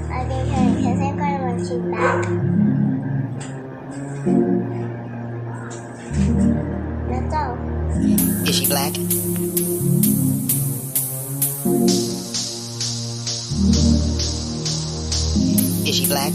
I think her because I'm gonna when she's back. That's all. Is she black? Is she black?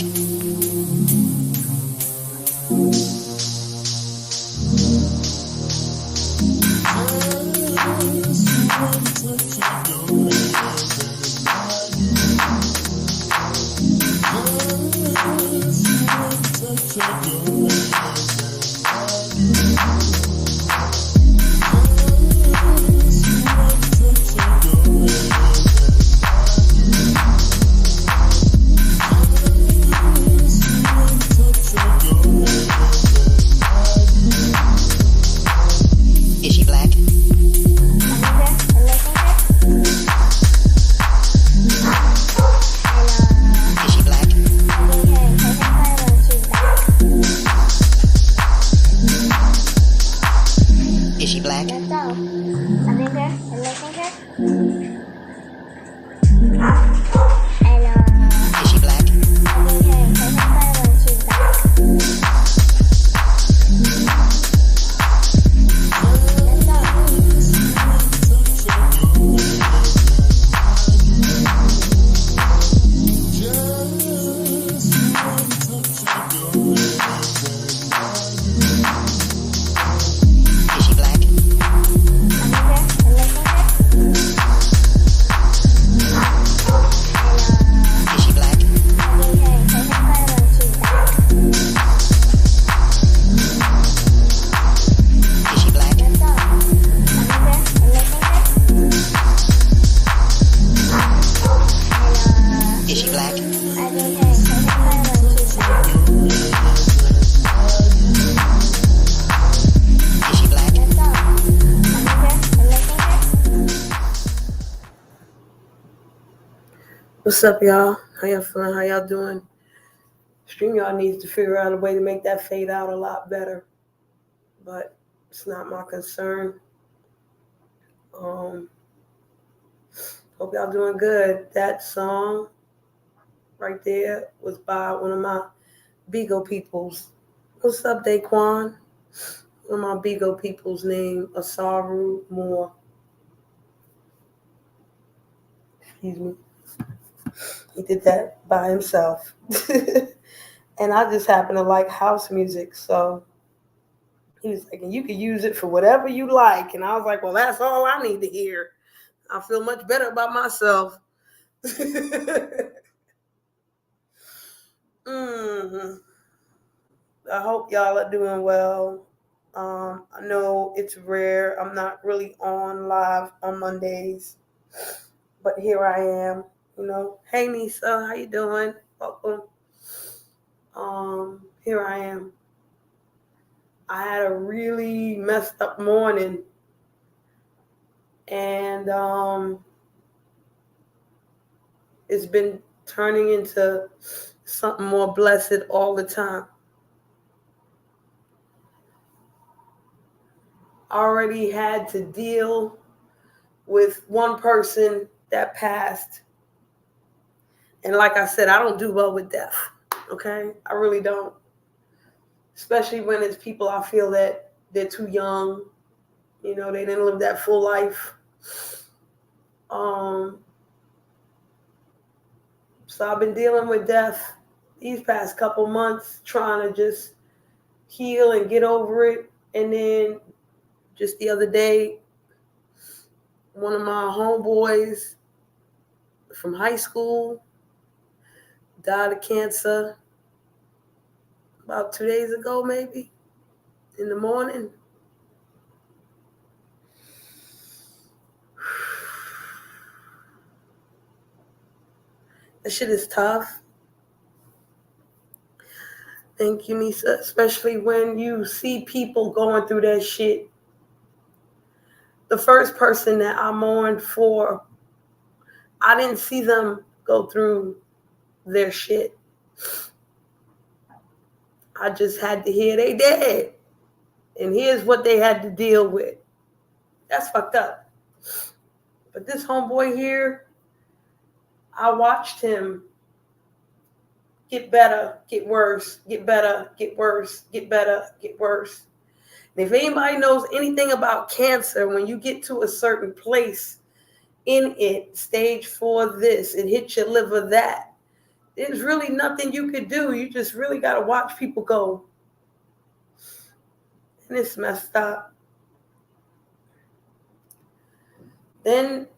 Is she black? Is she black? Is she black? That's all. I think her and liking her. And Is she black? I think her because I'm gonna when she's back. That's all. Is she black? I think her and liking her. Is she black? I think her because I'm gonna when she's back. Is she black? That's all. I think her and liking her. Is she black? I think her because I'm gonna when she's back. Is she black? That's all. I think her and liking her. What's up, y'all? How y'all feeling? How y'all doing? StreamYard needs to figure out a way to make that fade out a lot better, but it's not my concern. Hope y'all doing good. That song right there was by one of my Bigo peoples. What's up, Daquan? One of my Bigo peoples named Asaru Moore. Excuse me. He did that by himself. And I just happen to like house music, so he was like, and you can use it for whatever you like. And I was like, well, that's all I need to hear. I feel much better about myself. I hope y'all are doing well. I know it's rare. I'm not really on live on Mondays, but here I am. Hey Nisa, how you doing? Welcome. Here I am. I had a really messed up morning, and it's been turning into something more blessed all the time. I already had to deal with one person that passed. And like I said, I don't do well with death, okay? I really don't. Especially when it's people I feel that they're too young. They didn't live that full life. So I've been dealing with death these past couple months, trying to just heal and get over it. And then just the other day, one of my homeboys from high school died of cancer about 2 days ago, maybe, in the morning. That shit is tough. Thank you, Nisa. Especially when you see people going through that shit. The first person that I mourned for, I didn't see them go through their shit. I just had to hear they dead. And here's what they had to deal with. That's fucked up. But this homeboy here, I watched him get better, get worse, get better, get worse, get better, get worse. And if anybody knows anything about cancer, when you get to a certain place in it, stage 4 this, it hits your liver that, there's really nothing you could do. You just really got to watch people go. And it's messed up. Then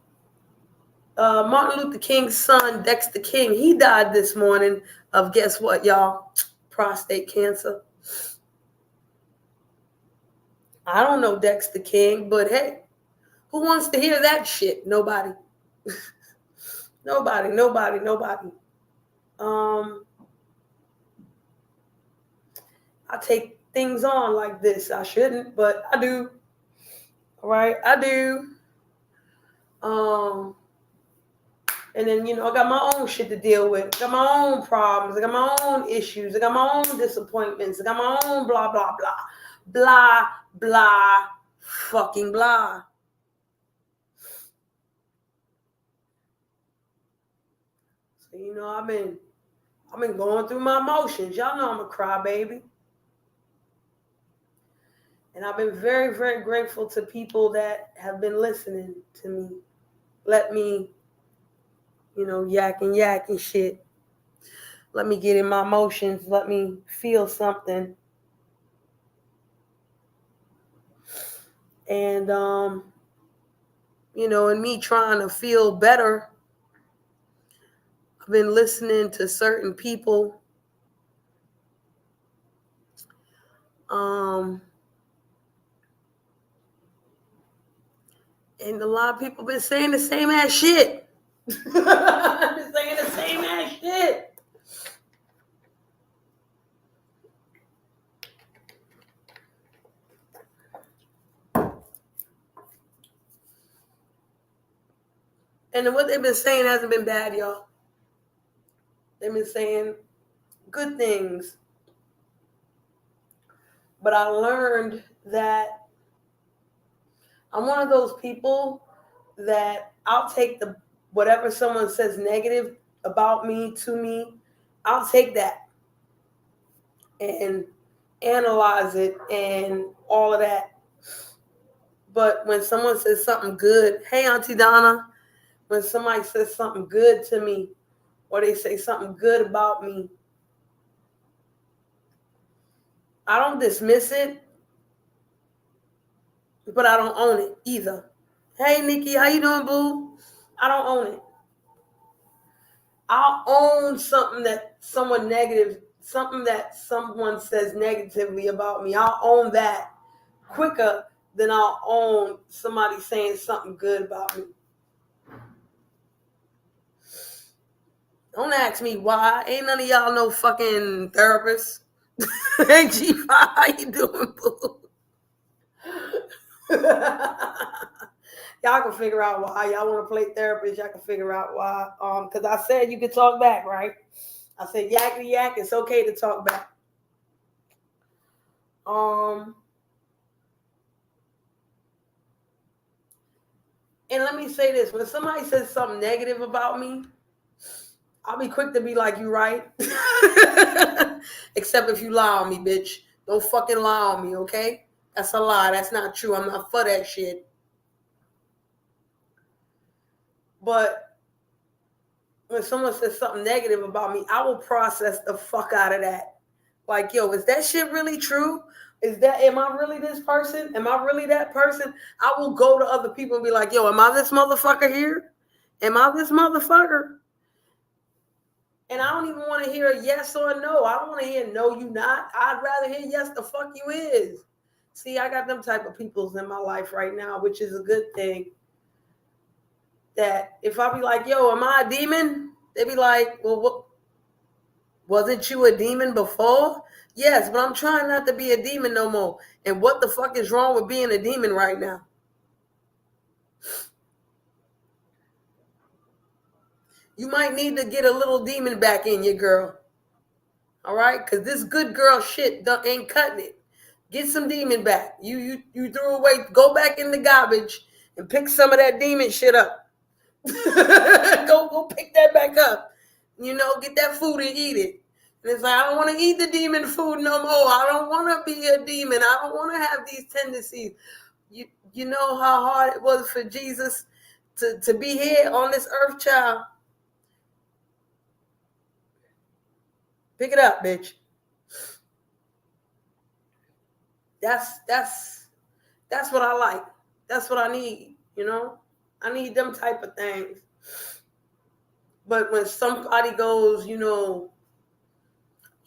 Martin Luther King's son, Dexter King, he died this morning of, guess what, y'all? Prostate cancer. I don't know Dexter King, but hey, who wants to hear that shit? Nobody. Nobody. I take things on like this. I shouldn't, but I do. All right, I do. And then, I got my own shit to deal with. I got my own problems. I got my own issues. I got my own disappointments. I got my own blah, blah, blah. Blah, blah, fucking blah. So, I've been going through my emotions. Y'all know I'm a crybaby. And I've been very, very grateful to people that have been listening to me. Let me, yak and shit. Let me get in my emotions. Let me feel something. And, and me trying to feel better, I've been listening to certain people. And a lot of people been saying the same ass shit. Been saying the same ass shit. And what they've been saying hasn't been bad, y'all. They've been saying good things. But I learned that I'm one of those people that I'll take whatever someone says negative about me, to me, I'll take that and analyze it and all of that. But when someone says something good, hey, Auntie Donna, when somebody says something good to me, or they say something good about me, I don't dismiss it, but I don't own it either. Hey, Nikki, how you doing, boo? I don't own it. I'll own something that someone says negatively about me. I'll own that quicker than I'll own somebody saying something good about me. Don't ask me why. Ain't none of y'all no fucking therapists. Hey, G5, how you doing, boo? Y'all can figure out why. Y'all want to play therapist, y'all can figure out why. Because I said you could talk back, right? I said yakkity yak, it's okay to talk back. And let me say this, when somebody says something negative about me, I'll be quick to be like, you right? Except if you lie on me, bitch. Don't fucking lie on me, okay? That's a lie. That's not true. I'm not for that shit. But when someone says something negative about me, I will process the fuck out of that. Like, yo, is that shit really true? Am I really this person? Am I really that person? I will go to other people and be like, yo, am I this motherfucker here? Am I this motherfucker? And I don't even want to hear a yes or a no. I don't want to hear no, you not. I'd rather hear yes, the fuck you is. See, I got them type of peoples in my life right now, which is a good thing. That if I be like, yo, am I a demon? They be like, well, what? Wasn't you a demon before? Yes, but I'm trying not to be a demon no more. And what the fuck is wrong with being a demon right now? You might need to get a little demon back in you, girl. All right? Because this good girl shit ain't cutting it. Get some demon back. You threw away. Go back in the garbage and pick some of that demon shit up. Go pick that back up. Get that food and eat it. And it's like, I don't want to eat the demon food no more. I don't want to be a demon. I don't want to have these tendencies. You know how hard it was for Jesus to be here on this earth, child. Pick it up, bitch. That's what I like. That's what I need, you know? I need them type of things. But when somebody goes, you know,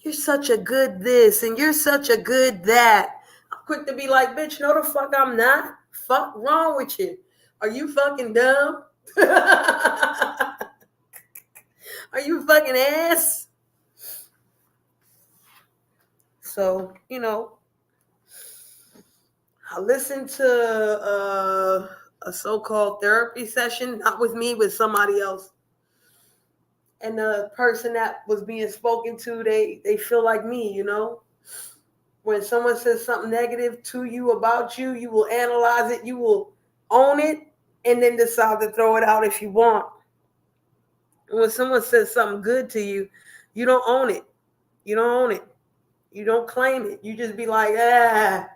you're such a good this and you're such a good that, I'm quick to be like, bitch, no the fuck I'm not. Fuck wrong with you? Are you fucking dumb? Are you fucking ass? So, you know, I listened to a so-called therapy session, not with me, with somebody else. And the person that was being spoken to, they feel like me, you know? When someone says something negative to you, about you, you will analyze it, you will own it, and then decide to throw it out if you want. And when someone says something good to you, you don't own it. You don't own it. You don't claim it. You just be like, ah.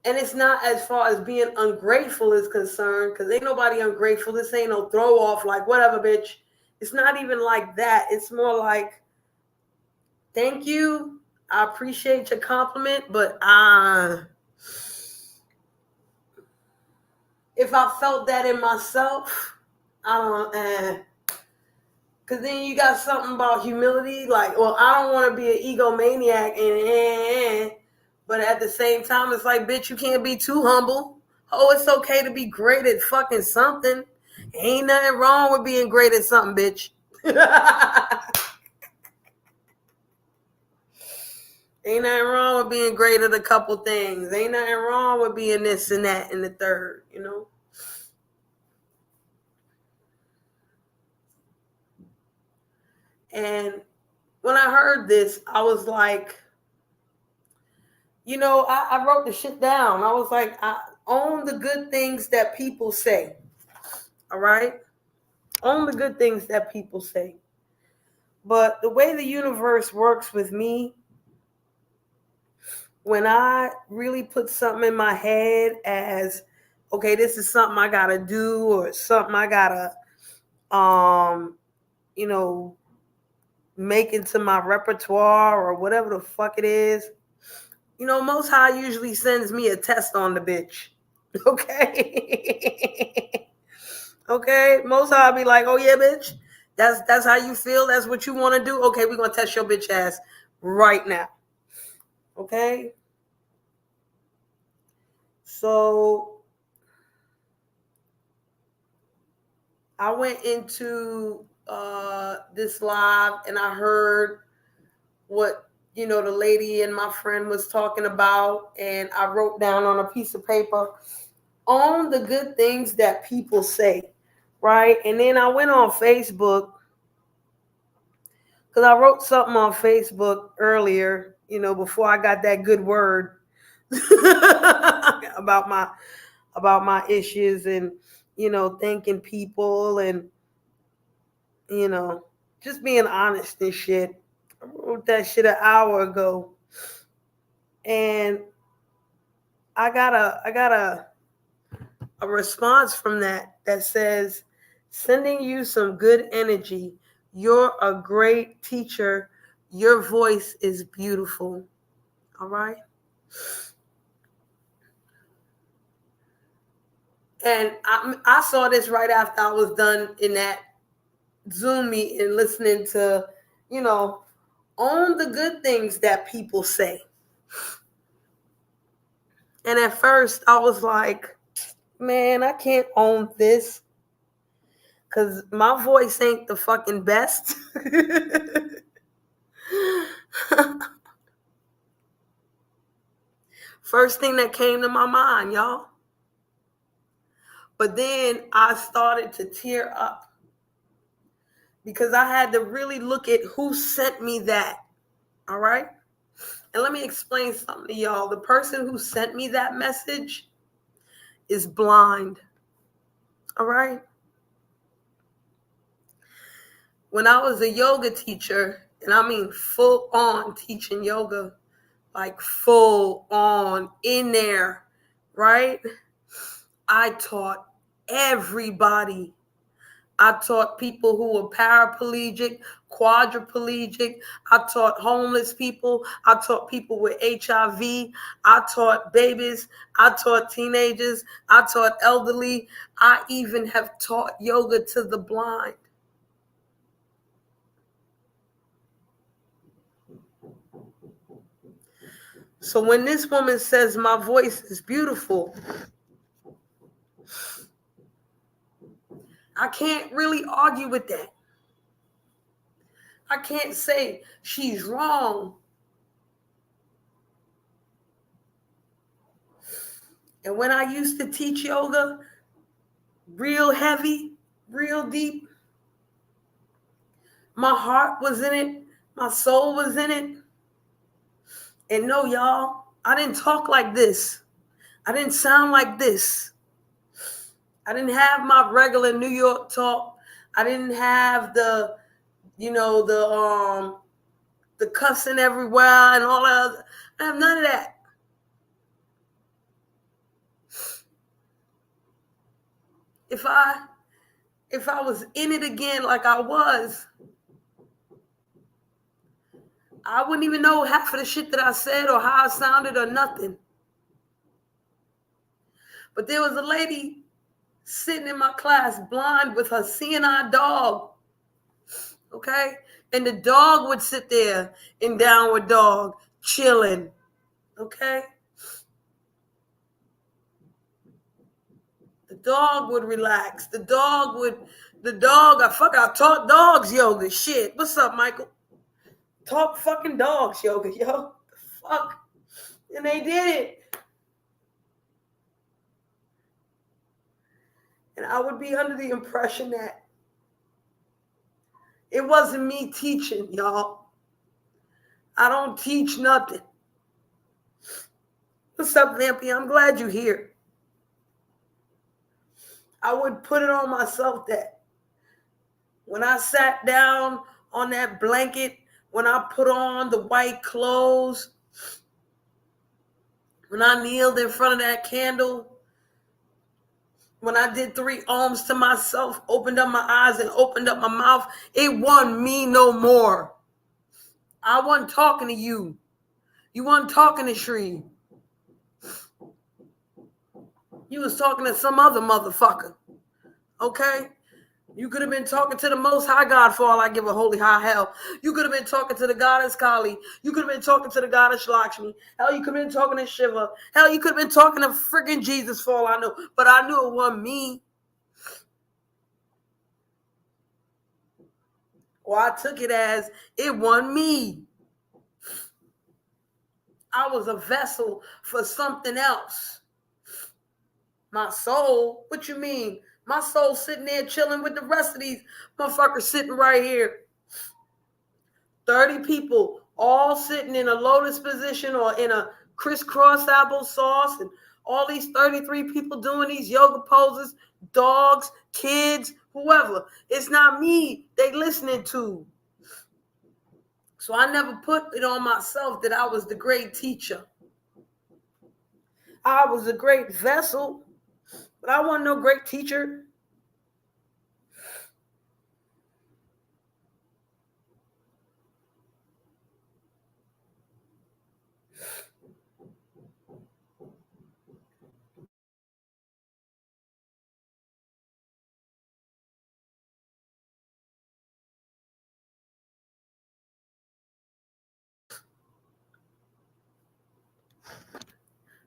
And it's not as far as being ungrateful is concerned, because ain't nobody ungrateful. This ain't no throw off, like, whatever, bitch. It's not even like that. It's more like, thank you. I appreciate your compliment, but if I felt that in myself, I don't, because then you got something about humility, like, well, I don't want to be an egomaniac, but at the same time, it's like, bitch, you can't be too humble. Oh, it's okay to be great at fucking something. Ain't nothing wrong with being great at something, bitch. Ain't nothing wrong with being great at a couple things. Ain't nothing wrong with being this and that and the third, you know? And when I heard this, I was like, you know, I wrote the shit down. I was like, I own the good things that people say. All right? Own the good things that people say. But the way the universe works with me, when I really put something in my head as, okay, this is something I gotta do, or something I gotta, you know, make into my repertoire, or whatever the fuck it is, you know, Most High usually sends me a test on the bitch. Okay. Okay. Most High be like, oh yeah, bitch. That's how you feel. That's what you want to do. Okay, we're gonna test your bitch ass right now. Okay. So I went into this live and I heard what, you know, the lady and my friend was talking about, and I wrote down on a piece of paper, own the good things that people say, right? And then I went on Facebook, because I wrote something on Facebook earlier, you know, before I got that good word about my issues, and, you know, thanking people, and, you know, just being honest and shit. I wrote that shit an hour ago, and I got a response from that says, sending you some good energy. You're a great teacher. Your voice is beautiful. All right. And I saw this right after I was done in that Zoom meeting, listening to, you know, own the good things that people say. And at first I was like, man, I can't own this, because my voice ain't the fucking best. First thing that came to my mind, y'all. But then I started to tear up, because I had to really look at who sent me that. All right? And let me explain something to y'all. The person who sent me that message is blind. All right? When I was a yoga teacher, And I mean full on teaching yoga, like full on in there, right? I taught everybody. I taught people who were paraplegic, quadriplegic. I taught homeless people. I taught people with HIV. I taught babies. I taught teenagers. I taught elderly. I even have taught yoga to the blind. So when this woman says my voice is beautiful, I can't really argue with that. I can't say she's wrong. And when I used to teach yoga, real heavy, real deep, my heart was in it. My soul was in it. And no, y'all, I didn't talk like this. I didn't sound like this. I didn't have my regular New York talk. I didn't have the cussing everywhere and all that. I have none of that. If I was in it again like I was, I wouldn't even know half of the shit that I said or how I sounded or nothing. But there was a lady sitting in my class, blind, with her seeing eye dog. Okay? And the dog would sit there in downward dog, chilling. Okay? The dog would relax. I taught dogs yoga. Shit. What's up, Michael? Taught fucking dogs yoga, yo. The fuck? And they did it. And I would be under the impression that it wasn't me teaching, y'all. I don't teach nothing. What's up, Vampy? I'm glad you're here. I would put it on myself that when I sat down on that blanket, when I put on the white clothes, when I kneeled in front of that candle, when I did 3 ohms to myself, opened up my eyes and opened up my mouth, it wasn't me no more. I wasn't talking to you. You wasn't talking to Shree. You was talking to some other motherfucker. Okay? You could have been talking to the Most High God for all I give a holy high hell. You could have been talking to the goddess Kali. You could have been talking to the goddess Lakshmi. Hell, you could have been talking to Shiva. Hell, you could have been talking to freaking Jesus for all I know. But I knew it wasn't me. Or I took it as it wasn't me. I was a vessel for something else. My soul? What you mean? My soul sitting there chilling with the rest of these motherfuckers sitting right here. 30 people all sitting in a lotus position or in a crisscross applesauce, and all these 33 people doing these yoga poses, dogs, kids, whoever. It's not me they listening to. So I never put it on myself that I was the great teacher. I was a great vessel, but I wasn't no great teacher.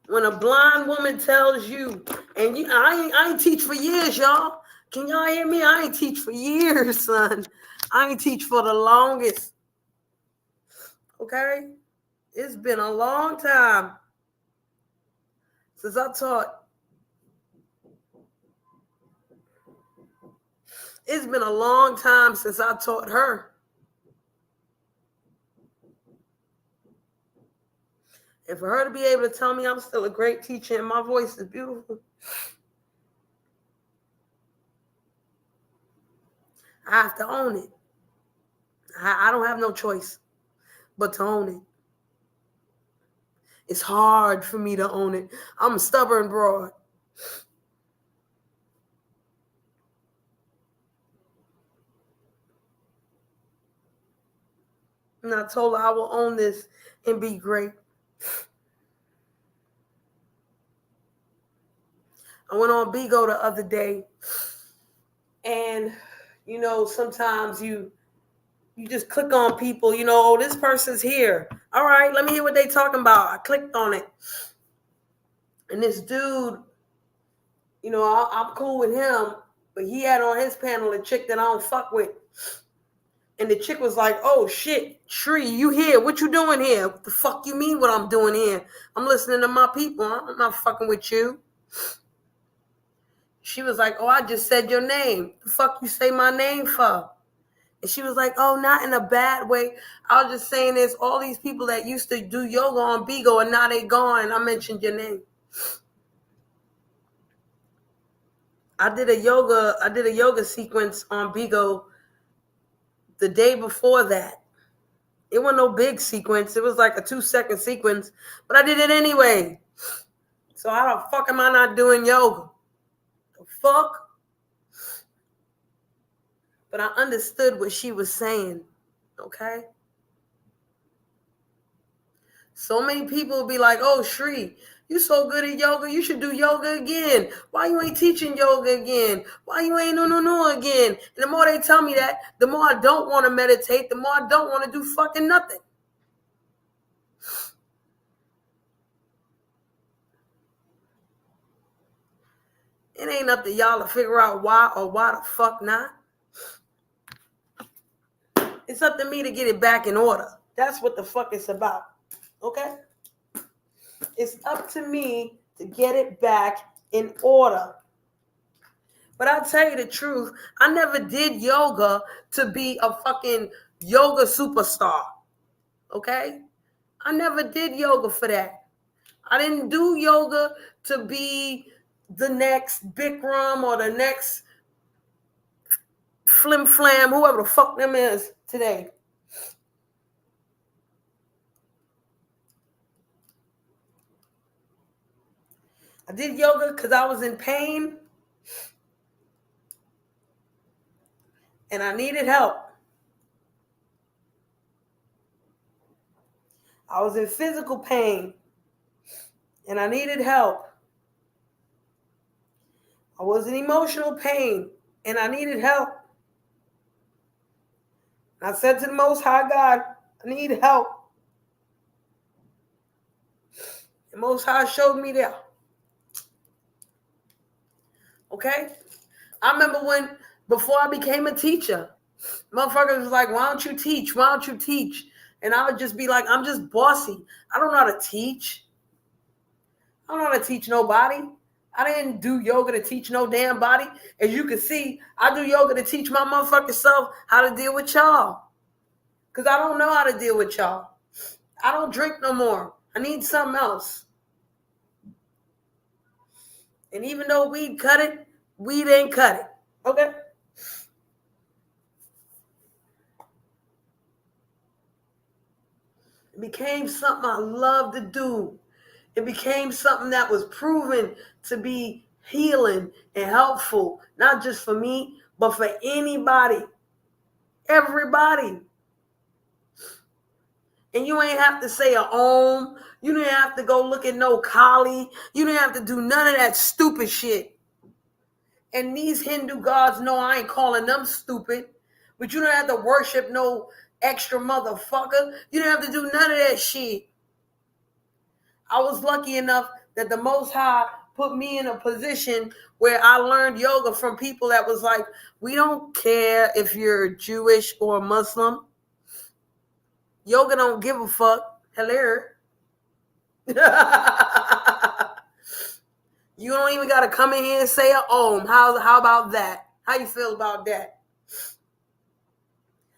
When a blind woman tells you, and I ain't teach for years, y'all. Can y'all hear me? I ain't teach for years, son. I ain't teach for the longest. Okay? It's been a long time since I taught. It's been a long time since I taught her. And for her to be able to tell me I'm still a great teacher and my voice is beautiful, I have to own it. I don't have no choice but to own it. It's hard for me to own it. I'm a stubborn broad. And I told her I will own this and be great. I went on Bigo the other day, and sometimes you just click on people, oh, this person's here. All right, let me hear what they talking about. I clicked on it. And this dude, I'm cool with him, but he had on his panel a chick that I don't fuck with. And the chick was like, oh shit, Tree, you here? What you doing here? What the fuck you mean what I'm doing here? I'm listening to my people. I'm not fucking with you. She was like, oh, I just said your name. The fuck you say my name for? And she was like, oh, not in a bad way. I was just saying there's all these people that used to do yoga on Bigo and now they gone and I mentioned your name. I did a yoga sequence on Bigo the day before that. It wasn't no big sequence. It was like a 2-second sequence, but I did it anyway. So how the fuck am I not doing yoga? The fuck? But I understood what she was saying, okay? So many people will be like, oh, Shri, you so good at yoga, you should do yoga again. Why you ain't teaching yoga again? Why you ain't no again? And the more they tell me that, the more I don't want to meditate, the more I don't want to do fucking nothing. It ain't up to y'all to figure out why or why the fuck not. It's up to me to get it back in order. That's what the fuck it's about. Okay? It's up to me to get it back in order. But I'll tell you the truth, I never did yoga to be a fucking yoga superstar. Okay? I never did yoga for that. I didn't do yoga to be the next Bikram or the next Flim Flam, whoever the fuck them is today. I did yoga because I was in pain and I needed help. I was in physical pain and I needed help. I was in emotional pain and I needed help. I said to the Most High God, I need help. The Most High showed me there. Okay? I remember before I became a teacher, motherfuckers was like, why don't you teach? Why don't you teach? And I would just be like, I'm just bossy. I don't know how to teach. I don't know how to teach nobody. I didn't do yoga to teach no damn body. As you can see, I do yoga to teach my motherfucking self how to deal with y'all. Because I don't know how to deal with y'all. I don't drink no more. I need something else. And even though weed cut it, weed ain't cut it. Okay? It became something I love to do. It became something that was proven to be healing and helpful, not just for me, but for anybody, everybody. And you ain't have to say a om. You didn't have to go look at no Kali. You didn't have to do none of that stupid shit. And these Hindu gods know I ain't calling them stupid. But you don't have to worship no extra motherfucker. You don't have to do none of that shit. I was lucky enough that the Most High put me in a position where I learned yoga from people that was like, we don't care if you're Jewish or Muslim. Yoga don't give a fuck. Hello. You don't even got to come in here and say a om. How about that? How you feel about that?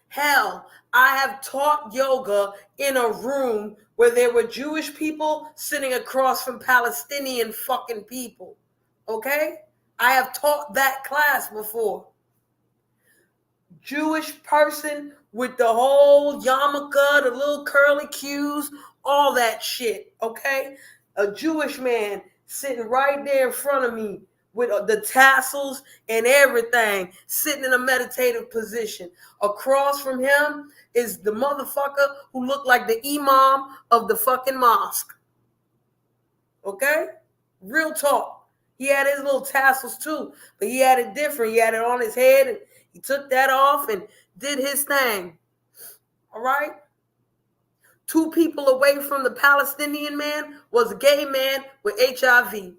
Hell, I have taught yoga in a room where there were Jewish people sitting across from Palestinian fucking people. Okay? I have taught that class before. Jewish person with the whole yarmulke, the little curly cues, all that shit, okay? A Jewish man sitting right there in front of me with the tassels and everything, sitting in a meditative position. Across from him is the motherfucker who looked like the imam of the fucking mosque. Okay? Real talk. He had his little tassels too, but he had it different. He had it on his head and he took that off and did his thing. All right? 2 people away from the Palestinian man was a gay man with HIV.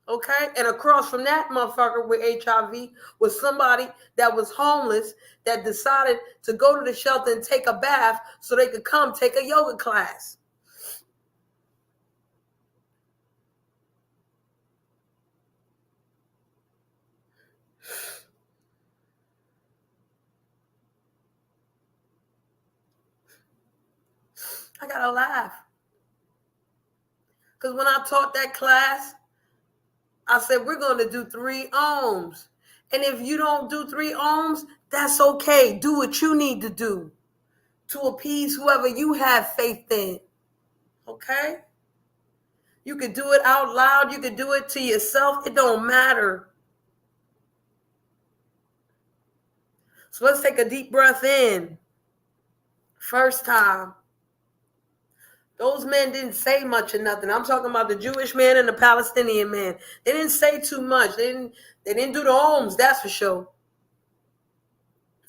Okay? And across from that motherfucker with HIV was somebody that was homeless that decided to go to the shelter and take a bath so they could come take a yoga class. I gotta laugh. Because when I taught that class, I said, we're going to do 3 ohms. And if you don't do 3 ohms, that's okay. Do what you need to do to appease whoever you have faith in. Okay? You could do it out loud. You could do it to yourself. It don't matter. So let's take a deep breath in. First time. Those men didn't say much or nothing. I'm talking about the Jewish man and the Palestinian man. They didn't say too much. They didn't do the ohms, that's for sure.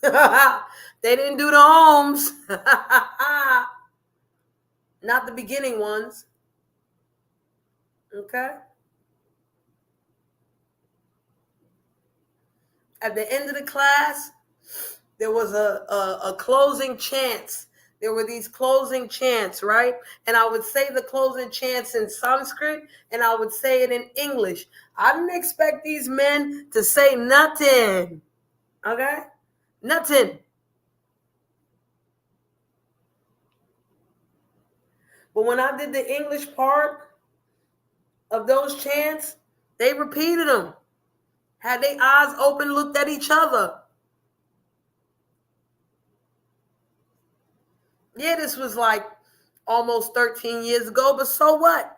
They didn't do the ohms. Not the beginning ones. Okay? At the end of the class, there was a closing chants. There were these closing chants, right? And I would say the closing chants in Sanskrit, and I would say it in English. I didn't expect these men to say nothing. Okay? Nothing. But when I did the English part of those chants, they repeated them. Had their eyes open, looked at each other. Yeah, this was like almost 13 years ago, but so what?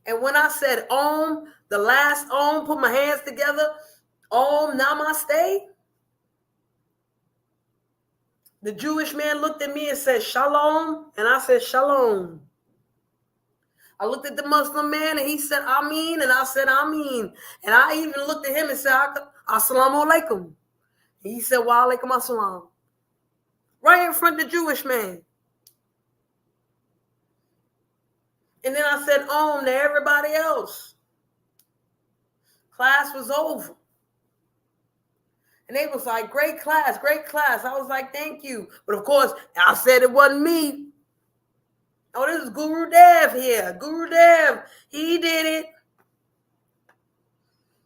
And when I said Om, the last Om, put my hands together, Om Namaste, the Jewish man looked at me and said Shalom, and I said Shalom. I looked at the Muslim man and he said Ameen, and I said Ameen. And I even looked at him and said Assalamu alaikum. He said Wa alaikum assalam. Right in front of the Jewish man. And then I said Om to everybody else. Class was over. And they was like, great class, great class. I was like, thank you. But of course, I said it wasn't me. Oh, this is Guru Dev here. Guru Dev, he did it.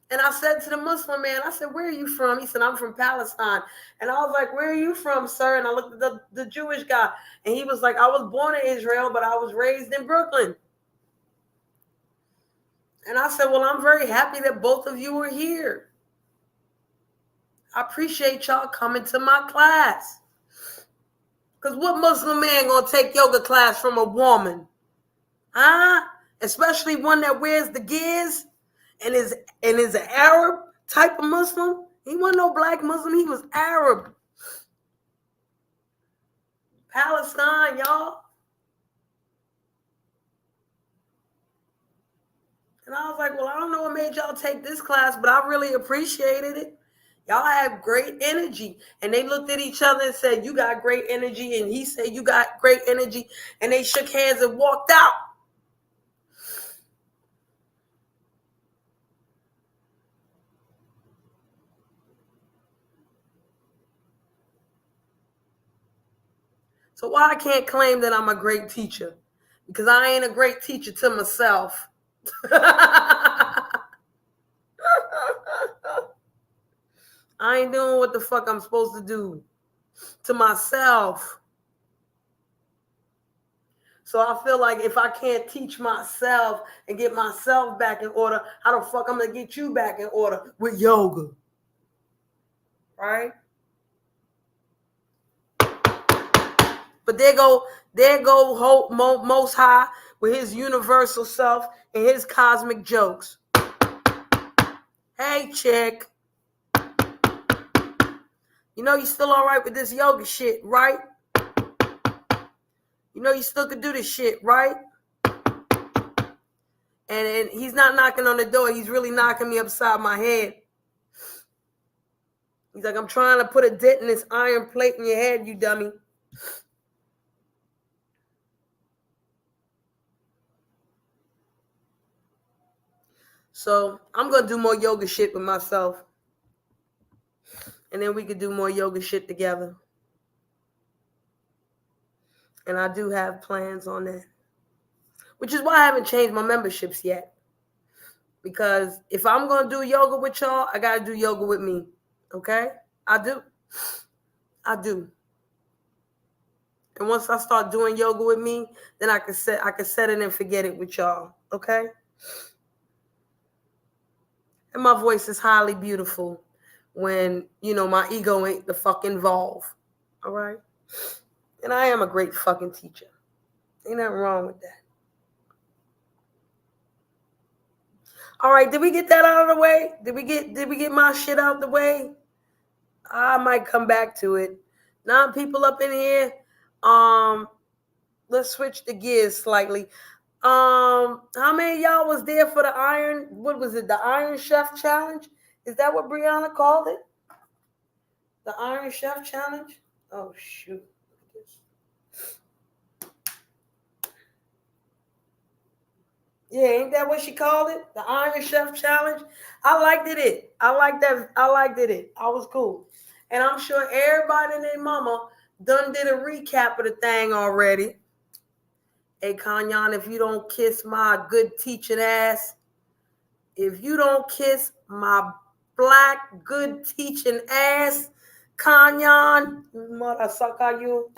And I said to the Muslim man, I said, where are you from? He said, I'm from Palestine. And I was like, where are you from, sir? And I looked at the Jewish guy. And he was like, I was born in Israel, but I was raised in Brooklyn. And I said, well, I'm very happy that both of you are here. I appreciate y'all coming to my class. Because what Muslim man going to take yoga class from a woman? Huh? Especially one that wears the gears and is an Arab type of Muslim. He wasn't no black Muslim. He was Arab. Palestine, y'all. And I was like, well, I don't know what made y'all take this class, but I really appreciated it. Y'all have great energy. And they looked at each other and said, you got great energy. And he said, you got great energy. And they shook hands and walked out. So why I can't claim that I'm a great teacher? Because I ain't a great teacher to myself. I ain't doing what the fuck I'm supposed to do to myself. So I feel like if I can't teach myself and get myself back in order, how the fuck I'm going to get you back in order with yoga? right? But there go Most High with his universal self and his cosmic jokes. Hey, chick. You know you still all right with this yoga shit, right? You know you still could do this shit, right? And he's not knocking on the door. He's really knocking me upside my head. He's like, I'm trying to put a dent in this iron plate in your head, you dummy. So I'm going to do more yoga shit with myself. And then we could do more yoga shit together. And I do have plans on that. Which is why I haven't changed my memberships yet. Because if I'm going to do yoga with y'all, I got to do yoga with me. Okay? I do. And once I start doing yoga with me, then I can set it and forget it with y'all. Okay? And my voice is highly beautiful when, my ego ain't the fuck involved. All right? And I am a great fucking teacher. Ain't nothing wrong with that. All right, did we get that out of the way? Did we get my shit out the way? I might come back to it. 9 people up in here. Let's switch the gears slightly. How many of y'all was there for the the Iron Chef Challenge? Is that what Brianna called it? The Iron Chef Challenge? Oh, shoot. Yeah, ain't that what she called it? The Iron Chef Challenge? I liked it. I liked it. I was cool. And I'm sure everybody and their mama done did a recap of the thing already. Hey, Kanyan, if you don't kiss my good teaching ass, if you don't kiss my black good teaching ass, Kanyan, motherfucker, you,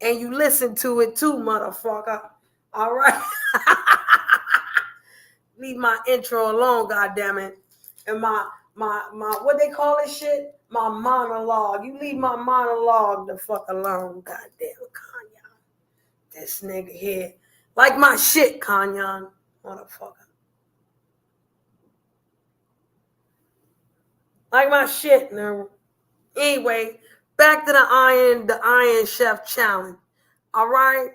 and you listen to it too, motherfucker. All right? Leave my intro alone, goddammit. And my what they call this shit? My monologue. You leave my monologue the fuck alone, goddamn Kanyan. This nigga here. Like my shit, Kanyan. Motherfucker. Like my shit, no. Anyway, back to the Iron Chef Challenge. All right?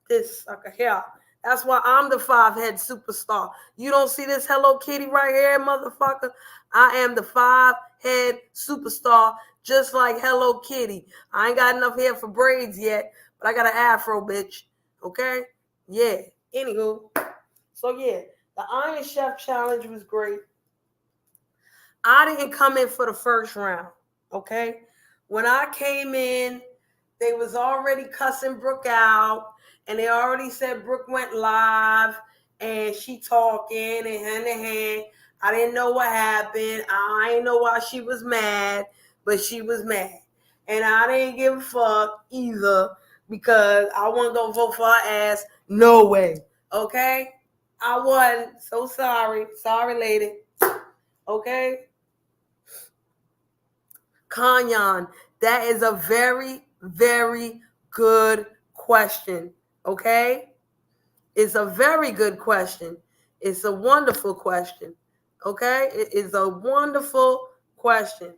This sucker here. That's why I'm the 5-head superstar. You don't see this Hello Kitty right here, motherfucker? I am the 5-head superstar, just like Hello Kitty. I ain't got enough hair for braids yet, but I got an afro, bitch. Okay? Yeah. Anywho. So, yeah. The Iron Chef Challenge was great. I didn't come in for the first round. Okay? When I came in, they was already cussing Brooke out. And they already said Brooke went live and she talking and hand in hand. I didn't know what happened. I didn't know why she was mad, but she was mad. And I didn't give a fuck either because I wasn't going to vote for her ass. No way. Okay? I wasn't. So sorry. Sorry, lady. Okay? Kanyan, that is a very, very good question. Okay? It's a very good question. It's a wonderful question. Okay? It is a wonderful question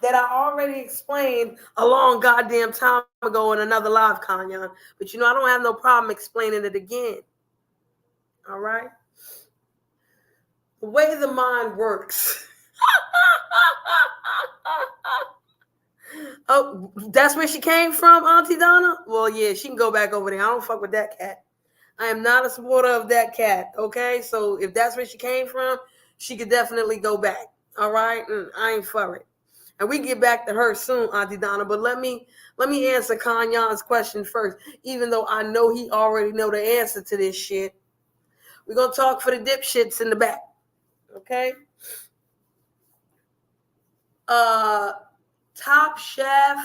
that I already explained a long goddamn time ago in another live, Kanyan. But I don't have no problem explaining it again. All right? The way the mind works. Oh, that's where she came from, Auntie Donna? Well, yeah, she can go back over there. I don't fuck with that cat. I am not a supporter of that cat, okay? So if that's where she came from, she could definitely go back, all right? I ain't for it. And we get back to her soon, Auntie Donna, but let me answer Kanyan's question first, even though I know he already know the answer to this shit. We're going to talk for the dipshits in the back, okay? Top Chef,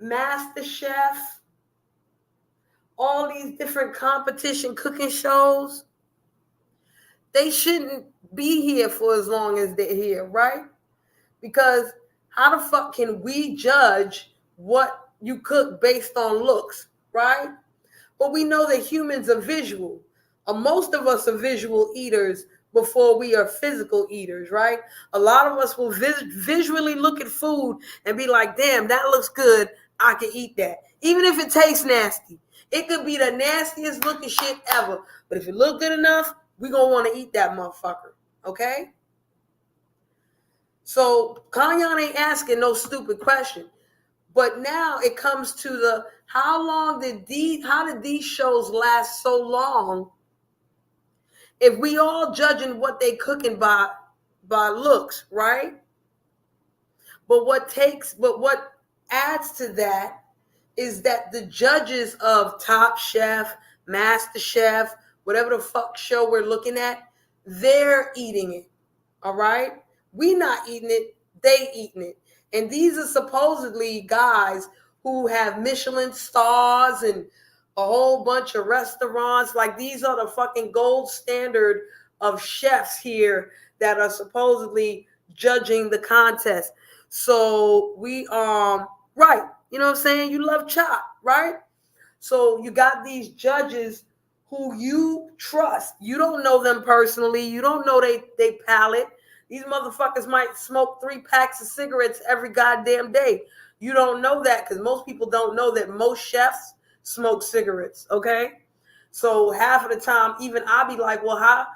Master Chef, all these different competition cooking shows. they shouldn't be here for as long as they're here, right? Because how the fuck can we judge what you cook based on looks, right? But we know that humans are visual. Most of us are visual eaters before we are physical eaters, right? A lot of us will visually look at food and be like, damn, that looks good. I can eat that. Even if it tastes nasty. It could be the nastiest looking shit ever. But if it look good enough, we going to want to eat that motherfucker. Okay? So Kanyan ain't asking no stupid question. But now it comes to the how did these shows last so long if we all judging what they cooking by looks, right? But what adds to that is that the judges of Top Chef, Master Chef, whatever the fuck show we're looking at, they're eating it. All right? We not eating it, they eating it. And these are supposedly guys who have Michelin stars and a whole bunch of restaurants. Like these are the fucking gold standard of chefs here that are supposedly judging the contest. So we right, you know what I'm saying? You love chop, right? So you got these judges who you trust. You don't know them personally. You don't know they palate. These motherfuckers might smoke 3 packs of cigarettes every goddamn day. You don't know that because most people don't know that most chefs smoke cigarettes, okay? So half of the time, even I'll be like, well, how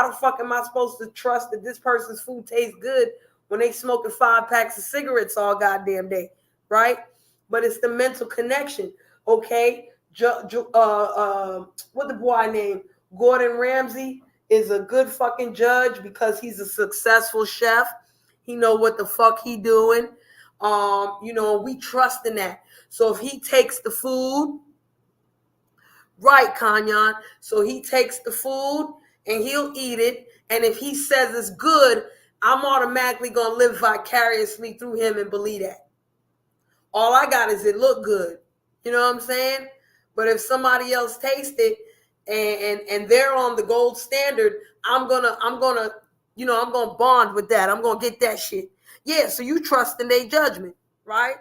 the fuck am I supposed to trust that this person's food tastes good when they smoking 5 packs of cigarettes all goddamn day, right? But it's the mental connection, okay? What the boy named Gordon Ramsay is a good fucking judge because he's a successful chef. He know what the fuck he doing. We trust in that. So if he takes the food, right, Kanyan. So he takes the food and he'll eat it. And if he says it's good, I'm automatically gonna live vicariously through him and believe that. All I got is it look good. You know what I'm saying? But if somebody else tastes it and they're on the gold standard, I'm gonna bond with that. I'm gonna get that shit. Yeah, so you trust in their judgment, right?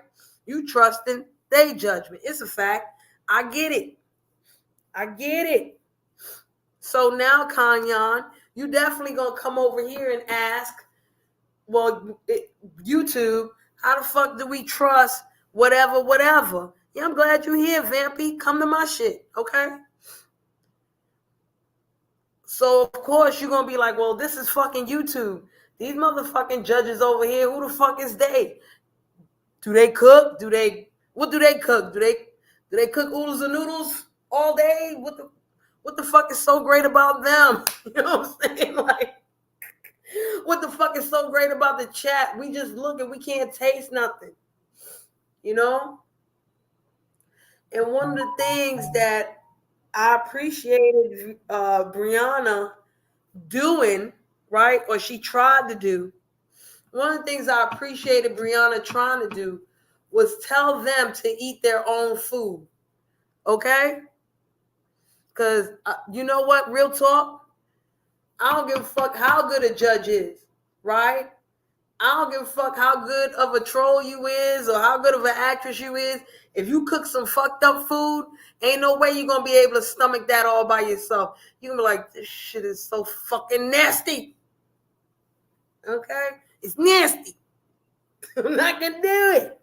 You trust in their judgment. It's a fact. I get it. So now, Kanyan, you definitely gonna come over here and ask, well, YouTube, how the fuck do we trust whatever? Yeah, I'm glad you're here, Vampy. Come to my shit, okay? So, of course, you're going to be like, well, this is fucking YouTube. These motherfucking judges over here, who the fuck is they? Do they cook? What do they cook? Do they cook oodles and noodles all day? What the fuck is so great about them? You know what I'm saying? Like, what the fuck is so great about the chat? We just look and we can't taste nothing. You know? And one of the things that I appreciated Brianna doing, right, or she tried to do, one of the things I appreciated Brianna trying to do was tell them to eat their own food, okay? Because you know what, real talk, I don't give a fuck how good a judge is, right? I don't give a fuck how good of a troll you is or how good of an actress you is. If you cook some fucked up food, ain't no way you're going to be able to stomach that all by yourself. You're going to be like, this shit is so fucking nasty. Okay? It's nasty. I'm not going to do it.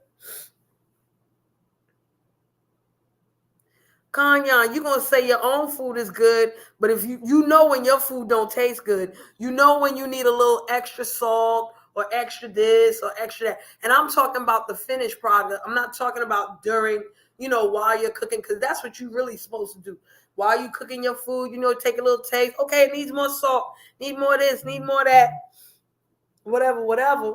Kanyan, you're going to say your own food is good, but if you know when your food don't taste good, you know when you need a little extra salt or extra this or extra that. And I'm talking about the finished product. I'm not talking about during, while you're cooking, because that's what you're really supposed to do. While you're cooking your food, take a little taste. Okay, it needs more salt, need more of this, need more of that, whatever.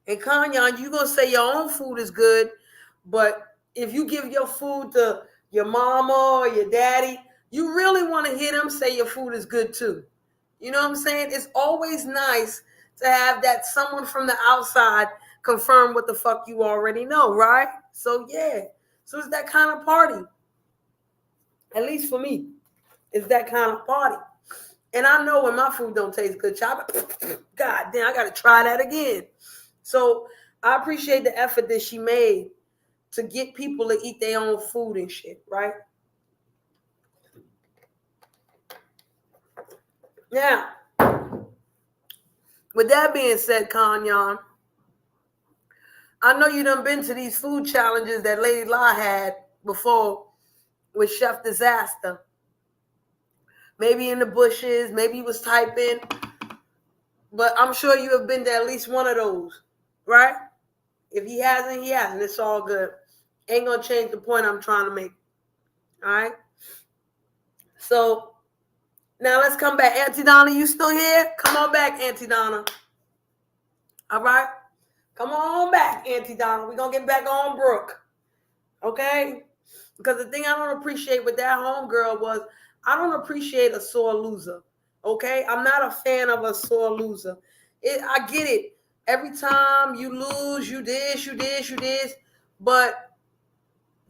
And Kanyan, you're going to say your own food is good, but if you give your food to your mama or your daddy, you really want to hear them say your food is good too. You know what I'm saying? It's always nice to have that someone from the outside confirm what the fuck you already know, right? So yeah. So it's that kind of party. At least for me. It's that kind of party. And I know when my food don't taste good, child, God damn, I gotta try that again. So I appreciate the effort that she made to get people to eat their own food and shit, right? Now, with that being said, Kanyan, I know you done been to these food challenges that Lady La had before with Chef Disaster. Maybe in the bushes, maybe you was typing, but I'm sure you have been to at least one of those, right? If he hasn't, he hasn't. It's all good. Ain't gonna change the point I'm trying to make. All right. So now let's come back. Auntie Donna, you still here? Come on back, Auntie Donna. All right. Come on back, Auntie Donna. We're gonna get back on Brooke. Okay? Because the thing I don't appreciate with that homegirl was I don't appreciate a sore loser. Okay? I'm not a fan of a sore loser. I get it. Every time you lose, you this. But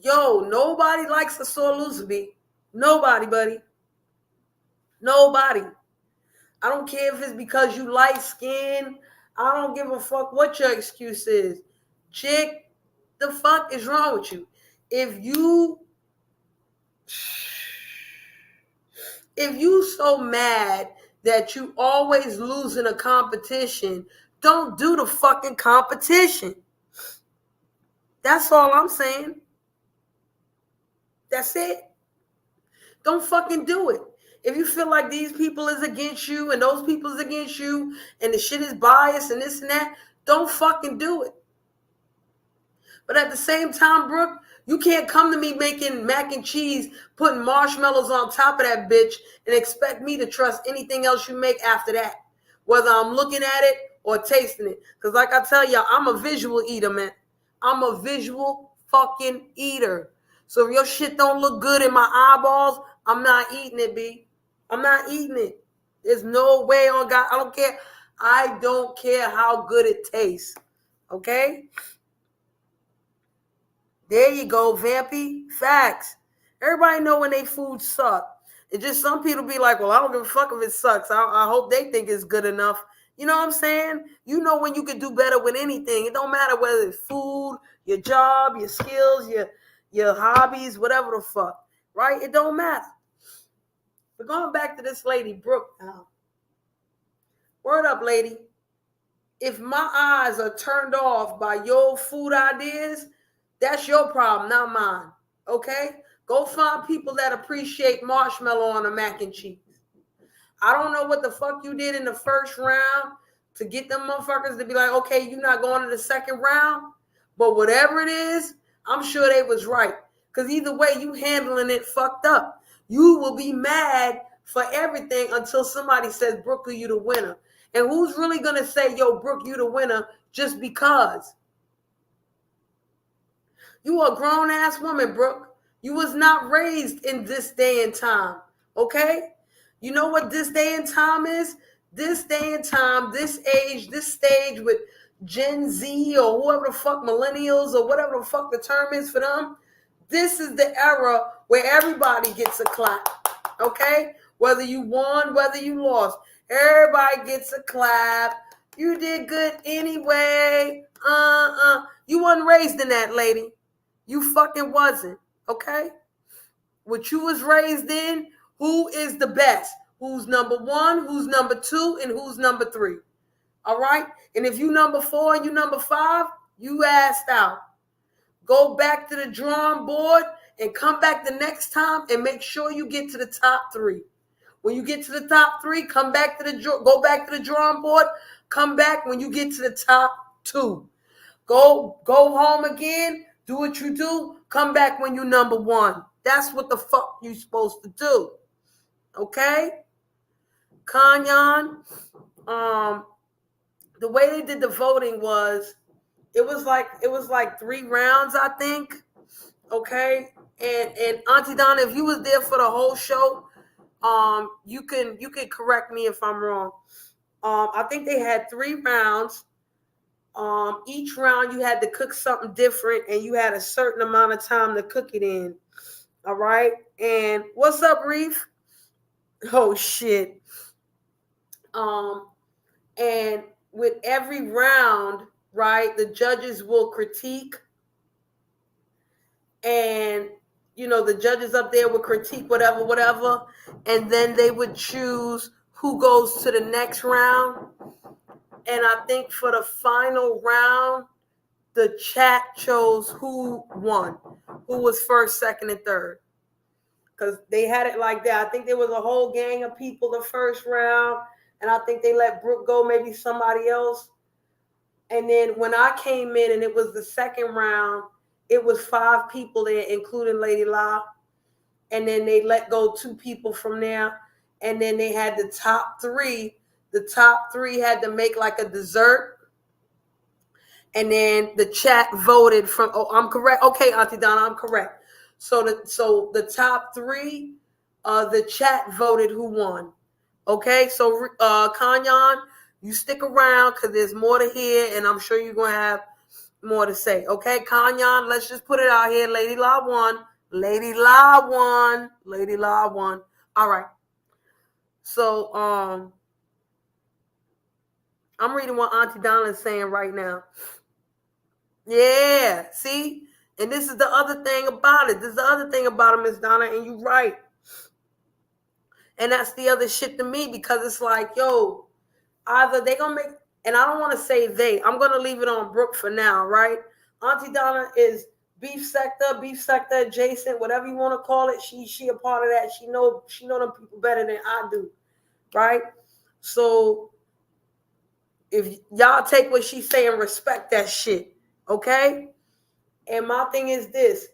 yo, nobody likes a sore loser, B. Nobody, buddy. Nobody. I don't care if it's because you light skin. I don't give a fuck what your excuse is. Chick, the fuck is wrong with you? If you so mad that you always lose in a competition, don't do the fucking competition. That's all I'm saying. That's it. Don't fucking do it. If you feel like these people is against you and those people is against you and the shit is biased and this and that, don't fucking do it. But at the same time, Brooke, you can't come to me making mac and cheese, putting marshmallows on top of that bitch and expect me to trust anything else you make after that, whether I'm looking at it or tasting it. Because like I tell y'all, I'm a visual eater, man. I'm a visual fucking eater. So if your shit don't look good in my eyeballs, I'm not eating it, B. I'm not eating it. There's no way on God. I don't care. I don't care how good it tastes. Okay? There you go, Vampy. Facts. Everybody know when they food suck. It's just some people be like, well, I don't give a fuck if it sucks. I hope they think it's good enough. You know what I'm saying? You know when you can do better with anything. It don't matter whether it's food, your job, your skills, your hobbies, whatever the fuck. Right? It don't matter. But going back to this lady, Brooke, now. Word up, lady. If my eyes are turned off by your food ideas, that's your problem, not mine. Okay? Go find people that appreciate marshmallow on a mac and cheese. I don't know what the fuck you did in the first round to get them motherfuckers to be like, okay, you're not going to the second round. But whatever it is, I'm sure they was right. Because either way, you handling it fucked up. You will be mad for everything until somebody says, Brooke, you the winner. And who's really going to say, yo, Brooke, you the winner just because? You a grown-ass woman, Brooke. You was not raised in this day and time, okay? You know what this day and time is? This day and time, this age, this stage with Gen Z or whoever the fuck, millennials or whatever the fuck the term is for them, this is the era where everybody gets a clap, okay? Whether you won, whether you lost, everybody gets a clap. You did good anyway. You wasn't raised in that, lady. You fucking wasn't, okay? What you was raised in, who is the best? Who's number one, who's number two, and who's number three? All right? And if you number four and you number five, you assed out. Go back to the drawing board and come back the next time and make sure you get to the top three. When you get to the top three, go back to the drawing board. Come back when you get to the top two. Go home again. Do what you do. Come back when you number one. That's what the fuck you supposed to do. Okay? Kanyan, the way they did the voting was it was like 3 rounds, I think. Okay? And Auntie Donna, if you was there for the whole show, you can correct me if I'm wrong. I think they had 3 rounds. Each round you had to cook something different and you had a certain amount of time to cook it in. All right. And what's up, Reef? Oh shit. And with every round, right, the judges will critique, and the judges up there would critique whatever, and then they would choose who goes to the next round. And I think for the final round, the chat chose who won, who was first, second, and third. Because they had it like that. I think there was a whole gang of people the first round, and I think they let Brooke go, maybe somebody else. And then when I came in and it was the second round, it was 5 people there, including Lady La. And then they let go 2 people from there. And then they had the top 3. The top 3 had to make like a dessert. And then the chat voted from, I'm correct. Okay, Auntie Donna, I'm correct. So the top 3, the chat voted who won. Okay, so Kanyan, you stick around because there's more to hear, and I'm sure you're going to have more to say. Okay, Kanyan, let's just put it out here. Lady La won. Lady La won. Lady La won. All right. So I'm reading what Auntie Donna is saying right now. Yeah, see? And this is the other thing about it. This is the other thing about it, Miss Donna, and you're right. And that's the other shit to me, because it's like, yo, either they gonna make, and I don't want to say they, I'm gonna leave it on Brooke for now, right? Auntie Donna is beef sector adjacent, whatever you want to call it. She a part of that. She know them people better than I do, right? So if y'all take what she's saying, respect that shit, okay? And my thing is this: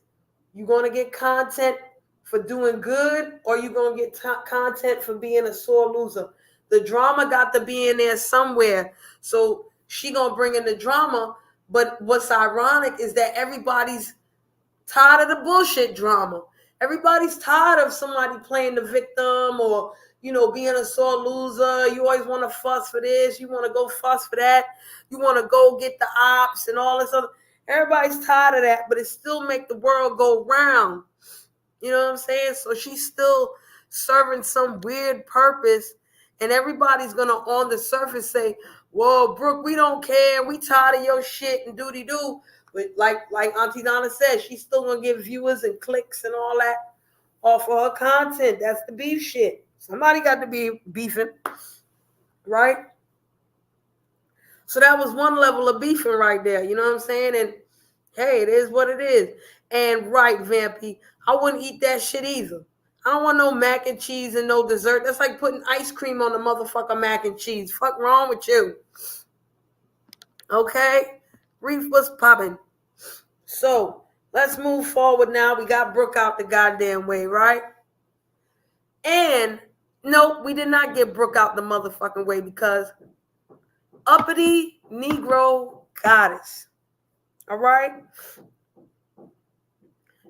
you gonna get content for doing good, or you gonna get content for being a sore loser. The drama got to be in there somewhere. So she gonna bring in the drama. But what's ironic is that everybody's tired of the bullshit drama. Everybody's tired of somebody playing the victim, or being a sore loser. You always want to fuss for this. You want to go fuss for that. You want to go get the ops and all this other. Everybody's tired of that, but it still make the world go round. You know what I'm saying? So she's still serving some weird purpose, and everybody's gonna on the surface say, "Whoa, Brooke, we don't care. We tired of your shit and doody-doo." But like Auntie Donna said, she's still gonna get viewers and clicks and all that off of her content. That's the beef shit. Somebody got to be beefing, right? So that was one level of beefing right there. You know what I'm saying? And hey, it is what it is. And right, Vampy, I wouldn't eat that shit either. I don't want no mac and cheese and no dessert. That's like putting ice cream on the motherfucker mac and cheese. Fuck wrong with you? Okay? Reef was popping. So let's move forward now. We got Brooke out the goddamn way, right? And no, we did not get Brooke out the motherfucking way, because uppity Negro goddess. All right?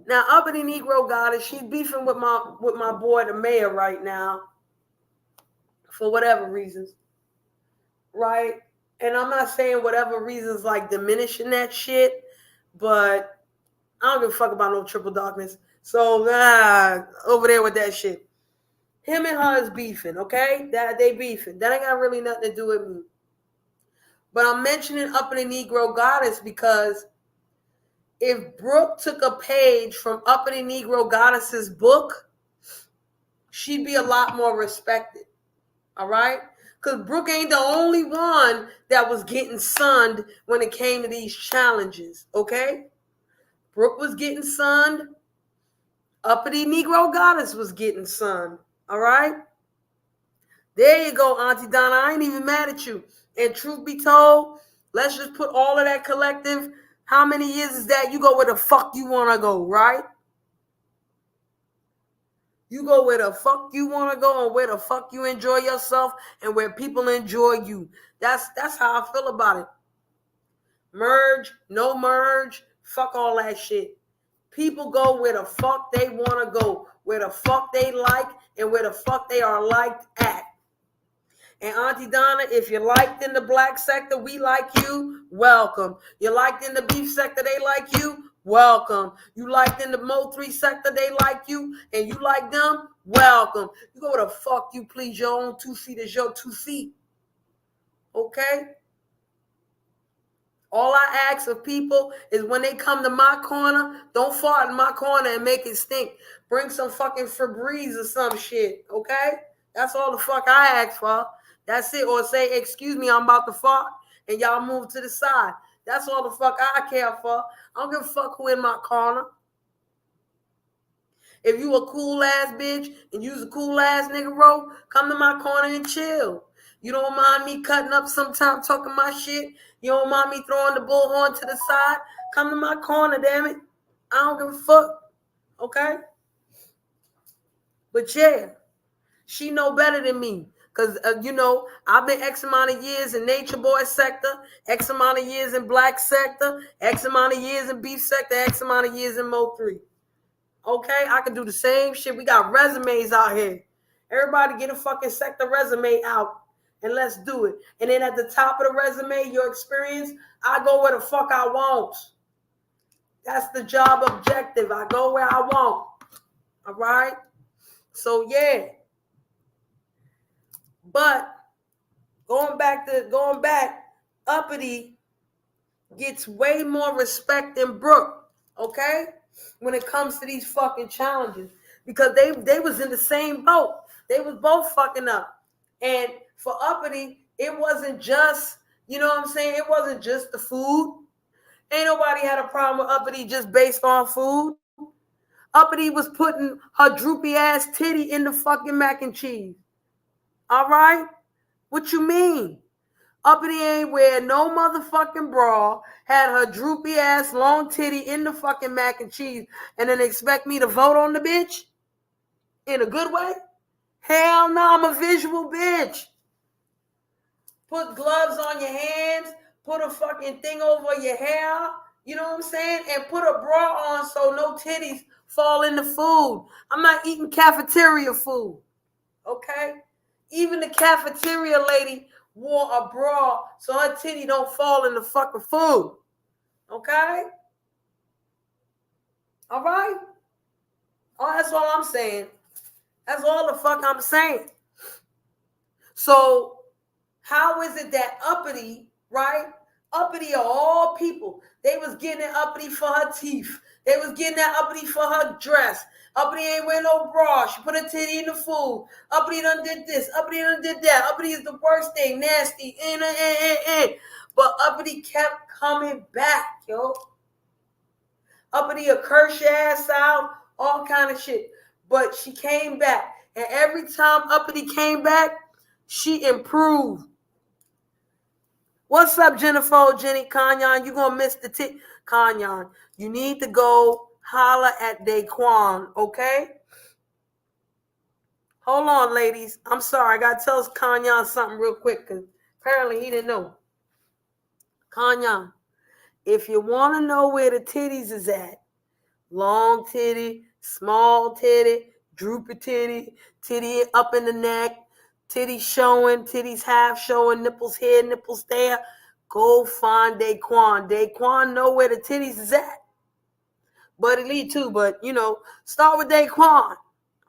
Now, uppity Negro goddess, she's beefing with my boy, the mayor, right now, for whatever reasons, right? And I'm not saying whatever reasons like diminishing that shit, but I don't give a fuck about no triple darkness. So over there with that shit. Him and her is beefing, okay? That they beefing. That ain't got really nothing to do with me. But I'm mentioning uppity Negro goddess because if Brooke took a page from uppity Negro goddess's book, she'd be a lot more respected. All right? Because Brooke ain't the only one that was getting sunned when it came to these challenges. Okay? Brooke was getting sunned. Uppity Negro goddess was getting sunned. All right? There you go, Auntie Donna. I ain't even mad at you. And truth be told, let's just put all of that collective. How many years is that? You go where the fuck you want to go, right? You go where the fuck you want to go, and where the fuck you enjoy yourself, and where people enjoy you. That's how I feel about it. Merge, no merge, fuck all that shit. People go where the fuck they want to go, where the fuck they like, and where the fuck they are liked at. And Auntie Donna, if you're liked in the black sector, we like you, welcome. You're liked in the beef sector, they like you, welcome. You liked in the Mo 3 sector, they like you, and you like them, welcome. You go where the fuck you please. Your own 2 feet is your 2 feet. Okay? All I ask of people is when they come to my corner, don't fart in my corner and make it stink. Bring some fucking Febreze or some shit, okay? That's all the fuck I ask for. That's it. Or say, excuse me, I'm about to fart, and y'all move to the side. That's all the fuck I care for. I don't give a fuck who in my corner. If you a cool ass bitch and you's a cool ass nigga, bro, come to my corner and chill. You don't mind me cutting up sometime talking my shit. You don't mind me throwing the bullhorn to the side. Come to my corner, damn it. I don't give a fuck. Okay? But yeah, she know better than me. Because, I've been X amount of years in nature boy sector, X amount of years in black sector, X amount of years in beef sector, X amount of years in Mo 3. Okay, I can do the same shit. We got resumes out here. Everybody get a fucking sector resume out and let's do it. And then at the top of the resume, your experience, I go where the fuck I want. That's the job objective. I go where I want. All right? So yeah. But going back, Uppity gets way more respect than Brooke. Okay? When it comes to these fucking challenges, because they was in the same boat. They was both fucking up. And for Uppity, it wasn't just, you know what I'm saying? It wasn't just the food. Ain't nobody had a problem with Uppity just based on food. Uppity was putting her droopy ass titty in the fucking mac and cheese. All right? What you mean? Uppity ain't wear no motherfucking bra, had her droopy ass long titty in the fucking mac and cheese, and then expect me to vote on the bitch? In a good way? Hell no, I'm a visual bitch. Put gloves on your hands, put a fucking thing over your hair, you know what I'm saying? And put a bra on so no titties fall in the food. I'm not eating cafeteria food, okay? Even the cafeteria lady wore a bra so her titty don't fall in the fucking food. Okay? All right? Oh, that's all I'm saying. That's all the fuck I'm saying. So, how is it that Uppity, right? Uppity of all people, they was getting it Uppity for her teeth. They was getting that Uppity for her dress. Uppity ain't wearing no bra. She put her titty in the food. Uppity done did this. Uppity done did that. Uppity is the worst thing. Nasty. But Uppity kept coming back, yo. Uppity will curse your ass out. All kind of shit. But she came back. And every time Uppity came back, she improved. What's up, Jennifer, Jenny, Kanyan? You gonna miss the tip. Kanyan, you need to go holler at Daquan, okay? Hold on, ladies. I'm sorry. I gotta tell Kanyan something real quick because apparently he didn't know. Kanyan, if you want to know where the titties is at, long titty, small titty, droopy titty, titty up in the neck, titties showing, titties half showing, nipples here, nipples there, go find Daquan. Daquan know where the titties is at. Buddy Lee too, but start with Daquan.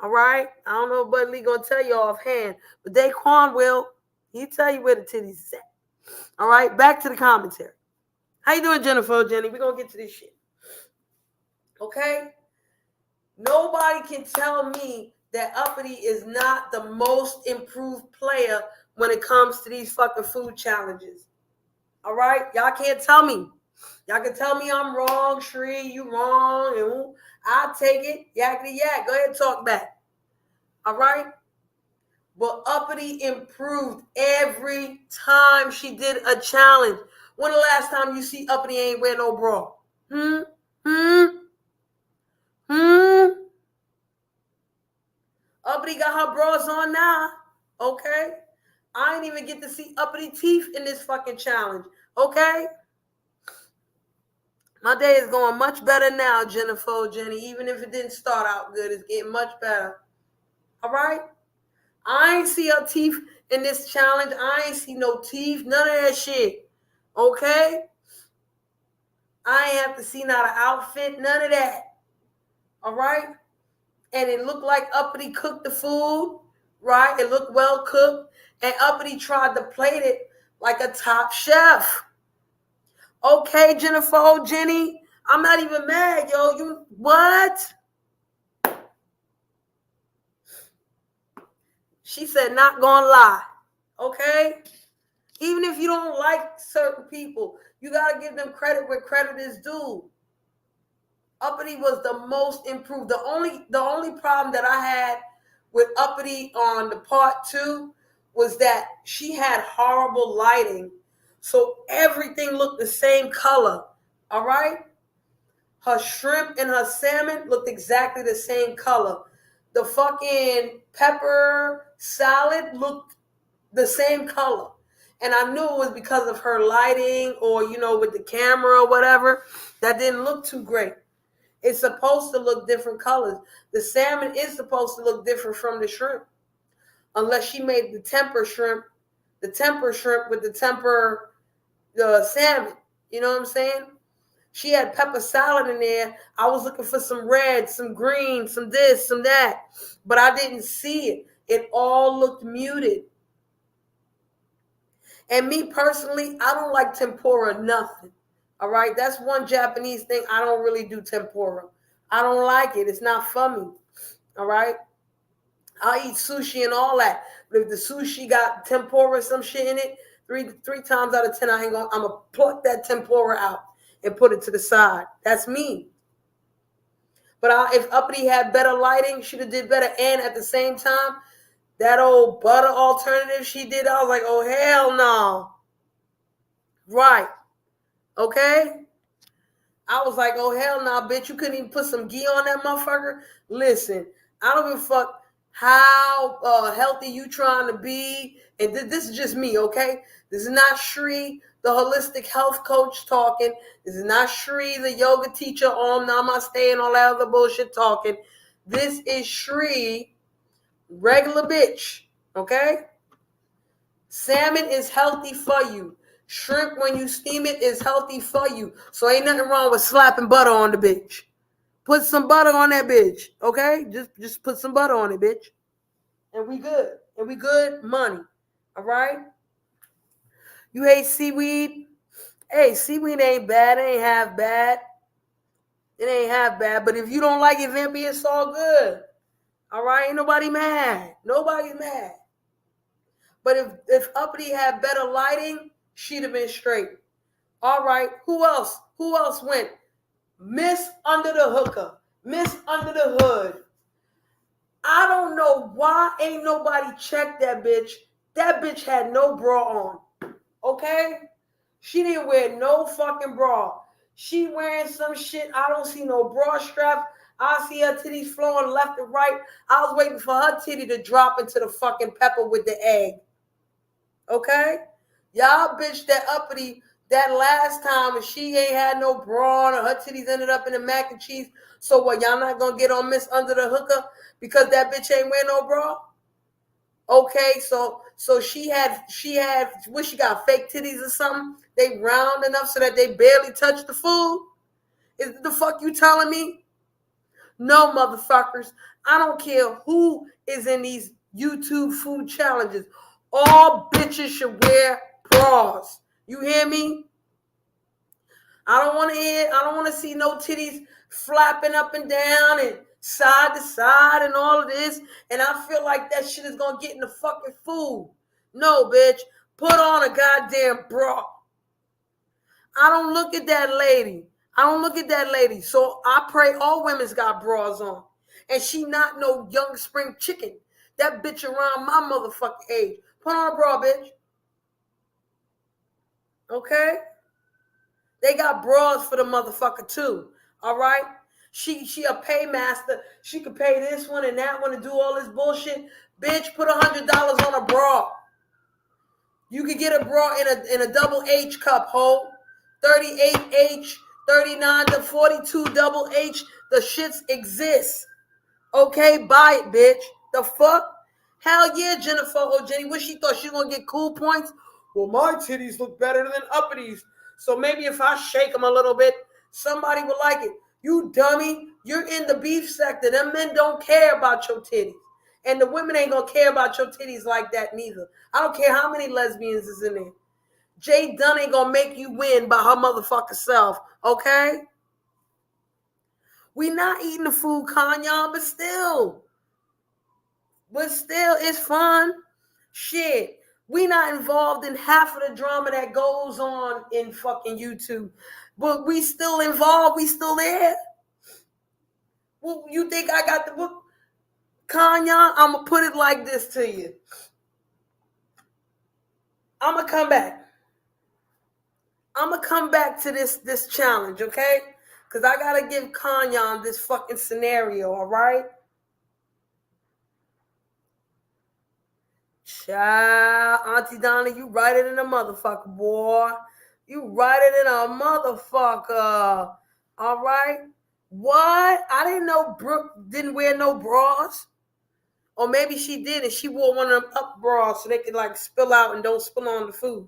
All right? I don't know if Buddy Lee gonna tell you offhand, but Daquan will. He'll tell you where the titties is at. All right, back to the commentary. How you doing, Jennifer, Jenny? We're gonna get to this shit. Okay? Nobody can tell me that Uppity is not the most improved player when it comes to these fucking food challenges. All right? Y'all can't tell me. Y'all can tell me I'm wrong, Shree, you wrong, and I'll take it. Yakkity yak. Go ahead and talk back. All right? But Uppity improved every time she did a challenge. When the last time you see Uppity ain't wear no bra? Uppity got her bras on now. Okay? I ain't even get to see Uppity teeth in this fucking challenge. Okay? My day is going much better now, Jennifer, Jenny. Even if it didn't start out good, it's getting much better. All right? I ain't see her teeth in this challenge. I ain't see no teeth. None of that shit. Okay? I ain't have to see not an outfit. None of that. All right? And it looked like Uppity cooked the food. Right? It looked well cooked. And Uppity tried to plate it like a top chef. Okay, Jennifer, oh Jenny, I'm not even mad, yo. You what? She said, not gonna lie. Okay? Even if you don't like certain people, you gotta give them credit where credit is due. Uppity was the most improved. The only problem that I had with Uppity on the part 2 was that she had horrible lighting. So everything looked the same color. All right? Her shrimp and her salmon looked exactly the same color. The fucking pepper salad looked the same color. And I knew it was because of her lighting or, with the camera or whatever. That didn't look too great. It's supposed to look different colors. The salmon is supposed to look different from the shrimp. Unless she made the temper shrimp with the temper salmon. You know what I'm saying? She had pepper salad in there. I was looking for some red, some green, some this, some that. But I didn't see it. It all looked muted. And me personally, I don't like tempura nothing. All right? That's one Japanese thing. I don't really do tempura. I don't like it. It's not for me. All right? I'll eat sushi and all that. But if the sushi got tempura, some shit in it, three times out of 10, I'm gonna pluck that tempura out and put it to the side. That's me. But if Uppity had better lighting, she'd have did better. And at the same time, that old butter alternative she did, I was like, oh, hell no. Right. Okay? I was like, oh, hell no, bitch. You couldn't even put some ghee on that motherfucker? Listen, I don't give a fuck how healthy you trying to be. And this is just me, okay? This is not Shri, the holistic health coach, talking. This is not Shri, the yoga teacher, Om Namaste, and all that other bullshit talking. This is Shri, regular bitch, okay? Salmon is healthy for you. Shrimp, when you steam it, is healthy for you. So ain't nothing wrong with slapping butter on the bitch. Put some butter on that bitch, okay? Just put some butter on it, bitch. And we good. And we good money, all right? You hate seaweed? Hey, seaweed ain't bad. It ain't half bad. It ain't half bad. But if you don't like it, Vampy, it's all good. All right? Ain't nobody mad. Nobody's mad. But if Uppity had better lighting, she'd have been straight. All right. Who else? Who else went? Miss Under the Hooker. Miss Under the Hood. I don't know why ain't nobody checked that bitch. That bitch had no bra on. Okay? She didn't wear no fucking bra. She wearing some shit. I don't see no bra strap. I see her titties flowing left and right. I was waiting for her titty to drop into the fucking pepper with the egg. Okay? Y'all bitch that Uppity that last time and she ain't had no bra on or her titties ended up in the mac and cheese. So what, y'all not gonna get on Miss Under the Hooker because that bitch ain't wear no bra? Okay, so she had what, she got fake titties or something? They round enough so that they barely touch the food? Is the fuck you telling me? No, motherfuckers. I don't care who is in these YouTube food challenges. All bitches should wear bras. You hear me? I don't want to see no titties flapping up and down and side to side and all of this. And I feel like that shit is going to get in the fucking food. No, bitch. Put on a goddamn bra. I don't look at that lady. So I pray all women's got bras on. And she not no young spring chicken. That bitch around my motherfucking age. Put on a bra, bitch. Okay? They got bras for the motherfucker too. All right? She a paymaster. She could pay this one and that one to do all this bullshit. Bitch, put $100 on a bra. You could get a bra in a double H cup, ho. 38H, 39 to 42 double H. The shits exist. Okay, buy it, bitch. The fuck? Hell yeah, Jennifer or Jenny. What she thought she was gonna get cool points? Well, my titties look better than Uppity's. So maybe if I shake them a little bit, somebody will like it. You dummy. You're in the beef sector. Them men don't care about your titties. And the women ain't gonna care about your titties like that neither. I don't care how many lesbians is in there. Jay Dunn ain't gonna make you win by her motherfucking self, okay? We not eating the food, Kanyon, but still, it's fun. Shit, we not involved in half of the drama that goes on in fucking YouTube, but we still involved. We still there. Well, you think I got the book, Kanyon? I'm gonna put it like this to you. I'm gonna come back. To this challenge, okay? Because I gotta give Kanyon this fucking scenario, all right? Child, Auntie Donna, you write it in a motherfucker, boy. You write it in a motherfucker. All right? What? I didn't know Brooke didn't wear no bras. Or maybe she did and she wore one of them up bras so they could like spill out and don't spill on the food.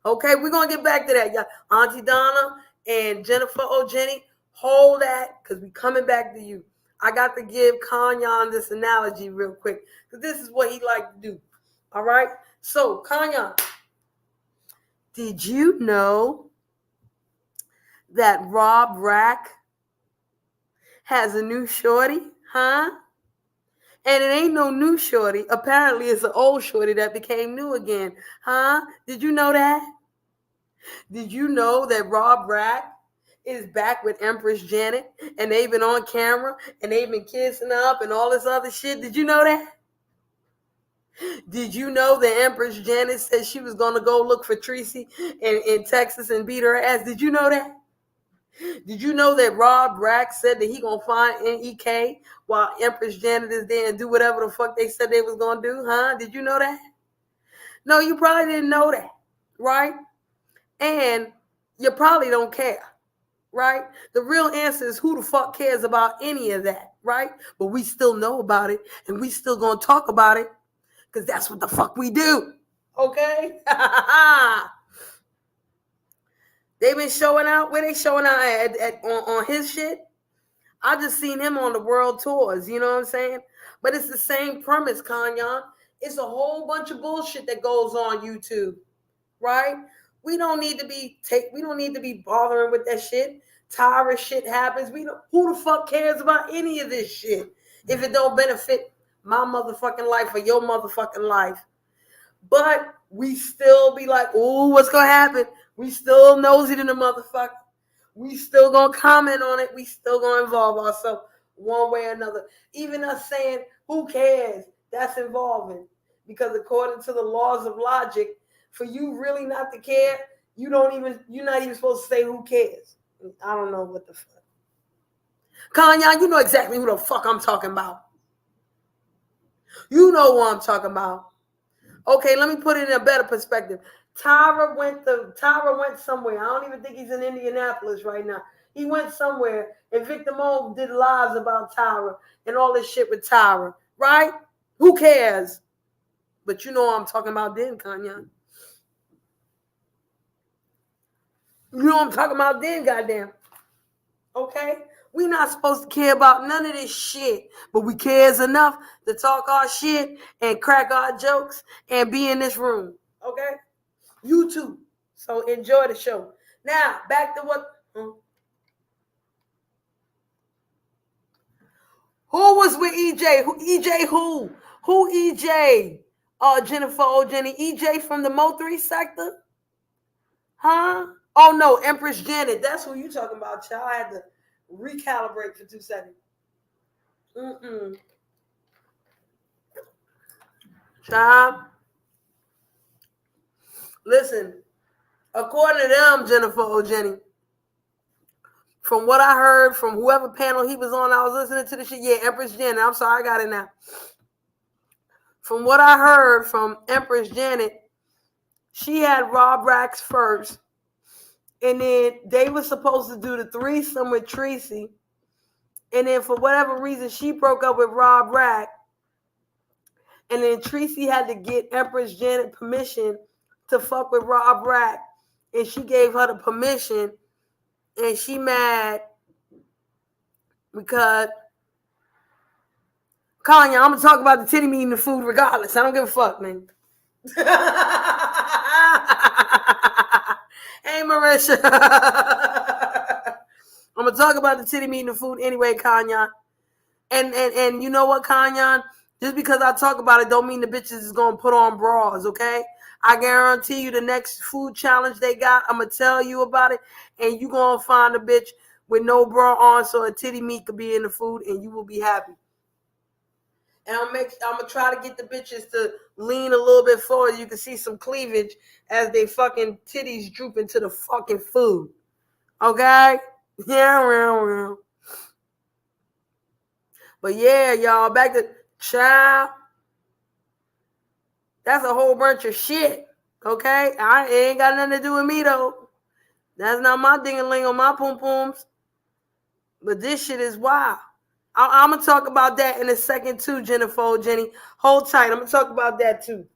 Okay, we're going to get back to that, y'all. Auntie Donna and Jennifer O'Jenny, hold that because we coming back to you. I got to give Kanyon this analogy real quick because this is what he like to do. All right? So, Kanyon, did you know that Rob Rack has a new shorty? Huh? And it ain't no new shorty. Apparently, it's an old shorty that became new again. Huh? Did you know that? Did you know that Rob Rack is back with Empress Janet and they've been on camera and they've been kissing up and all this other shit? Did you know that? Did you know that Empress Janet said she was going to go look for Tracy in Texas and beat her ass? Did you know that? Did you know that Rob Rack said that he going to find NEK while Empress Janet is there and do whatever the fuck they said they was going to do? Huh? Did you know that? No, you probably didn't know that, right? And you probably don't care, right? The real answer is who the fuck cares about any of that, right? But we still know about it and we still going to talk about it because that's what the fuck we do, okay? They've been showing out. Where they showing out on his shit? I just seen him on the world tours, you know what I'm saying? But it's the same premise, Kanyon. It's a whole bunch of bullshit that goes on YouTube, right? We don't need to be bothering with that shit. Tyra shit happens. Who the fuck cares about any of this shit if it don't benefit my motherfucking life or your motherfucking life? But we still be like, ooh, what's gonna happen? We still nosy to the motherfucker. We still gonna comment on it. We still gonna involve ourselves one way or another. Even us saying, who cares? That's involving. Because according to the laws of logic, for you really not to care, you're not even supposed to say who cares. I don't know what the fuck. Kanye, you know exactly who the fuck I'm talking about. You know what I'm talking about. Okay, let me put it in a better perspective. Tyra went somewhere. I don't even think he's in Indianapolis right now. He went somewhere, and Victor Mo did lives about Tyra and all this shit with Tyra, right? Who cares? But you know what I'm talking about then, Kanye. You know what I'm talking about then, goddamn. Okay? We not supposed to care about none of this shit, but we cares enough to talk our shit and crack our jokes and be in this room. Okay? You too. So enjoy the show. Now, back to what... Who was with EJ? EJ who? Who EJ? Jennifer O'Jenny. EJ from the Mo3 sector? Huh? Oh, no, Empress Janet. That's who you talking about, child. I had to recalibrate for 2 seconds. Child. Listen, according to them, Jennifer O'Jenny, from what I heard from whoever panel he was on, I was listening to the shit. Yeah, Empress Janet. I'm sorry, I got it now. From what I heard from Empress Janet, she had Rob Rax first. And then they were supposed to do the threesome with Tracy. And then for whatever reason, she broke up with Rob Rack. And then Tracy had to get Empress Janet permission to fuck with Rob Rack. And she gave her the permission. And she mad because... Kanye, I'm going to talk about the titty meat and the food regardless. I don't give a fuck, man. Hey, Marisha. I'm gonna talk about the titty meat and the food anyway, Kanyan. And you know what, Kanyan? Just because I talk about it don't mean the bitches is gonna put on bras, okay? I guarantee you the next food challenge they got, I'm gonna tell you about it, and you gonna find a bitch with no bra on so a titty meat could be in the food and you will be happy. And I'm gonna try to get the bitches to lean a little bit forward. You can see some cleavage as they fucking titties droop into the fucking food. Okay? Yeah. But yeah, y'all, back to child. That's a whole bunch of shit. Okay? It ain't got nothing to do with me though. That's not my ding-a-ling on my pum-pums. But this shit is wild. I'm gonna talk about that in a second too, Jennifer, Jenny. Hold tight. I'm gonna talk about that too.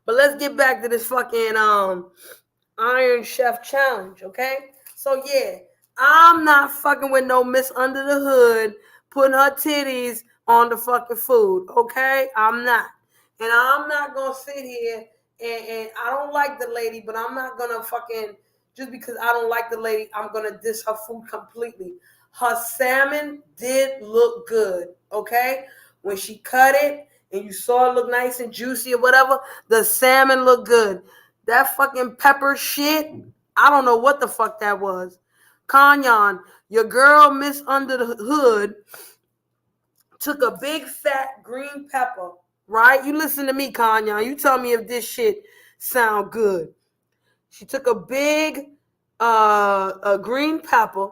But let's get back to this fucking Iron Chef challenge, okay? So yeah, I'm not fucking with no Miss Under the Hood putting her titties on the fucking food, okay? I'm not. And I'm not gonna sit here and I don't like the lady, but I'm not gonna fucking, just because I don't like the lady, I'm gonna diss her food completely. Her salmon did look good, okay? When she cut it and you saw it look nice and juicy or whatever, the salmon looked good. That fucking pepper shit, I don't know what the fuck that was. Kanyan, your girl Miss Under the Hood took a big fat green pepper, right? You listen to me, Kanyan. You tell me if this shit sound good. She took a big a green pepper,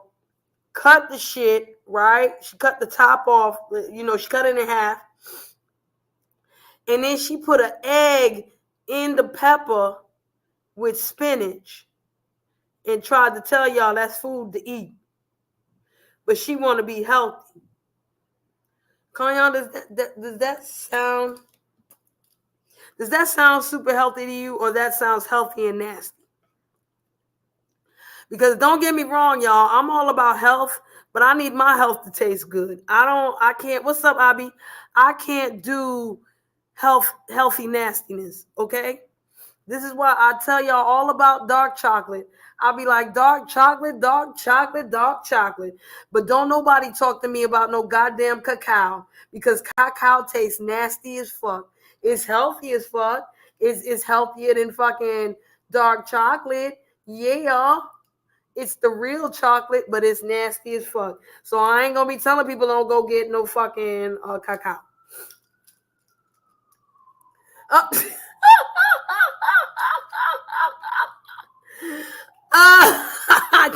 cut the shit, right? She cut the top off, she cut it in half. And then she put an egg in the pepper with spinach and tried to tell y'all that's food to eat. But she want to be healthy. Kanyan, does that sound super healthy to you, or that sounds healthy and nasty? Because don't get me wrong, y'all, I'm all about health, but I need my health to taste good. I can't, what's up, Abby? I can't do healthy nastiness, okay? This is why I tell y'all all about dark chocolate. I'll be like, dark chocolate, dark chocolate, dark chocolate. But don't nobody talk to me about no goddamn cacao, because cacao tastes nasty as fuck. It's healthy as fuck. It's healthier than fucking dark chocolate. Yeah. It's the real chocolate, but it's nasty as fuck. So I ain't gonna be telling people don't go get no fucking cacao.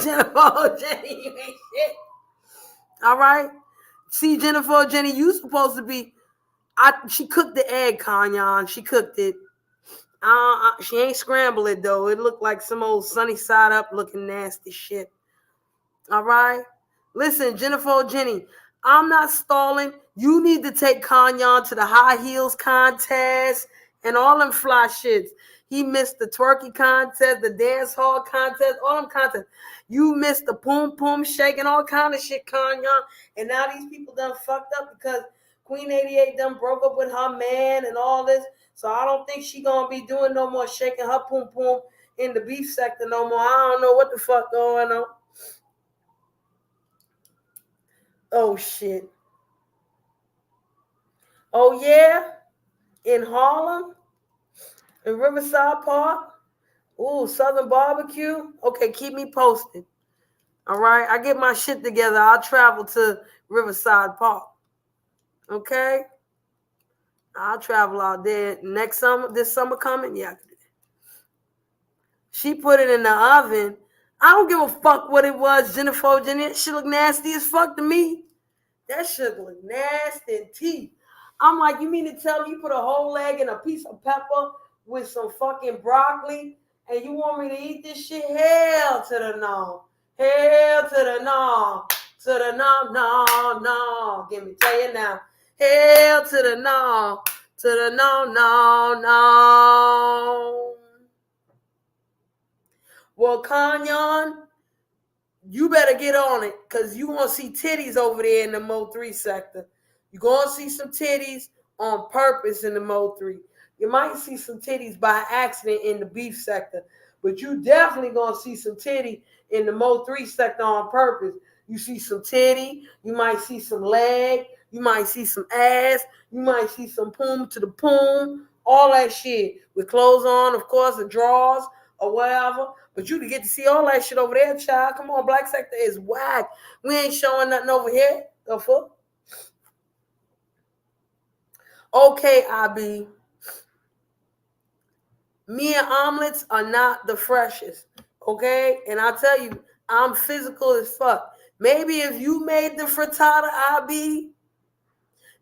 Jennifer, Jenny, you ain't shit. All right. See, Jennifer, Jenny, you supposed to be. She cooked the egg, Kanyan. She cooked it. She ain't scrambled it though. It looked like some old sunny side up looking nasty shit. All right. Listen, Jennifer, Jenny, I'm not stalling. You need to take Kanyan to the high heels contest and all them fly shits. He missed the twerky contest, the dance hall contest, all them contests. You missed the poom poom shaking, all kind of shit, Kanyan. And now these people done fucked up because Queen 88 done broke up with her man and all this. So I don't think she gonna be doing no more shaking her poom poom in the beef sector no more. I don't know what the fuck going on. Oh shit. Oh yeah? In Harlem? In Riverside Park? Ooh, Southern Barbecue? Okay, keep me posted. All right? I get my shit together. I'll travel to Riverside Park. Okay? I'll travel out there next summer. This summer coming? Yeah. She put it in the oven. I don't give a fuck what it was, Jennifer. Jenny. She look nasty as fuck to me. That shit look nasty and teeth. I'm like, you mean to tell me you put a whole egg and a piece of pepper with some fucking broccoli and you want me to eat this shit? Hell to the no. Hell to the no. To the no, no, no. Give me tell you now. Hell to the no. To the no, no, no. Well, Kanyan, you better get on it because you want to see titties over there in the Mo 3 sector. You're going to see some titties on purpose in the Mo 3. You might see some titties by accident in the beef sector. But you definitely gonna see some titty in the Mo 3 sector on purpose. You see some titty, you might see some leg, you might see some ass, you might see some poom to the poom, all that shit. With clothes on, of course, the drawers or whatever. But you can get to see all that shit over there, child. Come on, black sector is whack. We ain't showing nothing over here. The fuck? Okay, IB. Me and omelets are not the freshest. Okay? And I tell you, I'm physical as fuck. Maybe if you made the frittata, IB,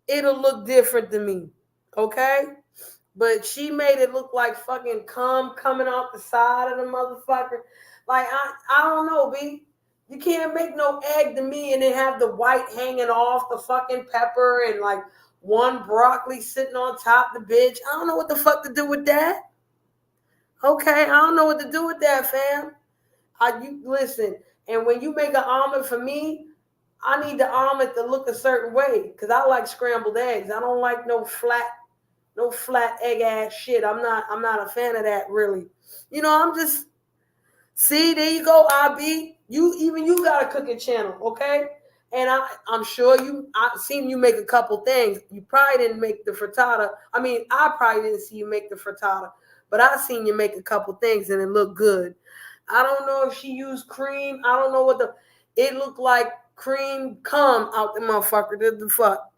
it'll look different to me. Okay? But she made it look like fucking cum coming off the side of the motherfucker. Like, I don't know, B. You can't make no egg to me and then have the white hanging off the fucking pepper and like one broccoli sitting on top of the bitch. I don't know what the fuck to do with that. Okay, I don't know what to do with that, fam. You listen, and when you make an omelet for me, I need the omelet to look a certain way because I like scrambled eggs. I don't like no flat egg ass shit. I'm not a fan of that really. You know, I'm just see, there you go, IB. You got a cooking channel, okay? And I'm sure I've seen you make a couple things. You probably didn't make the frittata. I mean, I probably didn't see you make the frittata, but I seen you make a couple things and it looked good. I don't know if she used cream. I don't know it looked like cream come out the motherfucker. The fuck.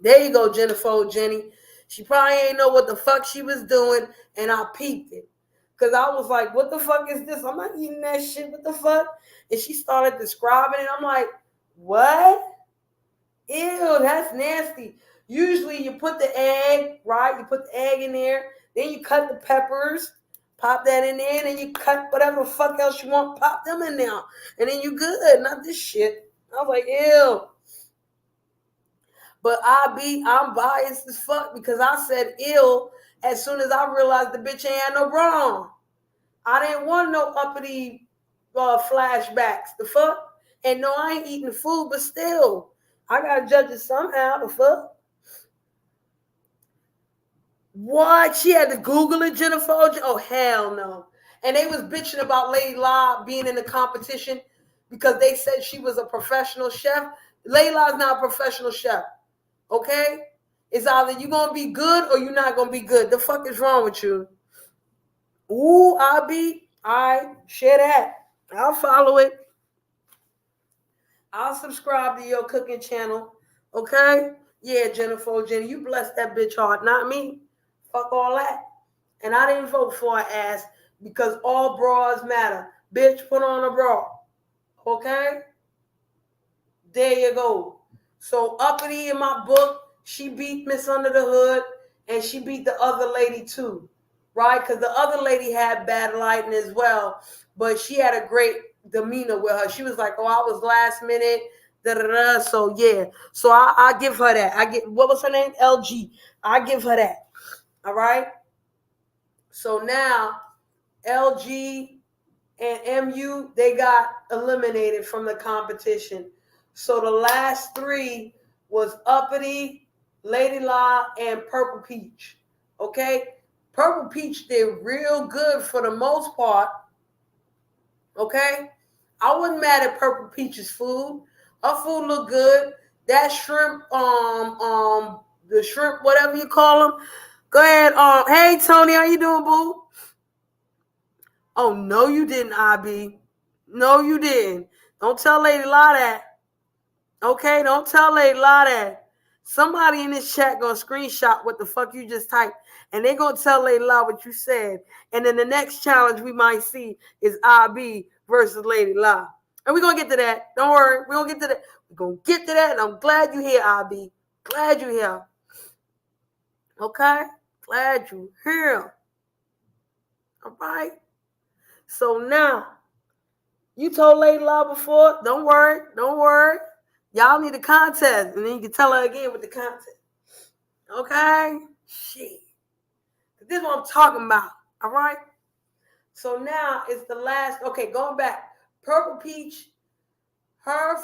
There you go, Jennifer, Jenny. She probably ain't know what the fuck she was doing, and I peeped it. Because I was like, what the fuck is this? I'm not eating that shit. What the fuck? And she started describing it. I'm like, what? Ew, that's nasty. Usually you put the egg, right? You put the egg in there. Then you cut the peppers. Pop that in there. And then you cut whatever the fuck else you want. Pop them in there. And then you good. Not this shit. I was like, ew. But I'm biased as fuck because I said ill as soon as I realized the bitch ain't had no bra on. I didn't want no uppity flashbacks. The fuck? And no, I ain't eating food, but still, I gotta judge it somehow. The fuck? What? She had to Google it, Jennifer? Oh, hell no. And they was bitching about Lady La being in the competition because they said she was a professional chef. Lady La's not a professional chef. Okay? It's either you gonna be good or you're not gonna be good. The fuck is wrong with you? Ooh, I share that. I'll follow it. I'll subscribe to your cooking channel. Okay? Yeah, Jennifer, Jenny, you bless that bitch heart, not me. Fuck all that. And I didn't vote for her ass because all bras matter. Bitch, put on a bra. Okay? There you go. So uppity in my book, she beat Miss Under the Hood and she beat the other lady too, right? Because the other lady had bad lighting as well, but she had a great demeanor with her. She was like, "Oh, I was last minute." Da, da, da. So yeah, so I give her that. What was her name? LG. I give her that. All right. So now LG and MU, they got eliminated from the competition. So the last three was Uppity, Lady La, and Purple Peach. Okay? Purple Peach did real good for the most part. Okay? I wasn't mad at Purple Peach's food. Her food looked good. That shrimp, the shrimp, whatever you call them. Go ahead. Hey Tony, how you doing, boo? Oh, no, you didn't, IB. No, you didn't. Don't tell Lady La that. Okay, don't tell Lady La that. Somebody in this chat gonna screenshot what the fuck you just typed, and they gonna tell Lady La what you said. And then the next challenge we might see is IB versus Lady La. And we're gonna get to that. Don't worry, we're gonna get to that. We're gonna get to that, and I'm glad you're here, IB. Glad you're here. Okay? Glad you're here. All right? So now, you told Lady La before, don't worry. Y'all need a contest, and then you can tell her again with the contest. Okay? Shit. This is what I'm talking about, all right? So now it's the last, okay, going back. Purple Peach, her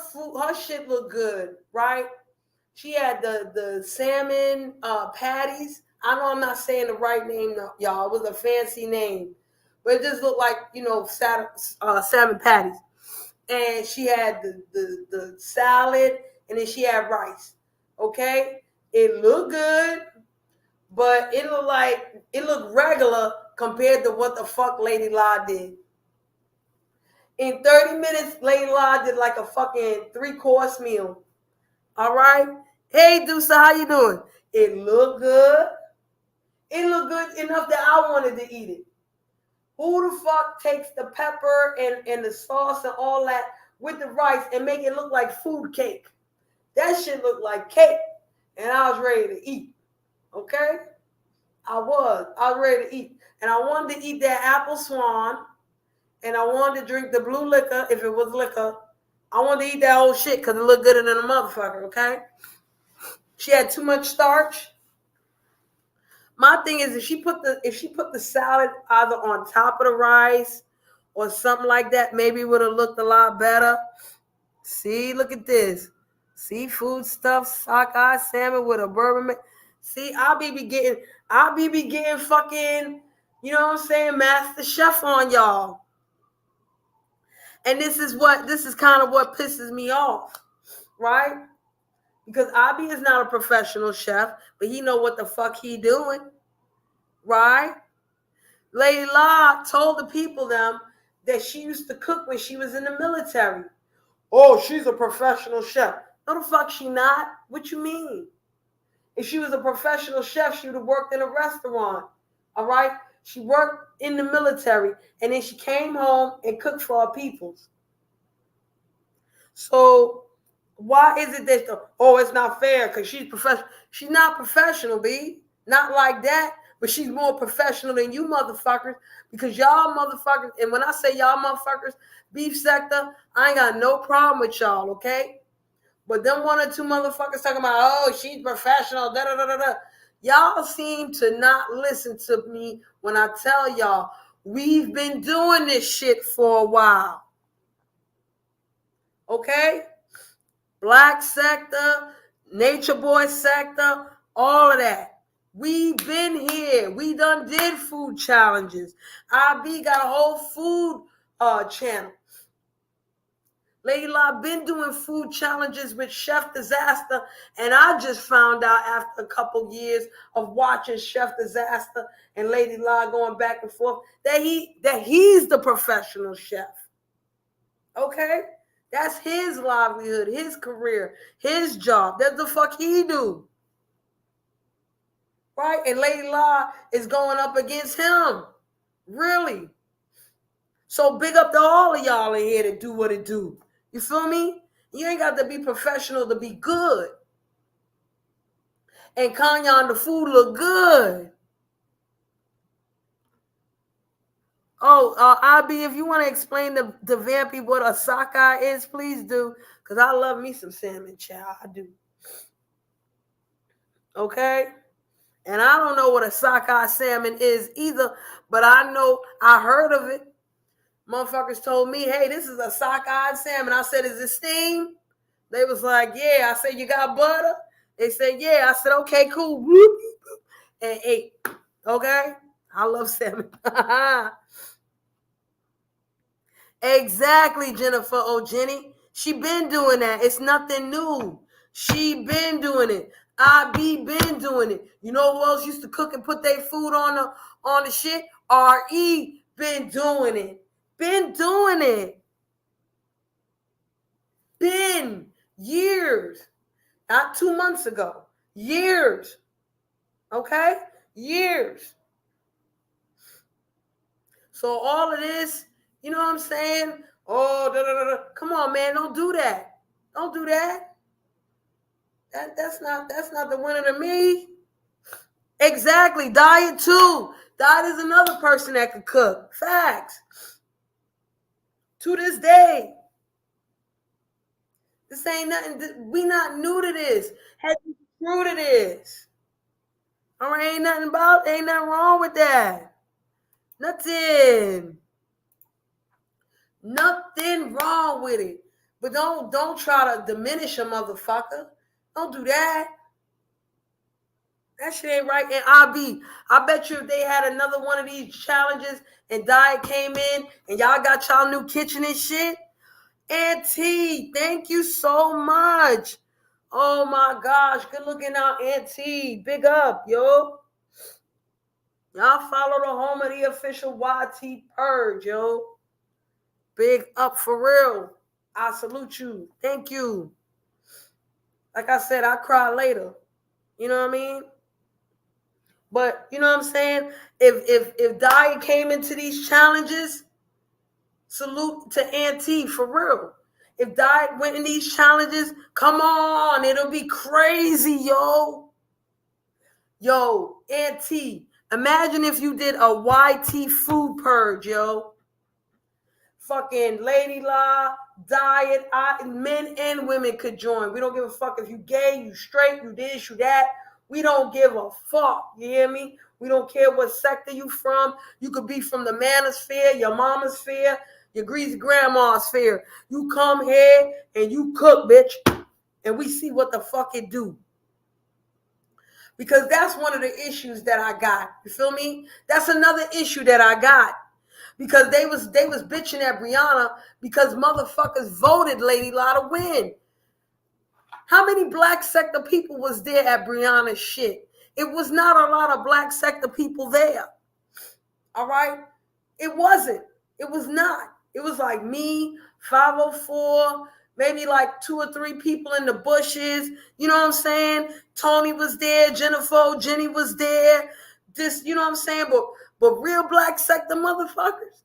shit looked good, right? She had the salmon patties. I know I'm not saying the right name, y'all. It was a fancy name. but it just looked like, salmon patties. And she had the salad, and then she had rice. Okay, it looked good, but it looked regular compared to what the fuck Lady La did. In 30 minutes, Lady La did like a fucking 3-course meal. All right. Hey, Deuce, how you doing? It looked good. It looked good enough that I wanted to eat it. Who the fuck takes the pepper and the sauce and all that with the rice and make it look like food cake? That shit looked like cake. And I was ready to eat. Okay? I was ready to eat. And I wanted to eat that apple swan. And I wanted to drink the blue liquor if it was liquor. I wanted to eat that whole shit because it looked good than a motherfucker, okay? She had too much starch. My thing is, if she put the salad either on top of the rice or something like that, maybe it would have looked a lot better. See, look at this. Seafood stuffed sockeye salmon with a bourbon. See, I'll be getting fucking, you know what I'm saying, Master Chef on y'all. And this is kind of what pisses me off, right? Because Abi is not a professional chef, but he know what the fuck he doing, right? Lady La told the people that she used to cook when she was in the military. Oh, she's a professional chef. No, the fuck she not. What you mean? If she was a professional chef, she would have worked in a restaurant, all right? She worked in the military, and then she came home and cooked for her people. So why is it that it's not fair because she's professional? She's not professional, B. Not like that, but she's more professional than you motherfuckers because y'all motherfuckers, and when I say y'all motherfuckers, beef sector, I ain't got no problem with y'all, okay? But them one or two motherfuckers talking about, oh, she's professional, da da da da da. Y'all seem to not listen to me when I tell y'all we've been doing this shit for a while. Okay? Black sector, nature boy sector, all of that. We've been here. We done did food challenges. IB got a whole food channel. Lady La been doing food challenges with Chef Disaster, and I just found out after a couple years of watching Chef Disaster and Lady La going back and forth that he's the professional chef. Okay? That's his livelihood, his career, his job. That's the fuck he do. Right? And Lady La is going up against him. Really? So big up to all of y'all in here to do what it do. You feel me? You ain't got to be professional to be good. And Kanye, the food look good. Oh, IB, if you want to explain to Vampy what a sockeye is, please do. Because I love me some salmon, child. I do. Okay? And I don't know what a sockeye salmon is either, but I know I heard of it. Motherfuckers told me, hey, this is a sockeye salmon. I said, is it steamed? They was like, yeah. I said, you got butter? They said, yeah. I said, okay, cool. And ate. Okay? I love salmon. Exactly, Jennifer Jenny. She been doing that. It's nothing new. She been doing it. IB been doing it. You know who else used to cook and put their food on the shit? RE been doing it. Been doing it. Been years. Not 2 months ago. Years. Okay? Years. So all of this, you know what I'm saying? Oh, da, da, da, da. Come on, man. Don't do that. Don't do that. That's not the winner to me. Exactly. Diet too. Diet is another person that can cook. Facts. To this day. This ain't nothing. We not new to this. Had you true to this. All right, ain't nothing wrong with that. Nothing. Nothing wrong with it. But don't try to diminish a motherfucker. Don't do that. That shit ain't right. And I bet you if they had another one of these challenges and Diet came in and y'all got y'all new kitchen and shit. Auntie, thank you so much. Oh my gosh, good looking out, Auntie. Big up, yo. Y'all follow the home of the official YT Purge, yo. Big up for real. I salute you. Thank you. Like I said, I'll cry later. You know what I mean? But you know what I'm saying? If Diet came into these challenges, salute to Auntie for real. If Diet went in these challenges, come on, it'll be crazy, yo. Yo, Auntie, imagine if you did a YT food purge, yo. Fucking Lady La, Diet, men and women could join. We don't give a fuck if you gay, you straight, you this, you that. We don't give a fuck. You hear me? We don't care what sector you from. You could be from the manosphere, your mama's sphere, your greasy grandma's sphere. You come here and you cook, bitch, and we see what the fuck it do. Because that's one of the issues that I got. You feel me? That's another issue that I got. Because they was bitching at Brianna because motherfuckers voted Lady La to win. How many black sector people was there at Brianna's shit? It was not a lot of black sector people there. All right? It wasn't. It was not. It was like me, 504, maybe like 2 or 3 people in the bushes. You know what I'm saying? Tony was there, Jenny was there. This, you know what I'm saying? But real black sector motherfuckers,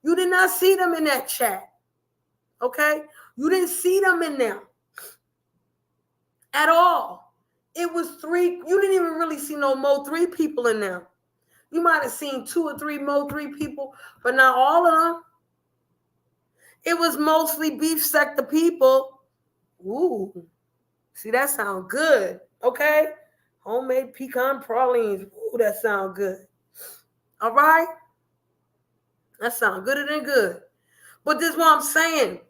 you did not see them in that chat. Okay? You didn't see them in there at all. It was 3. You didn't even really see no Mo 3 people in there. You might have seen 2 or 3 Mo 3 people, but not all of them. It was mostly beef sector people. Ooh. See, that sounds good. Okay? Homemade pecan pralines. Ooh, that sounds good. All right? That sounds gooder than good. But this is what I'm saying.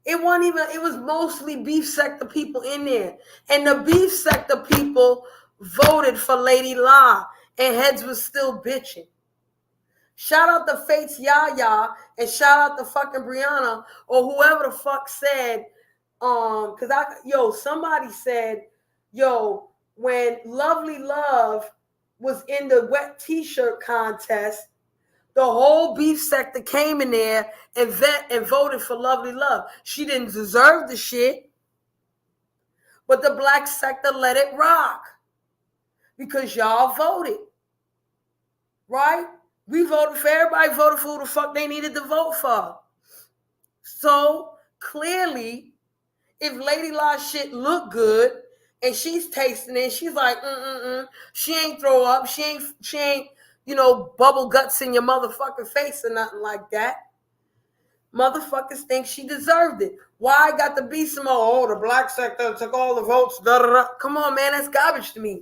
It was mostly beef sector people in there. And the beef sector people voted for Lady La. And heads was still bitching. Shout out to Fates Yaya and shout out to fucking Brianna or whoever the fuck said, somebody said, when Lovely Love was in the wet t-shirt contest, the whole beef sector came in there and voted for Lovely Love. She didn't deserve the shit, but the black sector let it rock because y'all voted, right? We voted for everybody, voted for who the fuck they needed to vote for. So clearly, if Lady La shit look good and she's tasting it, she's like, she ain't throw up, she ain't, bubble guts in your motherfucking face or nothing like that. Motherfuckers think she deserved it. Why I got to be some more, the black sector took all the votes, da-da-da. Come on, man, that's garbage to me.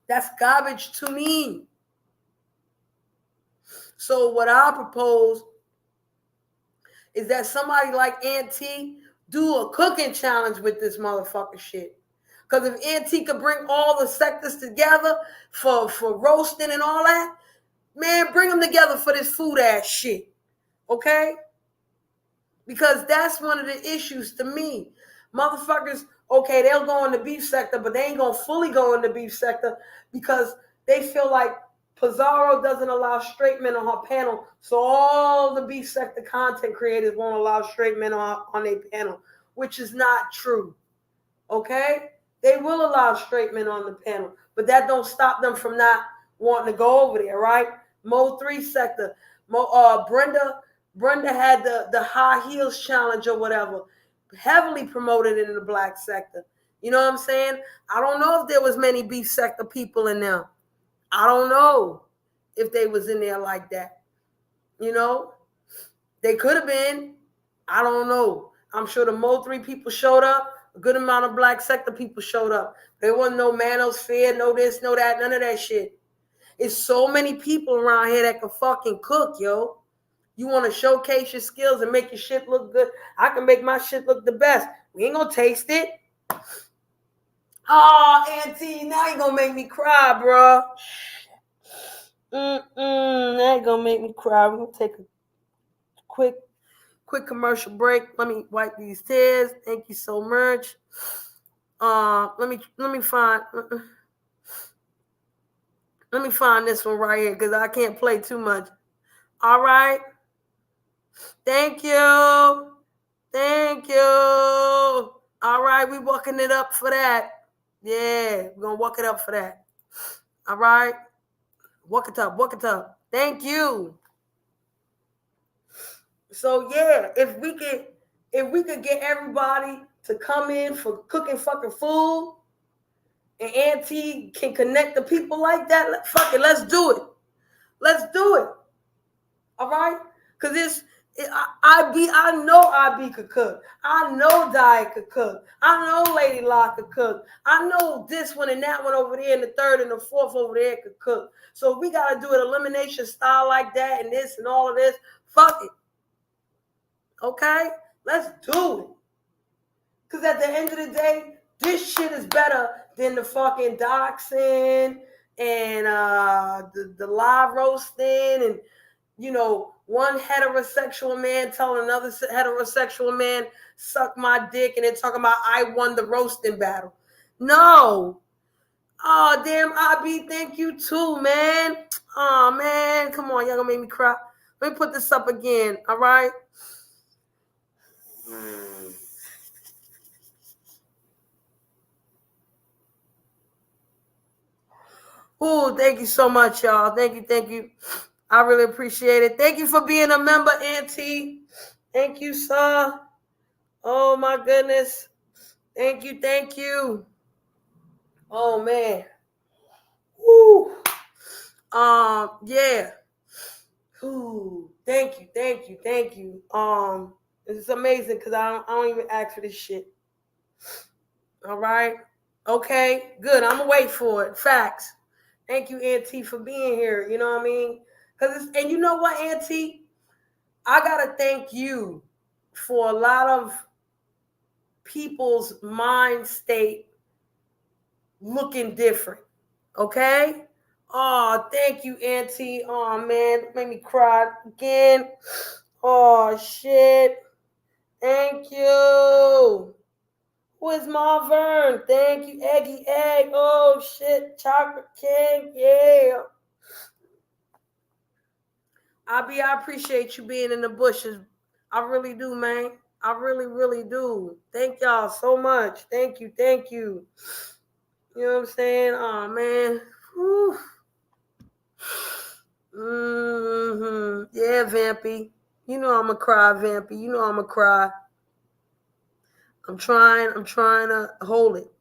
That's garbage to me. So what I propose is that somebody like Auntie do a cooking challenge with this motherfucker shit. Because if Auntie could bring all the sectors together for roasting and all that, man, bring them together for this food ass shit. Okay? Because that's one of the issues to me. Motherfuckers, okay, they'll go in the beef sector, but they ain't going to fully go in the beef sector because they feel like Pizarro doesn't allow straight men on her panel, so all the beef sector content creators won't allow straight men on their panel, which is not true. Okay? They will allow straight men on the panel, but that don't stop them from not wanting to go over there, right? Mo 3 sector. Brenda had the high heels challenge or whatever, heavily promoted in the black sector. You know what I'm saying? I don't know if there was many beef sector people in there. I don't know if they was in there like that. They could have been. I don't know. I'm sure the Mo 3 people showed up. A good amount of black sector people showed up. There wasn't no manosphere, no this, no that, none of that shit. It's so many people around here that can fucking cook, yo. You want to showcase your skills and make your shit look good? I can make my shit look the best. We ain't gonna taste it. Oh, Auntie, now you gonna make me cry, bro. Now you gonna make me cry. We're gonna take a quick commercial break. Let me wipe these tears. Thank you so much. Let me find this one right here because I can't play too much. All right. Thank you. Thank you. All right, we walking it up for that. Yeah, we're gonna walk it up for that. All right. Walk it up, walk it up. Thank you. So yeah, if we could get everybody to come in for cooking fucking food, and Auntie can connect the people like that, fuck it, let's do it. Let's do it. All right? Because I know IB could cook. I know Diet could cook. I know Lady Locke could cook. I know this one and that one over there and the third and the fourth over there could cook. So we got to do an elimination style like that and this and all of this. Fuck it. Okay? Let's do it. Because at the end of the day, this shit is better than the fucking doxing and the live roasting and, you know, one heterosexual man telling another heterosexual man, suck my dick, and then talking about I won the roasting battle. No. Oh, damn, IB, thank you too, man. Oh, man. Come on, y'all gonna make me cry. Let me put this up again, all right? Oh, thank you so much, y'all. Thank you. I really appreciate it. Thank you for being a member, Auntie. Thank you, sir. Oh, my goodness. Thank you. Oh, man. Woo. Yeah. Ooh, thank you. It's amazing because I don't even ask for this shit. All right. Okay, good. I'm gonna wait for it. Facts. Thank you, Auntie, for being here. You know what I mean? And you know what, Auntie? I gotta thank you for a lot of people's mind state looking different. Okay? Oh, thank you, Auntie. Oh man, made me cry again. Oh shit. Thank you. Who is Marvern? Thank you, Eggy Egg. Oh shit, Chocolate King. Yeah. I appreciate you being in the bushes. I really do, man. I really, really do. Thank y'all so much. Thank you. You know what I'm saying? Oh man. Whew. Yeah, Vampy. You know I'm a cry, Vampy. You know I'm a cry. I'm trying to hold it.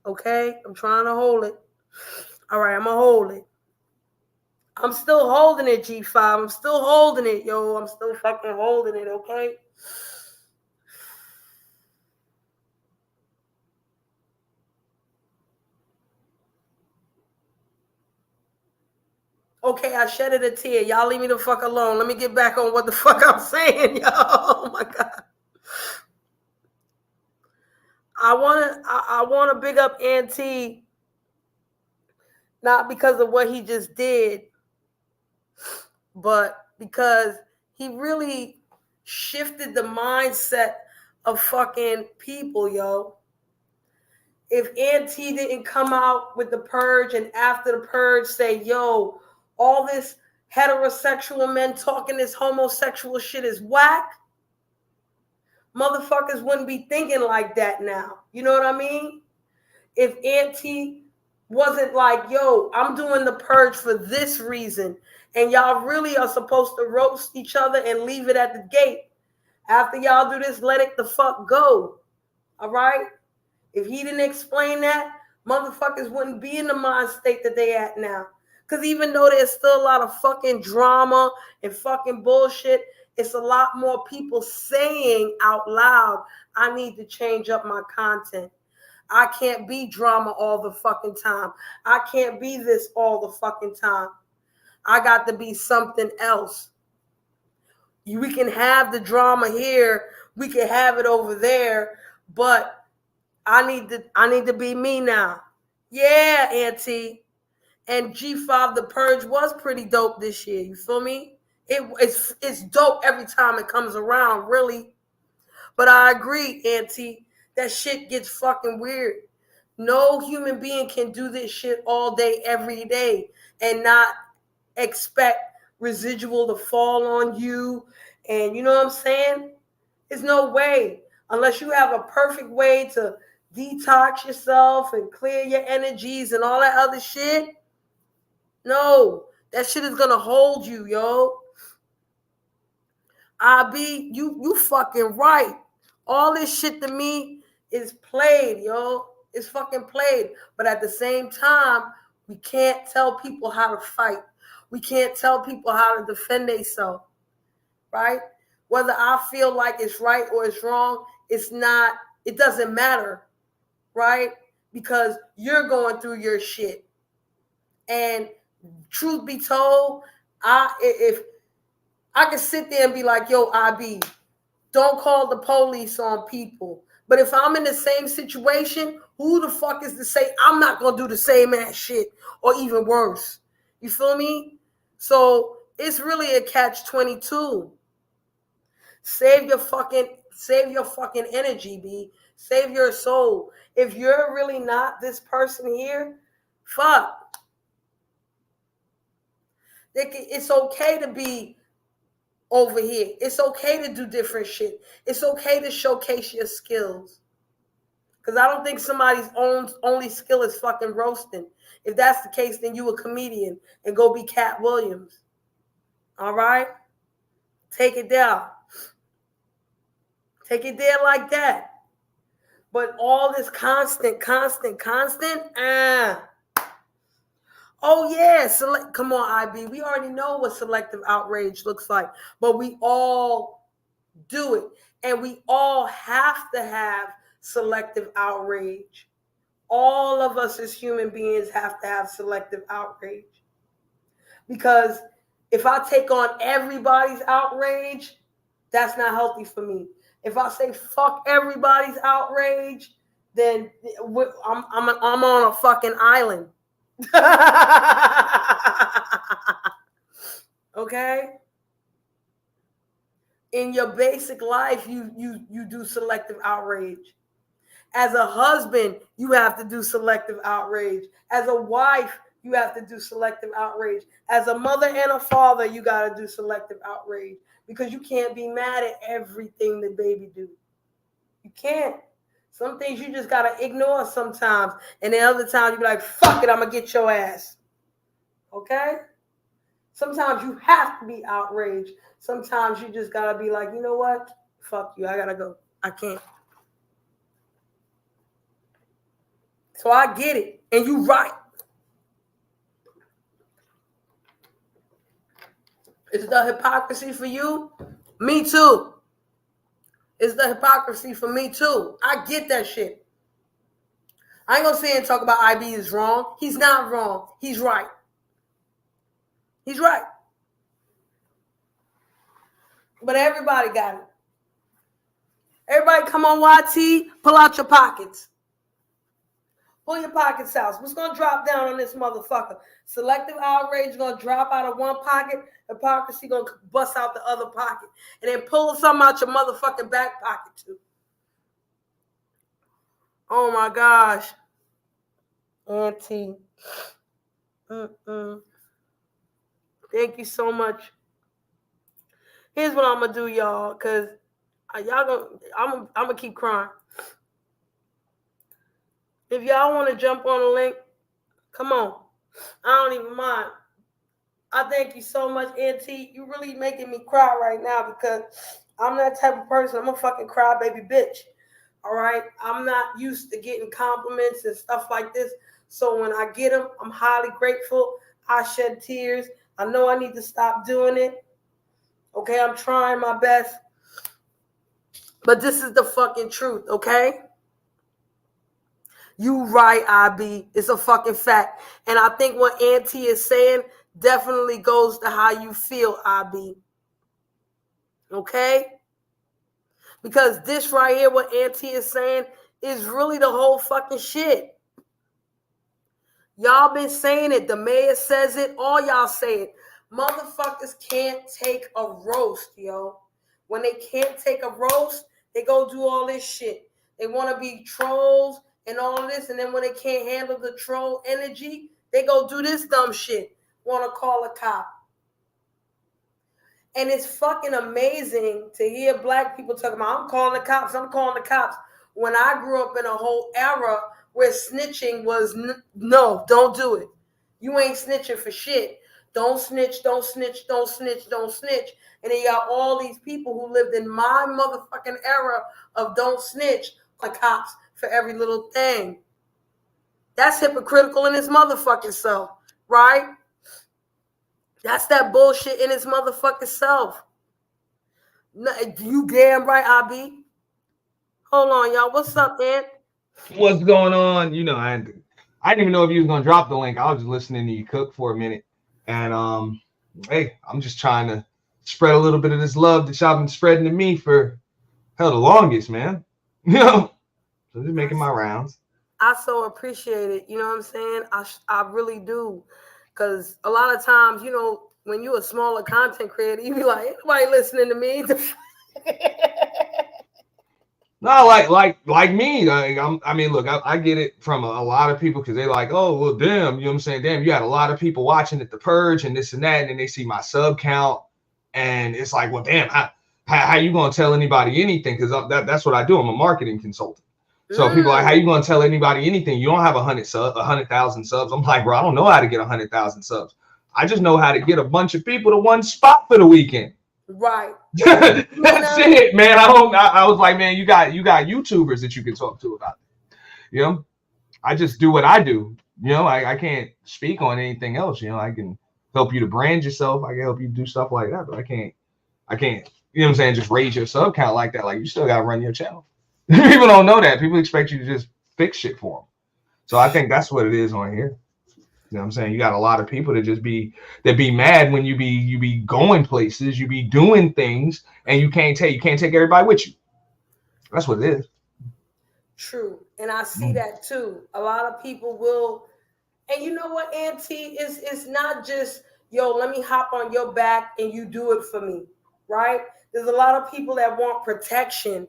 Okay? I'm trying to hold it. All right, I'm gonna hold it. I'm still holding it, G5. I'm still holding it, yo. I'm still fucking holding it, okay? Okay, I shedded a tear. Y'all leave me the fuck alone. Let me get back on what the fuck I'm saying, yo. Oh my God. I wanna big up Auntie, not because of what he just did, but because he really shifted the mindset of fucking people, yo. If Auntie didn't come out with the purge and after the purge say, yo, all this heterosexual men talking this homosexual shit is whack, motherfuckers wouldn't be thinking like that now. You know what I mean? If Auntie wasn't like, yo, I'm doing the purge for this reason, and y'all really are supposed to roast each other and leave it at the gate. After y'all do this, let it the fuck go. All right? If he didn't explain that, motherfuckers wouldn't be in the mind state that they at now. Because even though there's still a lot of fucking drama and fucking bullshit, it's a lot more people saying out loud, I need to change up my content. I can't be drama all the fucking time. I can't be this all the fucking time. I got to be something else. We can have the drama here. We can have it over there. But I need to be me now. Yeah, Auntie. And G5 The Purge was pretty dope this year. You feel me? It's dope every time it comes around, really. But I agree, Auntie, that shit gets fucking weird. No human being can do this shit all day, every day, and not expect residual to fall on you. And you know what I'm saying? There's no way. Unless you have a perfect way to detox yourself and clear your energies and all that other shit. No, that shit is gonna hold you, yo. You fucking right. All this shit to me is played, yo. It's fucking played. But at the same time, we can't tell people how to fight. We can't tell people how to defend themselves, right? Whether I feel like it's right or it's wrong, it's not, it doesn't matter, right? Because you're going through your shit. And truth be told, if I could sit there and be like, yo, IB, don't call the police on people. But if I'm in the same situation, who the fuck is to say I'm not going to do the same ass shit or even worse? You feel me? So it's really a catch-22. Save your fucking energy, B. Save your soul. If you're really not this person here, fuck. It's okay to be over here. It's okay to do different shit. It's okay to showcase your skills. Because I don't think somebody's only skill is fucking roasting. If that's the case, then you a comedian and go be Cat Williams. All right? Take it down. Take it there like that. But all this constant. Oh, yeah. Come on, IB. We already know what selective outrage looks like. But we all do it. And we all have to have selective outrage. All of us as human beings have to have selective outrage. Because if I take on everybody's outrage, that's not healthy for me. If I say fuck everybody's outrage, then I'm on a fucking island. Okay? In your basic life, you do selective outrage. As a husband, you have to do selective outrage. As a wife, you have to do selective outrage. As a mother and a father, you got to do selective outrage because you can't be mad at everything the baby do. You can't. Some things you just got to ignore sometimes. And then other times you be like, fuck it, I'm going to get your ass. Okay? Sometimes you have to be outraged. Sometimes you just got to be like, you know what? Fuck you. I got to go. I can't. So I get it. And you right. Is the hypocrisy for you? Me too. It's the hypocrisy for me too. I get that shit. I ain't gonna sit and talk about IB is wrong. He's not wrong. He's right. He's right. But everybody got it. Everybody come on YT, pull out your pockets. Pull your pockets out. What's going to drop down on this motherfucker? Selective outrage is going to drop out of one pocket. Hypocrisy going to bust out the other pocket. And then pull something out your motherfucking back pocket too. Oh my gosh. Auntie. Thank you so much. Here's what I'm going to do, y'all, because I'm going to keep crying. If y'all want to jump on the link, come on. I don't even mind. I thank you so much, Auntie. You really making me cry right now because I'm that type of person. I'm a fucking crybaby bitch. All right? I'm not used to getting compliments and stuff like this. So when I get them, I'm highly grateful. I shed tears. I know I need to stop doing it. Okay? I'm trying my best. But this is the fucking truth, okay? You right, IB. It's a fucking fact. And I think what Auntie is saying definitely goes to how you feel, IB. Okay? Because this right here, what Auntie is saying, is really the whole fucking shit. Y'all been saying it. The mayor says it. All y'all say it. Motherfuckers can't take a roast, yo. When they can't take a roast, they go do all this shit. They want to be trolls and all this, and then when they can't handle the troll energy, they go do this dumb shit. Want to call a cop. And it's fucking amazing to hear black people talking about, I'm calling the cops, I'm calling the cops. When I grew up in a whole era where snitching was, no, don't do it. You ain't snitching for shit. Don't snitch, don't snitch, don't snitch, don't snitch. And then you got all these people who lived in my motherfucking era of don't snitch, like cops for every little thing. That's hypocritical in its motherfucking self, right? That's that bullshit in its motherfucking self. You damn right, I be. Hold on, y'all. What's up, Ant? What's going on? You know, I didn't even know if you was gonna drop the link. I was just listening to you cook for a minute, and hey, I'm just trying to spread a little bit of this love that y'all been spreading to me for hell the longest, man. You know, so just making my rounds. I so appreciate it. You know what I'm saying? I really do, because a lot of times, you know, when you're a smaller content creator, you be like, ain't nobody listening to me. No, like me. I mean, look, I get it from a lot of people because they like, oh, well, damn, you know what I'm saying? Damn, you had a lot of people watching at the purge and this and that, and then they see my sub count, and it's like, well, damn, how you gonna tell anybody anything? Because that's what I do. I'm a marketing consultant. So people are like, how you gonna tell anybody anything? You don't have 100,000 subs. I'm like, bro, I don't know how to get 100,000 subs. I just know how to get a bunch of people to one spot for the weekend. Right. That's it, man. I was like, man, you got YouTubers that you can talk to about it. You know, I just do what I do. You know, I can't speak on anything else. You know, I can help you to brand yourself. I can help you do stuff like that, but I can't, you know what I'm saying, just raise your sub count like that. Like, you still gotta run your channel. People don't know that. People expect you to just fix shit for them. So I think that's what it is on here. You know what I'm saying? You got a lot of people that be mad when you be going places, you be doing things, and you can't take everybody with you. That's what it is. True. And I see that too. A lot of people will, and you know what, Auntie, it's not just, yo, let me hop on your back and you do it for me, right? There's a lot of people that want protection.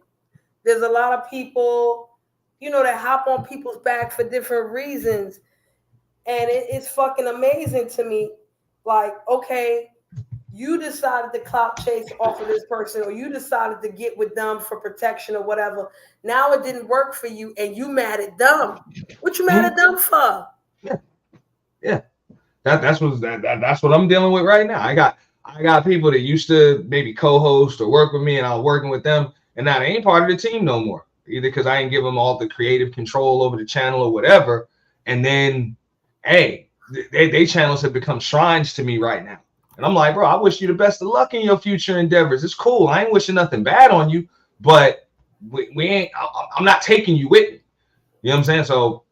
There's a lot of people, you know, that hop on people's back for different reasons. And it's fucking amazing to me. Like, okay, you decided to clout chase off of this person, or you decided to get with them for protection or whatever. Now it didn't work for you, and you mad at them. What you mad at them for? Yeah. That's what I'm dealing with right now. I got people that used to maybe co-host or work with me, and I was working with them, and now they ain't part of the team no more. Either because I ain't give them all the creative control over the channel or whatever, and then, hey, they channels have become shrines to me right now. And I'm like, bro, I wish you the best of luck in your future endeavors. It's cool. I ain't wishing nothing bad on you, but we ain't, I'm not taking you with me. You know what I'm saying? So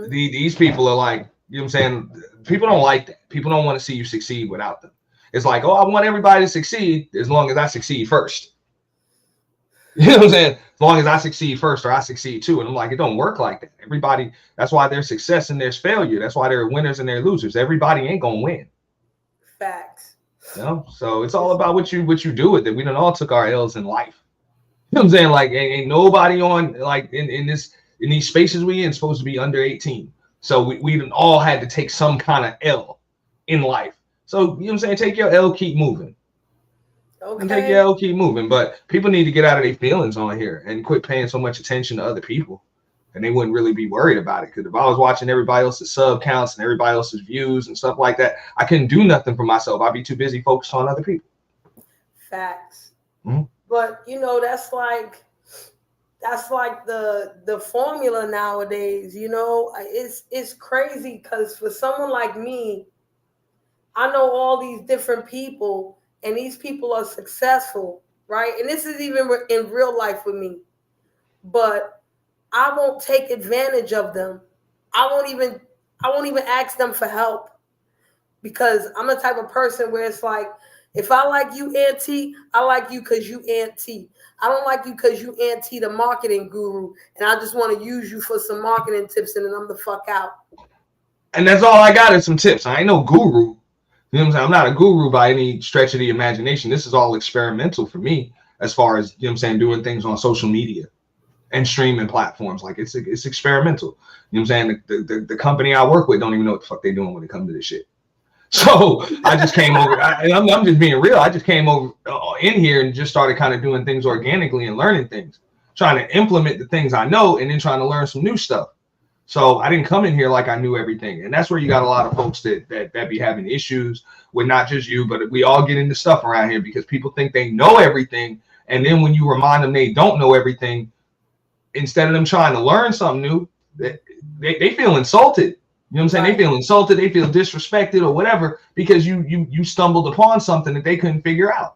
these people are like, you know what I'm saying? People don't like that. People don't want to see you succeed without them. It's like, oh, I want everybody to succeed as long as I succeed first. You know what I'm saying? As long as I succeed first, or I succeed too. And I'm like, it don't work like that. Everybody, that's why there's success and there's failure. That's why there are winners and there are losers. Everybody ain't gonna win. Facts. You know? So it's all about what you do with it. We done all took our L's in life. You know what I'm saying? Like, ain't nobody on, like, in these spaces we in supposed to be under 18. So we done all had to take some kind of L in life. So, you know what I'm saying? Take your L, keep moving. Okay. And take your L, keep moving. But people need to get out of their feelings on here and quit paying so much attention to other people. And they wouldn't really be worried about it. Because if I was watching everybody else's sub counts and everybody else's views and stuff like that, I couldn't do nothing for myself. I'd be too busy focused on other people. Facts. But, you know, that's like the formula nowadays. You know, it's crazy because for someone like me, I know all these different people, and these people are successful, right? And this is even in real life with me. But I won't take advantage of them. I won't even ask them for help, because I'm the type of person where it's like, If I like you, Auntie, I like you because you Auntie. I don't like you because you Auntie the marketing guru, and I just want to use you for some marketing tips, and then I'm the fuck out. And that's all I got is some tips. I ain't no guru. You know what I'm saying? I'm not a guru by any stretch of the imagination. This is all experimental for me as far as, you know what I'm saying, doing things on social media and streaming platforms. Like it's experimental. You know what I'm saying? The company I work with don't even know what the fuck they're doing when it comes to this shit. So I just came over, and I'm just being real. I just came over in here and just started kind of doing things organically and learning things, trying to implement the things I know and then trying to learn some new stuff. So I didn't come in here like I knew everything. And that's where you got a lot of folks that be having issues with, not just you, but we all get into stuff around here because people think they know everything. And then when you remind them they don't know everything, instead of them trying to learn something new, they feel insulted. You know what I'm saying? Right. They feel insulted, they feel disrespected or whatever because you stumbled upon something that they couldn't figure out.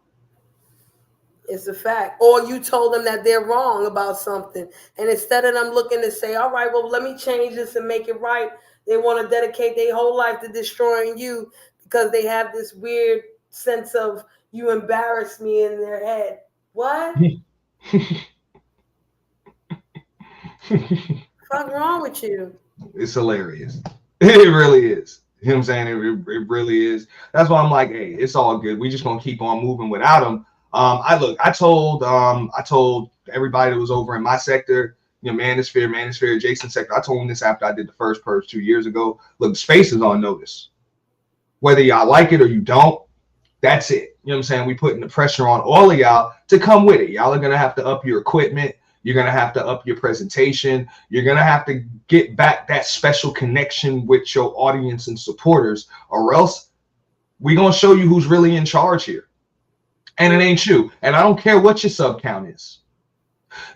It's a fact. Or you told them that they're wrong about something. And instead of them looking to say, all right, well, let me change this and make it right, they want to dedicate their whole life to destroying you because they have this weird sense of you embarrassed me in their head. What? What's wrong with you? It's hilarious. It really is. You know what I'm saying? It really is. That's why I'm like, hey, it's all good. We just gonna keep on moving without them. I told everybody that was over in my sector, you know, Manosphere adjacent sector. I told them this after I did the first purge 2 years ago. Look, the space is on notice. Whether y'all like it or you don't, that's it. You know what I'm saying? We putting the pressure on all of y'all to come with it. Y'all are gonna have to up your equipment. You're going to have to up your presentation. You're going to have to get back that special connection with your audience and supporters, or else we're going to show you who's really in charge here. And it ain't you. And I don't care what your sub count is.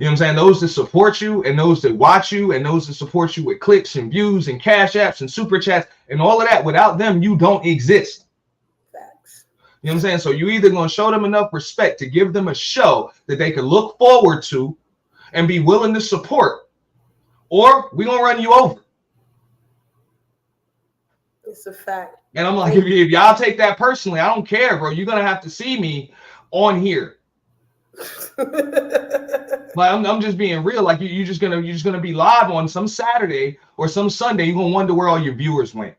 You know what I'm saying? Those that support you and those that watch you and those that support you with clicks and views and cash apps and super chats and all of that, without them, you don't exist. Facts. You know what I'm saying? So you either going to show them enough respect to give them a show that they can look forward to and be willing to support, or we're gonna run you over. It's a fact. And I'm like, if y'all take that personally, I don't care, bro. You're gonna have to see me on here. Like I'm just being real. Like you're just gonna be live on some Saturday or some Sunday. You're gonna wonder where all your viewers went.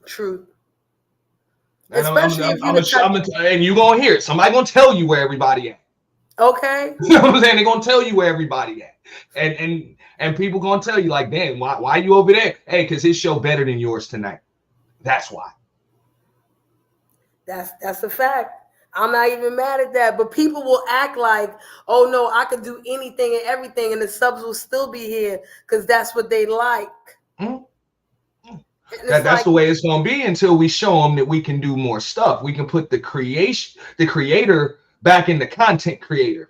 True. And and you're gonna hear it. Somebody gonna tell you where everybody at. Okay. You know what I'm saying? They're gonna tell you where everybody at. And people gonna tell you, like, damn, why you over there? Hey, because his show better than yours tonight. That's why. That's a fact. I'm not even mad at that. But people will act like, oh no, I could do anything and everything, and the subs will still be here because that's what they like. Mm-hmm. That's the way it's gonna be until we show them that we can do more stuff. We can put the creator back in the content creator.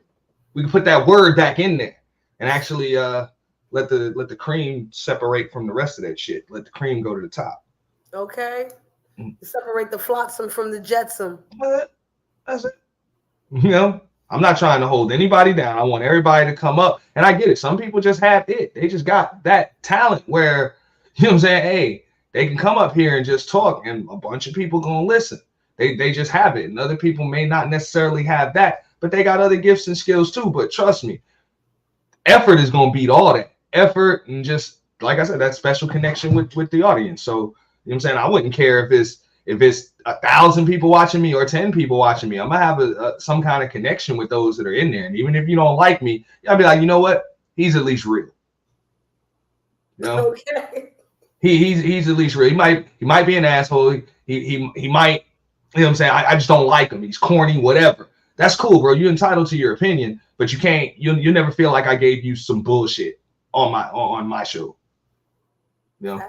We can put that word back in there and actually let the cream separate from the rest of that shit. Let the cream go to the top. Okay. Separate the flotsam from the jetsam. That's it. You know, I'm not trying to hold anybody down. I want everybody to come up. And I get it. Some people just have it. They just got that talent where, you know what I'm saying? Hey, they can come up here and just talk and a bunch of people gonna listen. They just have it. And other people may not necessarily have that, but they got other gifts and skills too. But trust me, effort is going to beat all that. Effort and just, like I said, that special connection with the audience. So, you know what I'm saying? I wouldn't care if it's 1,000 people watching me or 10 people watching me. I'm going to have some kind of connection with those that are in there. And even if you don't like me, I'll be like, you know what? He's at least real. You know? Okay. He's at least real. He might be an asshole. He might. You know what I'm saying? I just don't like him. He's corny, whatever. That's cool, bro. You're entitled to your opinion, but you'll never feel like I gave you some bullshit on my show. You know?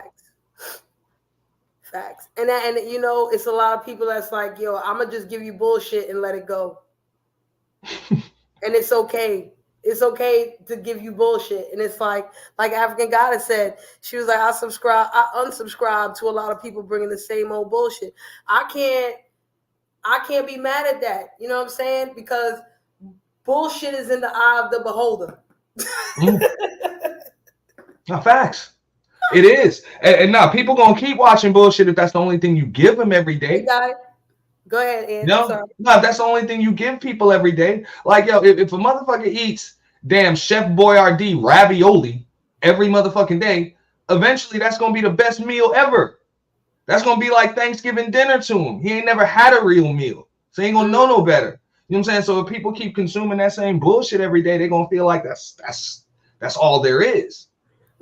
Facts. And you know, it's a lot of people that's like, yo, I'm gonna just give you bullshit and let it go. And it's okay. It's okay to give you bullshit. And it's like African Goddess said, she was like, I unsubscribe to a lot of people bringing the same old bullshit. I can't be mad at that. You know what I'm saying? Because bullshit is in the eye of the beholder. No, facts. It is. And now people gonna keep watching bullshit if that's the only thing you give them every day. Hey, guy. Go ahead, Ed. I'm No, sorry. no, that's the only thing you give people every day. Like, yo, if a motherfucker eats damn Chef Boyardee ravioli every motherfucking day, eventually that's gonna be the best meal ever. That's gonna be like Thanksgiving dinner to him. He ain't never had a real meal, so he ain't gonna know no better. You know what I'm saying? So if people keep consuming that same bullshit every day, they're gonna feel like that's all there is.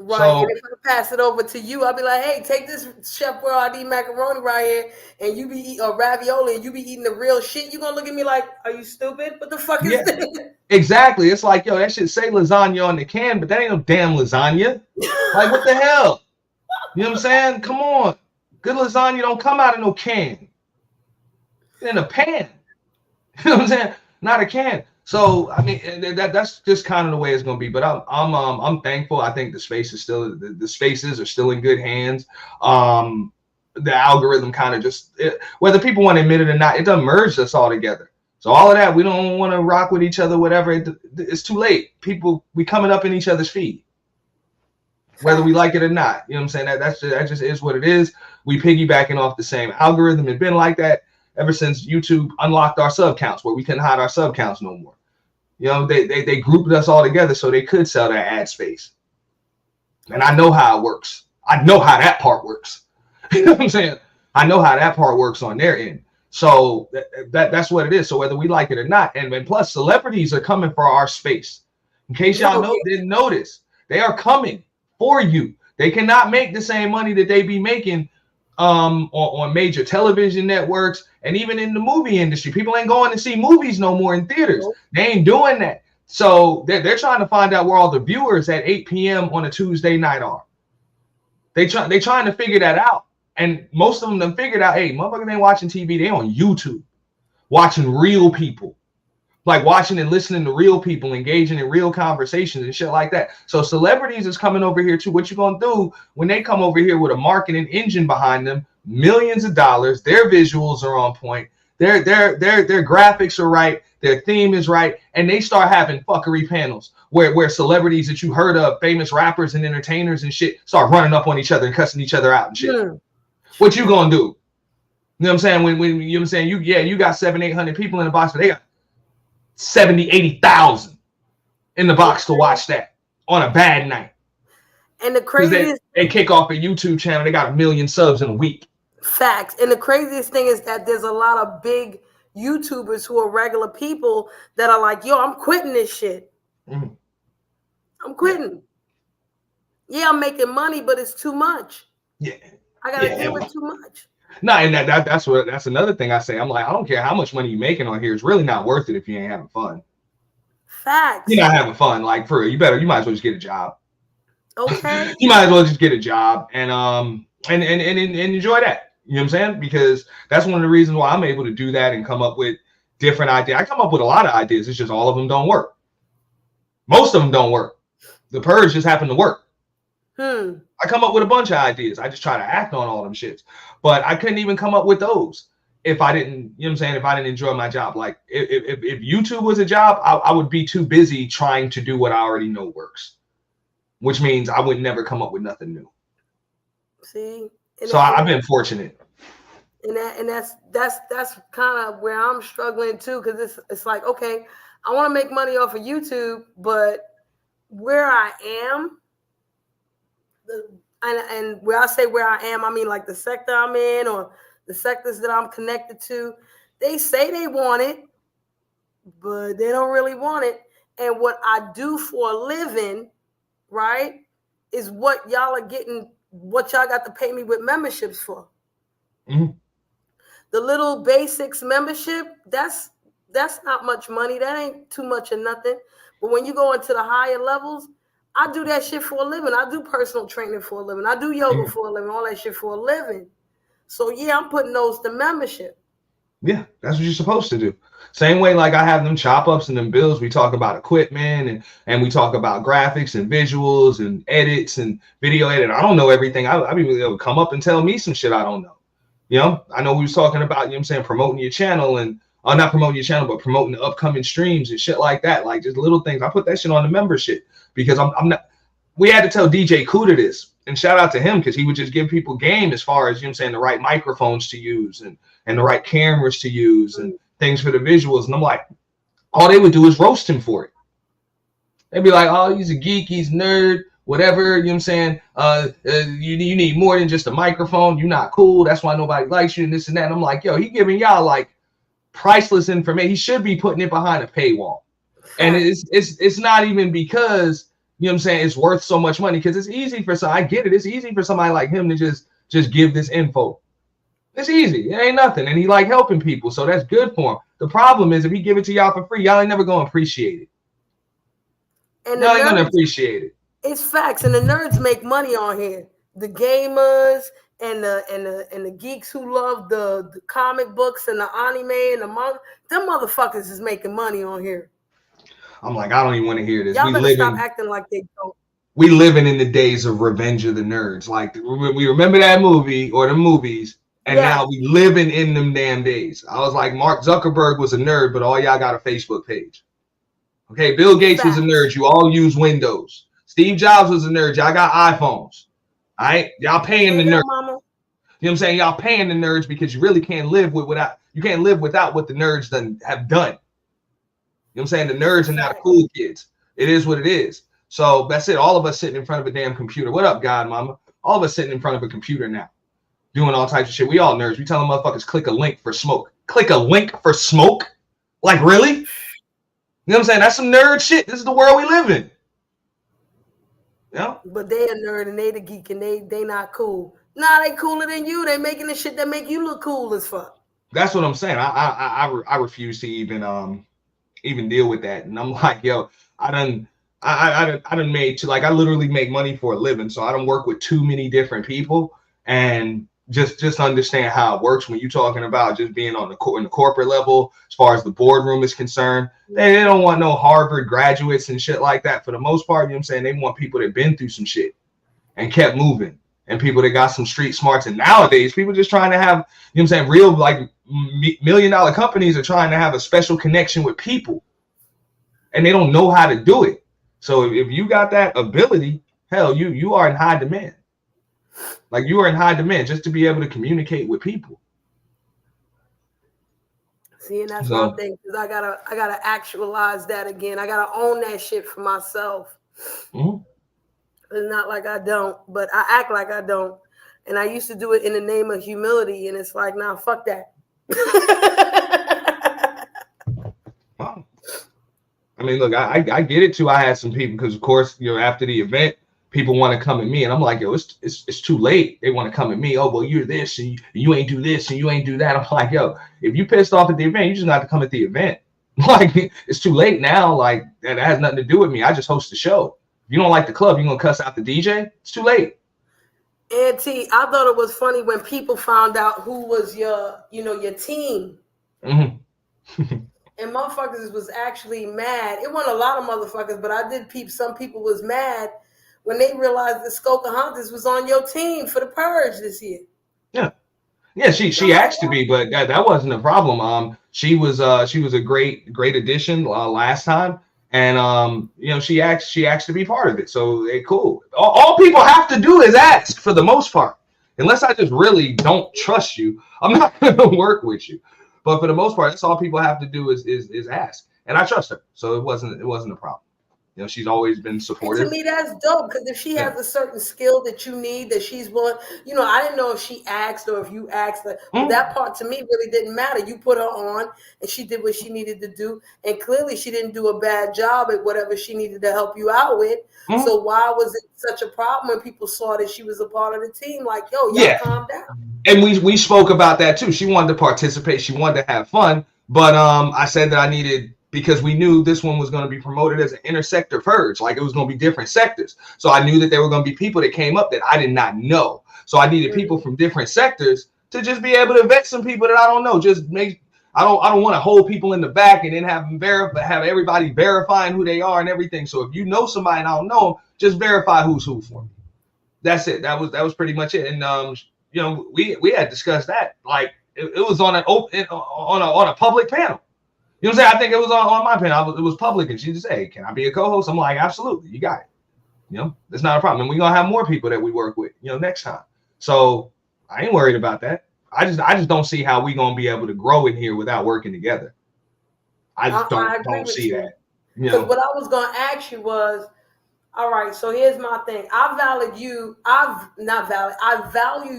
Right. So, and if I pass it over to you, I'll be like, hey, take this Chef Boyardee macaroni right here, and you be eating a ravioli, and you be eating the real shit. You gonna look at me like, are you stupid? What the fuck is yeah, this? exactly. It's like, yo, that shit say lasagna on the can, but that ain't no damn lasagna. Like, what the hell? You know what I'm saying? Come on. Good lasagna don't come out of no can. In a pan. You know what I'm saying? Not a can. So I mean that's just kind of the way it's gonna be. But I'm thankful. I think the spaces are still in good hands. The algorithm kind of just whether people want to admit it or not, it doesn't merge us all together. So all of that, we don't want to rock with each other, whatever. It's too late. We coming up in each other's feed, whether we like it or not. You know what I'm saying? That just is what it is. We piggybacking off the same algorithm. It's been like that ever since YouTube unlocked our sub counts, where we couldn't hide our sub counts no more. You know, they grouped us all together so they could sell that ad space. And I know how it works. I know how that part works. You know what I'm saying? I know how that part works on their end. So that's what it is. So whether we like it or not, and plus celebrities are coming for our space. In case y'all didn't notice, they are coming for you. They cannot make the same money that they be making on major television networks and even in the movie industry. People ain't going to see movies no more in theaters. They ain't doing that. So they're trying to find out where all the viewers at 8 p.m. on a Tuesday night are. They trying to figure that out. And most of them figured out, hey, motherfuckers ain't watching TV. They on YouTube watching real people. Like watching and listening to real people, engaging in real conversations and shit like that. So celebrities is coming over here too. What you gonna do when they come over here with a marketing engine behind them, millions of dollars, their visuals are on point, their graphics are right, their theme is right, and they start having fuckery panels where celebrities that you heard of, famous rappers and entertainers and shit, start running up on each other and cussing each other out and shit. What you gonna do? You know what I'm saying? When you know what I'm saying, you got 700-800 people in the box, but they got 70,000-80,000 in the box to watch that on a bad night. And the craziest they kick off a YouTube channel, they got 1 million subs in a week. Facts. And the craziest thing is that there's a lot of big YouTubers who are regular people that are like, yo, I'm quitting this shit. I'm quitting. Yeah, I'm making money, but it's too much. Yeah. I gotta deal with too much. No, and that's another thing I say. I'm like, I don't care how much money you're making on here. It's really not worth it if you ain't having fun. Facts. You're not having fun. Like for real, you might as well just get a job. Okay. You might as well just get a job and enjoy that. You know what I'm saying? Because that's one of the reasons why I'm able to do that and come up with different ideas. I come up with a lot of ideas. It's just all of them don't work. Most of them don't work. The purge just happened to work. I come up with a bunch of ideas. I just try to act on all them shits. But I couldn't even come up with those if I didn't, you know what I'm saying, if I didn't enjoy my job. Like if YouTube was a job, I would be too busy trying to do what I already know works, which means I would never come up with nothing new. See? So I've been fortunate. And that's kind of where I'm struggling too, because it's like, okay, I want to make money off of YouTube, but where I am, and where I say where I am, I mean like the sector I'm in or the sectors that I'm connected to, they say they want it, but they don't really want it. And what I do for a living, right, is what y'all are getting, what y'all got to pay me with memberships for. The little basics membership, that's not much money. That ain't too much of nothing. But when you go into the higher levels, I do that shit for a living. I do personal training for a living. I do yoga for a living, all that shit for a living. So yeah, I'm putting those to membership. Yeah, that's what you're supposed to do. Same way like I have them chop ups and them bills. We talk about equipment and we talk about graphics and visuals and edits and video edit. I don't know everything. I mean, they'll come up and tell me some shit I don't know. You know, I know we was talking about, you know what I'm saying, promoting your channel and not promoting your channel, but promoting the upcoming streams and shit like that. Like just little things. I put that shit on the membership because I'm not, we had to tell DJ Kuda this. and shout out to him because he would just give people game as far as, you know what I'm saying, the right microphones to use and the right cameras to use and things for the visuals. And I'm like, all they would do is roast him for it. They'd be like, oh, he's a geek, he's a nerd, whatever, you know what I'm saying? You need more than just a microphone. You're not cool. That's why nobody likes you and this and that. And I'm like, yo, he giving y'all like priceless information. He should be putting it behind a paywall. And it's not even because, you know what I'm saying, it's worth so much money, because it's easy for some, I get it, it's easy for somebody like him to just give this info. It's easy. It ain't nothing. And he like helping people. So that's good for him. The problem is if he give it to y'all for free, y'all ain't never gonna appreciate it. And y'all ain't gonna appreciate it. It's facts. And the nerds make money on here. The gamers and the geeks who love the comic books and the anime and the manga, them motherfuckers is making money on here. I'm like, I don't even want to hear this. Y'all better stop acting like they don't. We living in the days of Revenge of the Nerds. Like, we remember that movie or the movies, and now we living in them damn days. I was like, Mark Zuckerberg was a nerd, but all y'all got a Facebook page. Okay, Bill Gates was a nerd. You all use Windows. Steve Jobs was a nerd. Y'all got iPhones. All right, y'all paying the nerds. You know what I'm saying? Y'all paying the nerds because you really can't live without what the nerds have done. You know what I'm saying? The nerds are not the cool kids. It is what it is. So that's it. All of us sitting in front of a damn computer. What up, God, mama? All of us sitting in front of a computer now, doing all types of shit. We all nerds. We telling motherfuckers click a link for smoke. Click a link for smoke? Like, really? You know what I'm saying? That's some nerd shit. This is the world we live in. Yeah. But they a nerd and they the geek and they not cool. Nah, they cooler than you. They making the shit that make you look cool as fuck. That's what I'm saying. I refuse to even deal with that. And I'm like, yo, I done made to, like, I literally make money for a living. So I don't work with too many different people, and just understand how it works when you're talking about just being in the corporate level, as far as the boardroom is concerned. They don't want no Harvard graduates and shit like that for the most part. You know what I'm saying? They want people that been through some shit and kept moving, and people that got some street smarts. And nowadays people just trying to have, you know what I'm saying, real, like, $1 million companies are trying to have a special connection with people, and they don't know how to do it. So if you got that ability, hell, you are in high demand. Like, you are in high demand just to be able to communicate with people. See, and that's one thing, because I gotta actualize that again. I gotta own that shit for myself. Mm-hmm. It's not like I don't, but I act like I don't. And I used to do it in the name of humility, and it's like, nah, fuck that. Wow. I mean, look, I get it too. I had some people, because of course, you know, after the event, people want to come at me, and I'm like, yo, it's too late. They want to come at me. Oh, well, you're this, and you ain't do this, and you ain't do that. I'm like, yo, if you pissed off at the event, you just have to come at the event. Like, it's too late now. Like, that has nothing to do with me. I just host the show. If you don't like the club, you're gonna cuss out the DJ. It's too late. And T, I thought it was funny when people found out who was your team. Mm-hmm. And motherfuckers was actually mad. It wasn't a lot of motherfuckers, but I did peep. Some people was mad when they realized that Skokahantas was on your team for the Purge this year. Yeah, she asked to be, but that wasn't a problem. She was a great addition last time, and you know, she asked to be part of it. So they cool. All people have to do is ask, for the most part. Unless I just really don't trust you, I'm not going to work with you. But for the most part, that's all people have to do is ask, and I trust her, so it wasn't a problem. You know, she's always been supportive. And to me, that's dope, because if she has a certain skill that you need, that she's willing, you know, I didn't know if she asked or if you asked her. But that part to me really didn't matter. You put her on, and she did what she needed to do, and clearly she didn't do a bad job at whatever she needed to help you out with. So why was it such a problem when people saw that she was a part of the team? Like, yo, y'all calm down. And we spoke about that too. She wanted to participate. She wanted to have fun. But I said that I needed, because we knew this one was going to be promoted as an intersector purge. Like, it was going to be different sectors. So I knew that there were going to be people that came up that I did not know. So I needed people from different sectors to just be able to vet some people that I don't know. I don't want to hold people in the back and then have everybody verifying who they are and everything. So if you know somebody and I don't know, just verify who's who for me. That's it. That was pretty much it. And you know, we had discussed that. Like, it was on a public panel. You know what I'm saying? I think it was on my panel. It was public, and she just said, hey, can I be a co-host? I'm like, absolutely, you got it. You know, it's not a problem. And we're gonna have more people that we work with, you know, next time. So I ain't worried about that. I just don't see how we gonna be able to grow in here without working together. I just I agree don't with see you. that. You Because know, what I was gonna ask you was, all right, so here's my thing. I value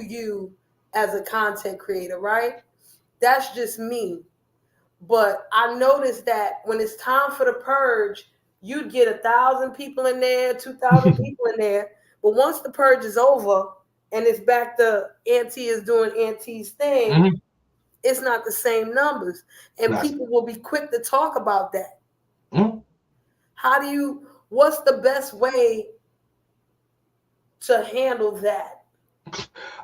you as a content creator, right? That's just me. But I noticed that when it's time for the purge, you'd get 1,000 people in there, 2,000 people in there. But once the purge is over and it's back to Auntie is doing Auntie's thing, Mhm. it's not the same numbers. And Nice. people will be quick to talk about that. Mhm. What's the best way to handle that?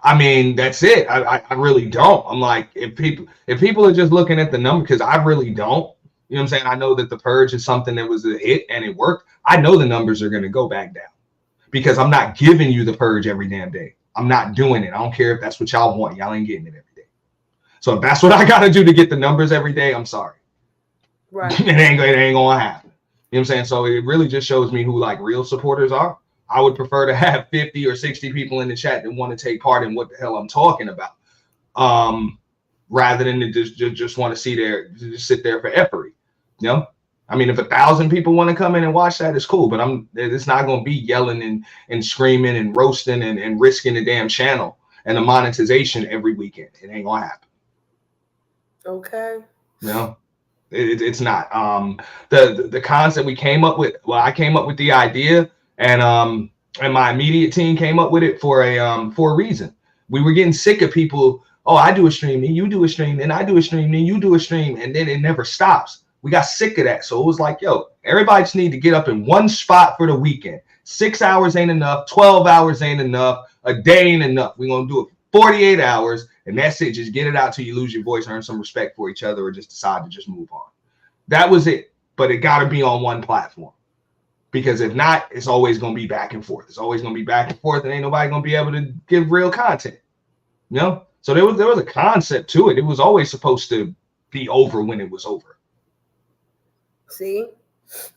I mean, that's it. I really don't. I'm like, if people are just looking at the number, because I really don't. You know what I'm saying? I know that the purge is something that was a hit and it worked. I know the numbers are gonna go back down because I'm not giving you the purge every damn day. I'm not doing it. I don't care if that's what y'all want. Y'all ain't getting it every day. So if that's what I gotta do to get the numbers every day, I'm sorry. Right. it ain't gonna happen. You know what I'm saying? So it really just shows me who like real supporters are. I would prefer to have 50 or 60 people in the chat that want to take part in what the hell I'm talking about, rather than to just want to just sit there for effery. You know, I mean, if 1,000 people want to come in and watch that, it's cool. But it's not going to be yelling and screaming and roasting and risking the damn channel and the monetization every weekend. It ain't gonna happen. Okay. You know. It's not. The concept we came up with. Well, I came up with the idea, and my immediate team came up with it for a reason. We were getting sick of people. Oh, I do a stream, then you do a stream, then I do a stream, then you do a stream, and then it never stops. We got sick of that, so it was like, yo, everybody just need to get up in one spot for the weekend. 6 hours ain't enough. 12 hours ain't enough. A day ain't enough. We're gonna do it 48 hours. And that's it. Just get it out till you lose your voice, earn some respect for each other, or just decide to just move on. That was it. But it got to be on one platform. Because if not, it's always going to be back and forth. It's always going to be back and forth, and ain't nobody going to be able to give real content. You know? So there was a concept to it. It was always supposed to be over when it was over. See?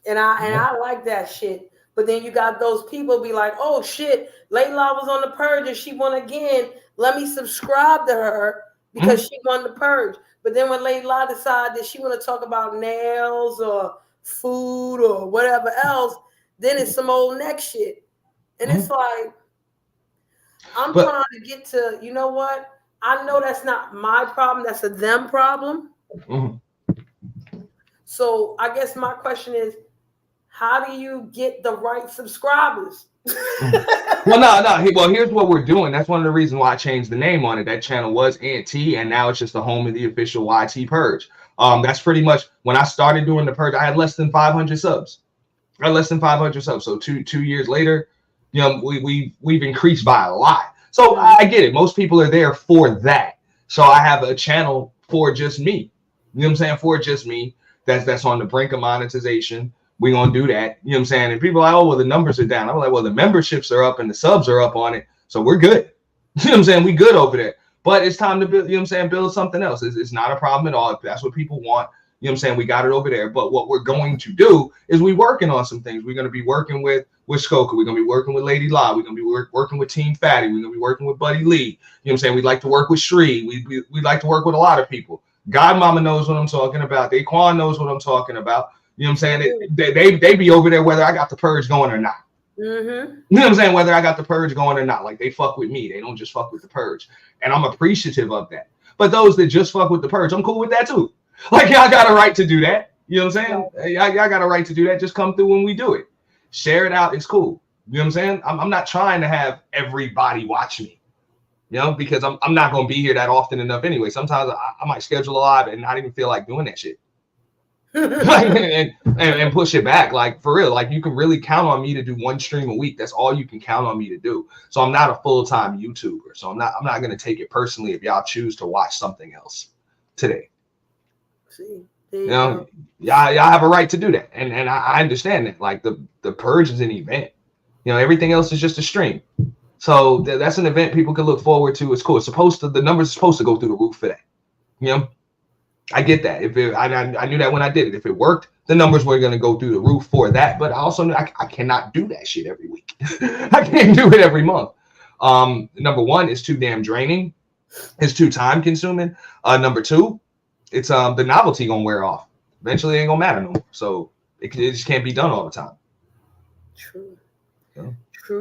And I like that shit. But then you got those people be like, oh shit, Layla was on the purge and she won again. Let me subscribe to her because she won the purge. But then when Layla decided that she want to talk about nails or food or whatever else, then it's some old next shit. And it's like, I'm trying to get to, you know what? I know that's not my problem. That's a them problem. So I guess my question is, how do you get the right subscribers? Well, no. Well, here's what we're doing. That's one of the reasons why I changed the name on it. That channel was Auntie, and now it's just the home of the official YT Purge. That's pretty much when I started doing the purge. I had less than 500 subs. So two years later, you know, we've increased by a lot. So I get it. Most people are there for that. So I have a channel for just me. You know what I'm saying? For just me. That's on the brink of monetization. We're going to do that. You know what I'm saying? And people are like, oh, well, the numbers are down. I'm like, well, the memberships are up and the subs are up on it. So we're good. You know what I'm saying? We good over there. But it's time to build, you know what I'm saying, build something else. It's not a problem at all. If that's what people want, you know what I'm saying, we got it over there. But what we're going to do is we working on some things. We're going to be working with Skoka. We're going to be working with Lady La. We're going to be working with Team Fatty. We're going to be working with Buddy Lee. You know what I'm saying? We'd like to work with Shree. We'd like to work with a lot of people. Godmama knows what I'm talking about. Daquan knows what I'm talking about. You know what I'm saying? They be over there whether I got the purge going or not. You know what I'm saying? Whether I got the purge going or not. Like, they fuck with me. They don't just fuck with the purge. And I'm appreciative of that. But those that just fuck with the purge, I'm cool with that too. Like, y'all got a right to do that. You know what I'm saying? Right. Y'all got a right to do that. Just come through when we do it. Share it out. It's cool. You know what I'm saying? I'm not trying to have everybody watch me. You know, because I'm not going to be here that often enough anyway. Sometimes I might schedule a live and not even feel like doing that shit. and push it back, like, for real. Like, you can really count on me to do one stream a week. That's all you can count on me to do. So I'm not a full-time YouTuber. So I'm not going to take it personally if y'all choose to watch something else today. See, you know, y'all have a right to do that, and I understand that. Like, the purge is an event. You know, everything else is just a stream. So that's an event people can look forward to. It's cool. It's supposed to, the numbers are supposed to go through the roof for that. You know, I get that. I knew that when I did it. If it worked, the numbers were going to go through the roof for that. But I also know I cannot do that shit every week. I can't do it every month. Number one, it's too damn draining. It's too time consuming. Number two, it's the novelty gonna wear off. Eventually, it ain't gonna matter no more. So it just can't be done all the time. True. Yeah.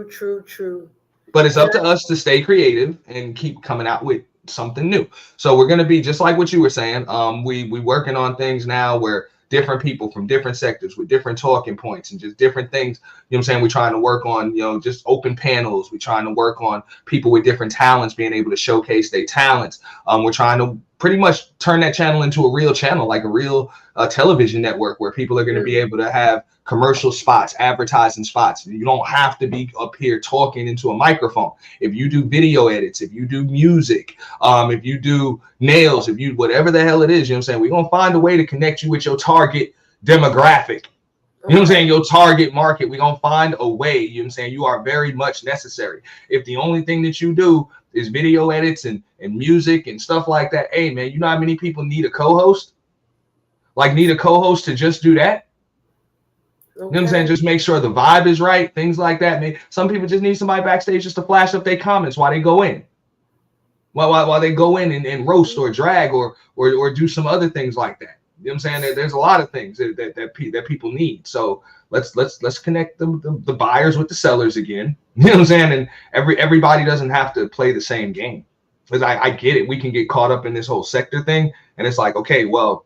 True. But it's up to us to stay creative and keep coming out with something new. So we're gonna be just like what you were saying. We working on things now where different people from different sectors with different talking points and just different things. You know what I'm saying? We're trying to work on, just open panels. We're trying to work on people with different talents being able to showcase their talents. We're trying to pretty much turn that channel into a real channel, like a real television network where people are going to be able to have commercial spots, advertising spots. You don't have to be up here talking into a microphone. If you do video edits, if you do music, if you do nails, if you whatever the hell it is, you know what I'm saying? We're going to find a way to connect you with your target demographic. You know what I'm saying? Your target market. We're going to find a way. You know what I'm saying? You are very much necessary. If the only thing that you do is video edits and music and stuff like that, hey, man, you know how many people need a co-host? Like need a co-host to just do that? Okay. You know what I'm saying? Just make sure the vibe is right, things like that. Maybe some people just need somebody backstage just to flash up their comments while they go in. While they go in and roast or drag or do some other things like that. You know what I'm saying? There's a lot of things that people need. So let's connect the buyers with the sellers again. You know what I'm saying? And everybody doesn't have to play the same game. Because I get it. We can get caught up in this whole sector thing. And it's like, okay, well,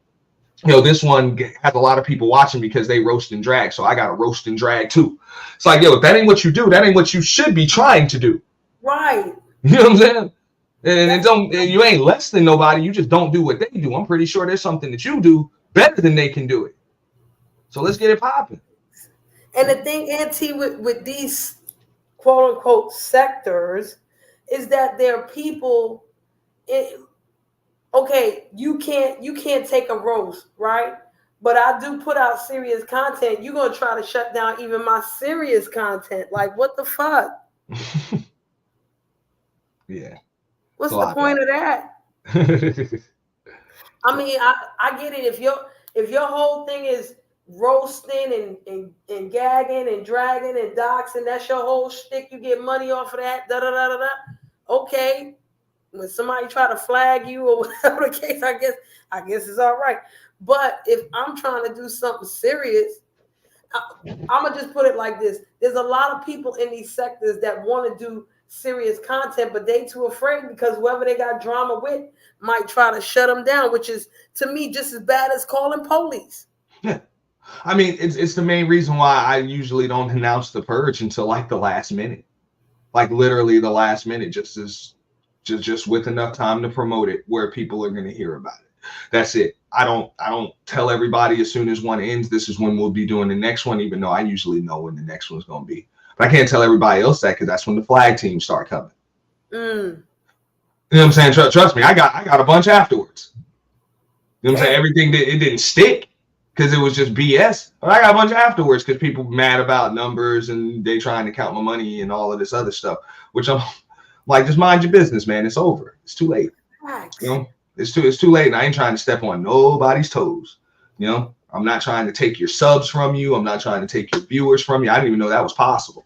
this one has a lot of people watching because they roast and drag. So I got to roast and drag too. It's like, if that ain't what you do, that ain't what you should be trying to do. Right. You know what I'm saying? And you ain't less than nobody. You just don't do what they do. I'm pretty sure there's something that you do better than they can do it. So let's get it popping. And the thing, Auntie, with these quote unquote sectors is that there are people. Okay, you can't take a roast, right? But I do put out serious content. You're gonna try to shut down even my serious content. Like, what the fuck? Yeah. What's the point of that? I mean, I get it. If your whole thing is roasting and gagging and dragging and doxing, that's your whole shtick. You get money off of that. Okay. When somebody try to flag you or whatever the case, I guess it's all right. But if I'm trying to do something serious, I'm gonna just put it like this: there's a lot of people in these sectors that want to do serious content, but they too afraid because whoever they got drama with might try to shut them down, which is to me just as bad as calling police. Yeah, I mean it's the main reason why I usually don't announce the purge until like the last minute, like literally the last minute, just with enough time to promote it where people are going to hear about it. That's it. I don't tell everybody as soon as one ends, this is when we'll be doing the next one, even though I usually know when the next one's going to be. But I can't tell everybody else that because that's when the flag teams start coming. You know what I'm saying? Trust me, I got a bunch afterwards. You know what I'm saying? Everything it didn't stick because it was just BS. But I got a bunch afterwards because people mad about numbers and they trying to count my money and all of this other stuff, which I'm like, just mind your business, man. It's over. It's too late. You know, it's too late. And I ain't trying to step on nobody's toes. You know, I'm not trying to take your subs from you. I'm not trying to take your viewers from you. I didn't even know that was possible.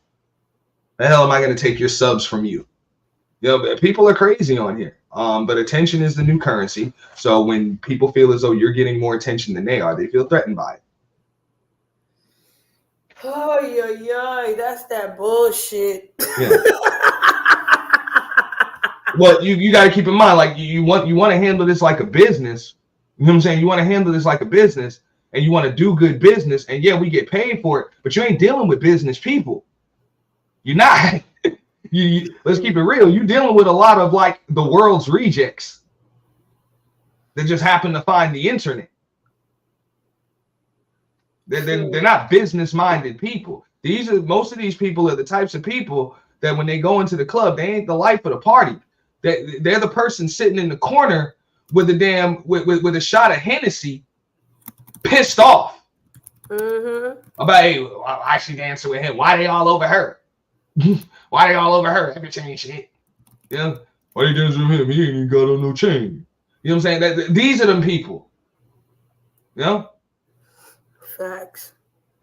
The hell am I going to take your subs from you? You know, people are crazy on here. But attention is the new currency. So when people feel as though you're getting more attention than they are, they feel threatened by it. Oh, yeah, that's that bullshit. Yeah. Well, you got to keep in mind, like you want to handle this like a business. You know what I'm saying? You want to handle this like a business, and you want to do good business. And yeah, we get paid for it, but you ain't dealing with business people. You're not. Let's keep it real. You're dealing with a lot of like the world's rejects that just happen to find the internet. They're not business-minded people. Most of these people are the types of people that when they go into the club, they ain't the life of the party. They're the person sitting in the corner with a shot of Hennessy, pissed off about, hey, why she dancing with him? Why they all over her? Why they all over her? Every chain shit. You know? Why they dancing with him? He ain't even got on no chain. You know what I'm saying? These are them people. You know? Facts.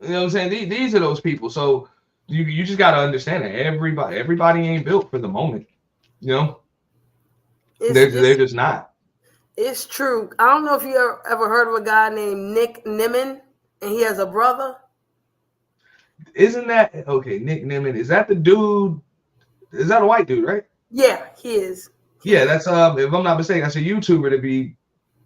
You know what I'm saying? These are those people. So you just got to understand that everybody ain't built for the moment. You know, they're just not. It's true. I don't know if you ever heard of a guy named Nick Nimmin, and he has a brother. Isn't that okay? Nick Nimmin, is that the dude? Is that a white dude, right? Yeah, he is. Yeah, that's if I'm not mistaken, that's a YouTuber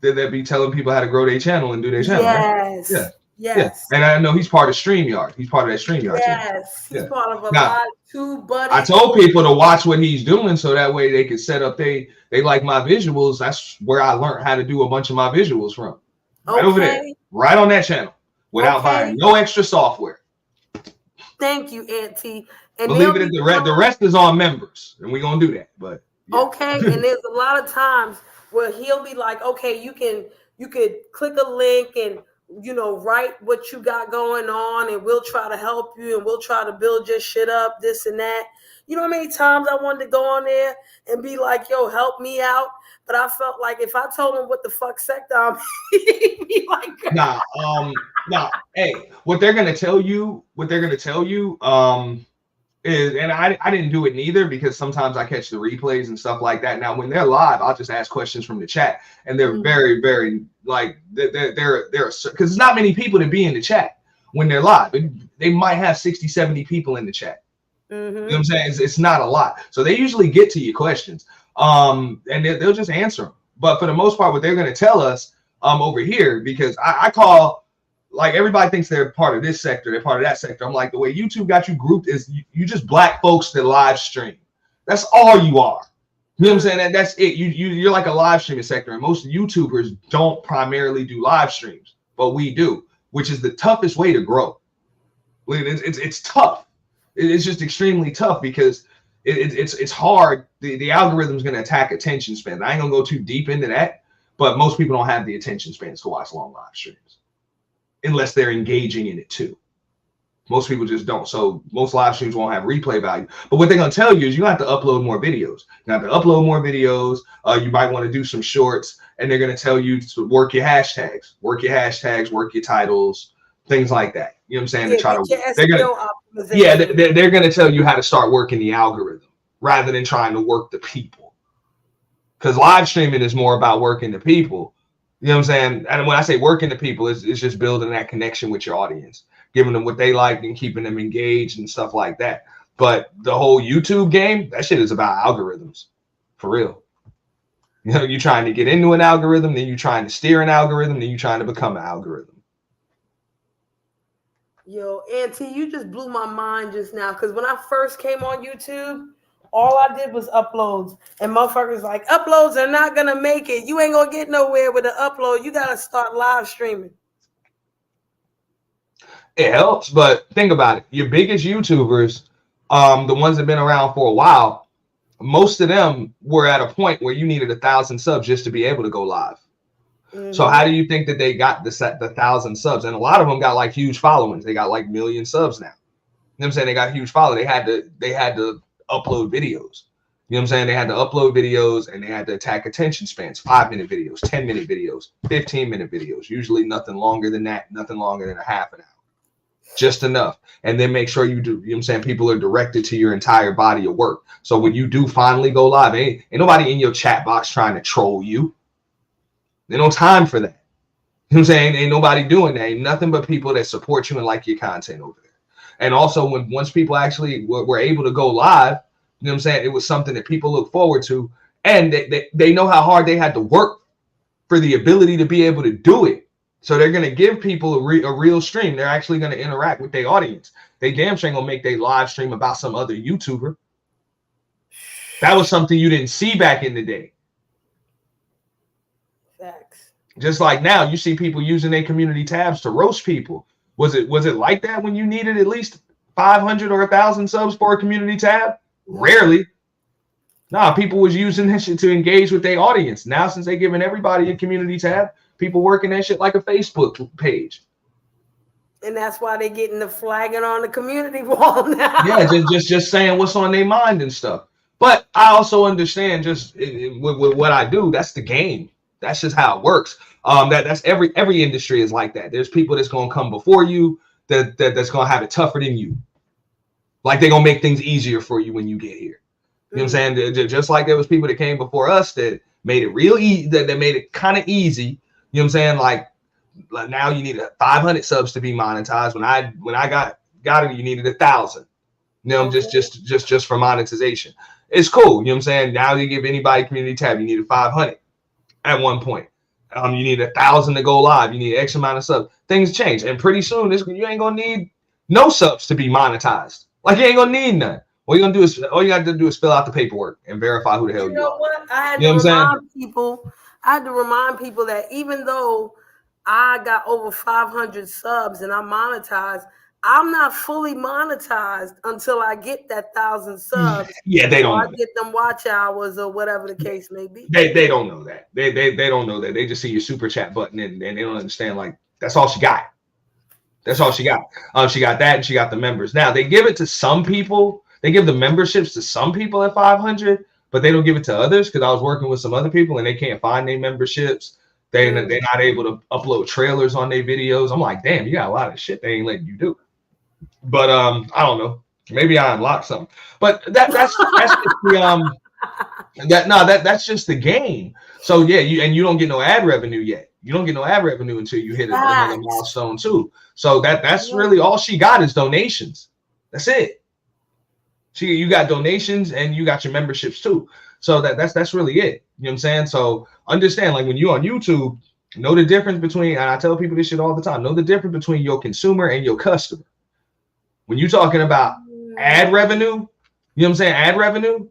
that be telling people how to grow their channel and do their channel, right? Yes. Yeah. Yes. And I know he's part of StreamYard. He's part of that StreamYard team. Yes. He's Yeah. part of a Now, lot too, buddy. I told people to watch what he's doing so that way they could set up they like my visuals. That's where I learned how to do a bunch of my visuals from. Right over there. Right on that channel. Without buying no extra software. Thank you, Auntie. And believe it, the rest is on members, and we're gonna do that. But yeah. Okay, and there's a lot of times where he'll be like, okay, you could click a link and write what you got going on, and we'll try to help you, and we'll try to build your shit up, this and that. You know how many times I wanted to go on there and be like, yo, help me out? But I felt like if I told him what the fuck sector I'm he'd be like, nah, hey, what they're gonna tell you is, and I didn't do it neither because sometimes I catch the replays and stuff like that. Now when they're live, I'll just ask questions from the chat, and they're very, very like they're because there's not many people to be in the chat when they're live. They might have 60, 70 people in the chat. You know what I'm saying? It's not a lot, so they usually get to your questions, and they'll just answer them. But for the most part, what they're going to tell us over here, because I call. Like everybody thinks they're part of this sector, they're part of that sector. I'm like, the way YouTube got you grouped is you just black folks that live stream. That's all you are. You know what I'm saying? That's it. You're like a live streaming sector, and most YouTubers don't primarily do live streams, but we do, which is the toughest way to grow. It's tough. It's just extremely tough because it's hard. The algorithm's going to attack attention span. I ain't gonna go too deep into that, but most people don't have the attention spans to watch long live streams. Unless they're engaging in it too. Most people just don't. So most live streams won't have replay value. But what they're going to tell you is you have to upload more videos. You have to upload more videos. You might want to do some shorts, and they're going to tell you to work your hashtags, work your titles, things like that. You know what I'm saying? They're going to tell you how to start working the algorithm rather than trying to work the people. Because live streaming is more about working the people. You know what I'm saying? And when I say working the people, it's just building that connection with your audience, giving them what they like and keeping them engaged and stuff like that. But the whole YouTube game, that shit is about algorithms, for real. You know, you're trying to get into an algorithm, then you're trying to steer an algorithm, then you're trying to become an algorithm. Yo, Auntie, you just blew my mind just now. Because when I first came on YouTube, all I did was uploads, and motherfuckers like, uploads are not gonna make it. You ain't gonna get nowhere with an upload. You gotta start live streaming. It helps, but think about it. Your biggest YouTubers, the ones that have been around for a while, most of them were at a point where you needed 1,000 subs just to be able to go live. So how do you think that they got the 1,000 subs? And a lot of them got like huge followings. They got like million subs now. You know what I'm saying? They got huge following. They had to upload videos. You know what I'm saying? They had to upload videos, and they had to attack attention spans, 5-minute videos, 10-minute videos, 15-minute videos, usually nothing longer than that, nothing longer than a half an hour, just enough. And then make sure you do, you know what I'm saying, people are directed to your entire body of work. So when you do finally go live, ain't nobody in your chat box trying to troll you. There's no time for that. You know what I'm saying? Ain't nobody doing that. Ain't nothing but people that support you and like your content over there. And also, once people actually were able to go live, you know what I'm saying, it was something that people look forward to, and they know how hard they had to work for the ability to be able to do it. So they're going to give people a real stream. They're actually going to interact with their audience. They damn sure ain't going to make their live stream about some other YouTuber. That was something you didn't see back in the day. Facts. Just like now, you see people using their community tabs to roast people. Was it like that when you needed at least 500 or 1,000 subs for a community tab? Rarely. Nah, people was using that shit to engage with their audience. Now, since they're giving everybody a community tab, people working that shit like a Facebook page. And that's why they're getting the flagging on the community wall now. Yeah, just saying what's on their mind and stuff. But I also understand just with what I do, that's the game. That's just how it works. That's every industry is like that. There's people that's gonna come before you that's gonna have it tougher than you. Like they're gonna make things easier for you when you get here. You know what I'm saying? Just like there was people that came before us that made it real easy, that made it kind of easy. You know what I'm saying? Like now you need 500 subs to be monetized. When I got it, you needed 1,000. You know, just for monetization. It's cool. You know what I'm saying? Now you give anybody community tab, you needed 500 at one point. You need 1,000 to go live. You need X amount of subs. Things change, and pretty soon you ain't gonna need no subs to be monetized. Like you ain't gonna need none. All you got to do is fill out the paperwork and verify who the hell you are. What? I had You know what I'm saying? I had to remind people that even though I got over 500 subs and I'm monetized, I'm not fully monetized until I get that 1,000 subs. Yeah, they don't. I get them watch hours or whatever the case may be. They don't know that. They don't know that. They just see your super chat button and they don't understand. Like that's all she got. That's all she got. She got that and she got the members. Now they give it to some people. They give the memberships to some people at 500, but they don't give it to others because I was working with some other people and they can't find their memberships. They're not able to upload trailers on their videos. I'm like, damn, you got a lot of shit they ain't letting you do. But I don't know. Maybe I unlocked something. But that's just the that's just the game. So yeah, you don't get no ad revenue yet. You don't get no ad revenue until you hit another milestone too. So that's really all she got is donations. That's it. You got donations and you got your memberships too. So that's really it. You know what I'm saying? So understand, like when you're on YouTube, know the difference between, and I tell people this shit all the time, know the difference between your consumer and your customer. When you're talking about ad revenue, you know what I'm saying? Ad revenue,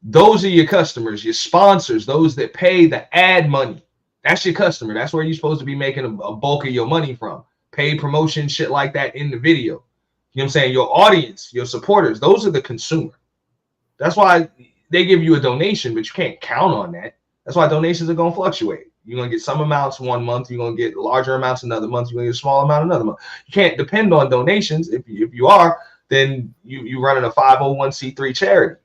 those are your customers, your sponsors, those that pay the ad money. That's your customer. That's where you're supposed to be making a bulk of your money from. Paid promotion, shit like that in the video. You know what I'm saying? Your audience, your supporters, those are the consumer. That's why they give you a donation, but you can't count on that. That's why donations are going to fluctuate. You're going to get some amounts one month. You're going to get larger amounts another month. You're going to get a small amount another month. You can't depend on donations. If you are, then you running a 501c3 charity.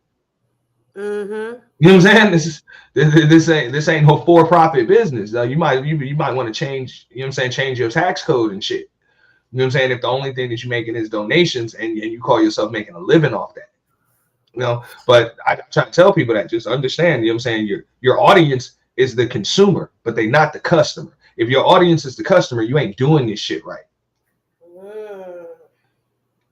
Mm-hmm. You know what I'm saying? This ain't no for-profit business. You might want to change, you know what I'm saying, change your tax code and shit. You know what I'm saying? If the only thing that you're making is donations and you call yourself making a living off that. You know, but I try to tell people that just understand, you know what I'm saying? Your audience is the consumer, but they not the customer. If your audience is the customer, you ain't doing this shit right. You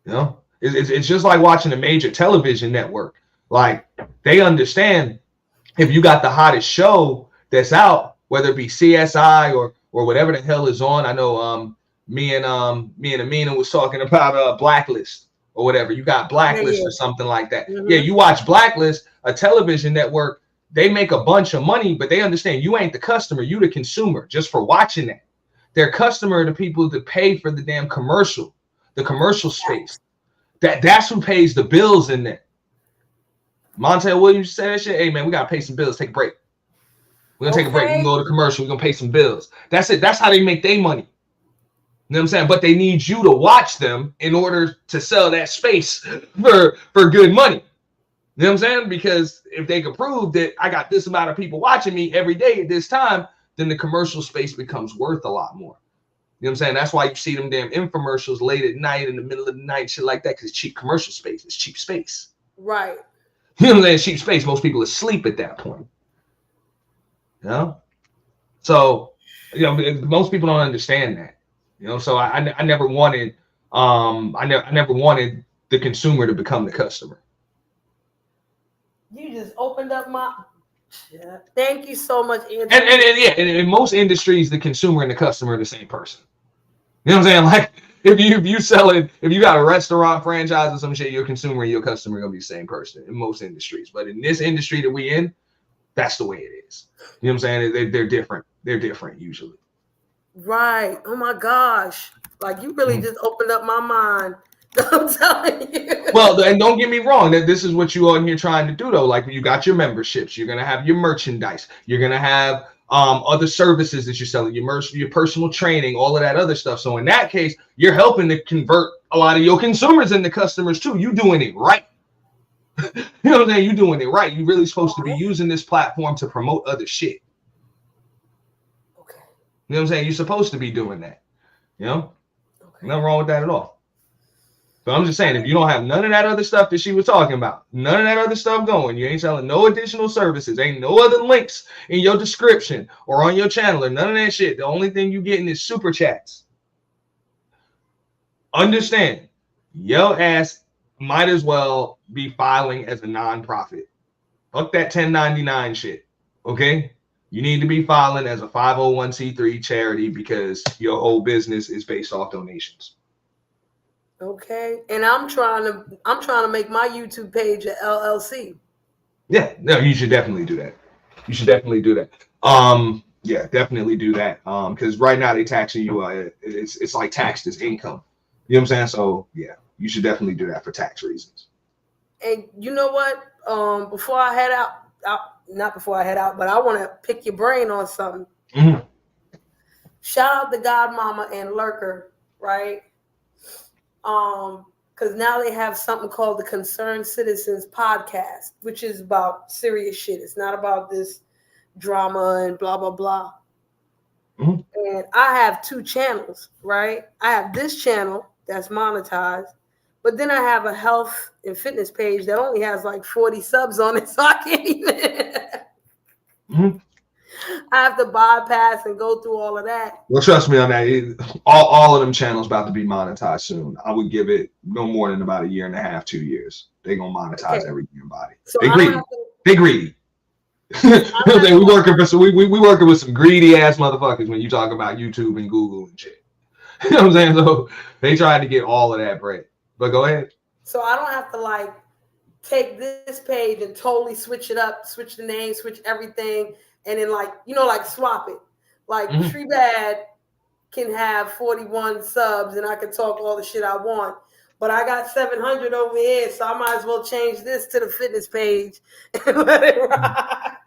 know, it's just like watching a major television network. Like they understand if you got the hottest show that's out, whether it be CSI or whatever the hell is on. I know me and Amina was talking about Blacklist or whatever. You got Blacklist or something like that. Mm-hmm. Yeah, you watch Blacklist, a television network. They make a bunch of money, but they understand you ain't the customer, you the consumer just for watching that. Their customer are the people that pay for the damn commercial, the commercial space. That's who pays the bills in there. Montel Williams said that shit. Hey man, we gotta pay some bills. Take a break. We're gonna take a break. We can go to commercial. We're gonna pay some bills. That's it. That's how they make their money. You know what I'm saying? But they need you to watch them in order to sell that space for good money. You know what I'm saying? Because if they can prove that I got this amount of people watching me every day at this time, then the commercial space becomes worth a lot more. You know what I'm saying? That's why you see them damn infomercials late at night, in the middle of the night, shit like that, because it's cheap commercial space. It's cheap space. Right. You know what I'm saying? Cheap space. Most people asleep at that point. You know? So, you know, most people don't understand that. You know, so I never wanted I never wanted the consumer to become the customer. You just opened up my Thank you so much, Andrew. And in most industries, the consumer and the customer are the same person. You know what I'm saying? Like if you got a restaurant franchise or some shit, your consumer and your customer are gonna be the same person in most industries. But in this industry that we in, that's the way it is. You know what I'm saying? They're different. They're different usually. Right. Oh my gosh. Like you really just opened up my mind. I'm telling you. Well, and don't get me wrong, that this is what you on here trying to do though. Like you got your memberships, you're gonna have your merchandise, you're gonna have other services that you're selling, your personal training, all of that other stuff. So in that case, you're helping to convert a lot of your consumers into customers too. You doing it right. You know what I'm saying? You doing it right. You're really supposed to be using this platform to promote other shit. You know what I'm saying? You're supposed to be doing that. You know, Okay. nothing wrong with that at all. So I'm just saying, if you don't have none of that other stuff that she was talking about, none of that other stuff going, you ain't selling no additional services, ain't no other links in your description or on your channel or none of that shit. The only thing you getting is super chats. Understand, your ass might as well be filing as a nonprofit. Fuck that 1099 shit. Okay? You need to be filing as a 501c3 charity because your whole business is based off donations. Okay. And I'm trying to make my YouTube page a LLC. Yeah, no, you should definitely do that. You should definitely do that. Yeah, definitely do that. Because right now they taxing you. It's like taxed as income. You know what I'm saying? So yeah, you should definitely do that for tax reasons. And you know what? Before I head out, not before I head out, but I want to pick your brain on something. Mm-hmm. Shout out to Godmama and Lurker, right? Because now they have something called the Concerned Citizens Podcast, which is about serious shit. It's not about this drama and blah, blah, blah. Mm-hmm. And I have 2 channels, right? I have this channel that's monetized, but then I have a health and fitness page that only has like 40 subs on it, so I can't even. Mm-hmm. I have to bypass and go through all of that. Well, trust me on that. All of them channels about to be monetized soon. I would give it no more than about 1.5 to 2 years. They're gonna monetize every human body. So They I greedy. don't have to, They greedy. We working for we working with some greedy ass motherfuckers when you talk about YouTube and Google and shit. You know what I'm saying? So they tried to get all of that bread. But go ahead. So I don't have to like take this page and totally switch it up, switch the name, switch everything, and then like like swap it. Like Tree Bad can have 41 subs and I can talk all the shit I want. But I got 700 over here, so I might as well change this to the fitness page and let it rock.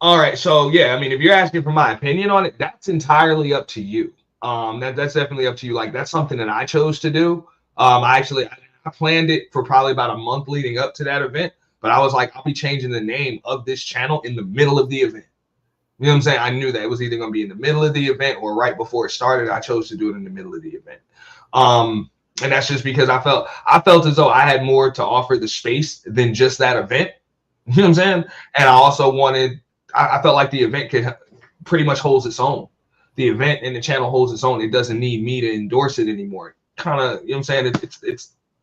All right, so yeah, I mean, if you're asking for my opinion on it, that's entirely up to you. That's definitely up to you. Like that's something that I chose to do. I planned it for probably about a month leading up to that event, but I was like, I'll be changing the name of this channel in the middle of the event. You know what I'm saying? I knew that it was either going to be in the middle of the event or right before it started. I chose to do it in the middle of the event. And that's just because I felt as though I had more to offer the space than just that event. You know what I'm saying? And I also I felt like the event could pretty much holds its own. The event and the channel holds its own. It doesn't need me to endorse it anymore. Kind of, you know what I'm saying?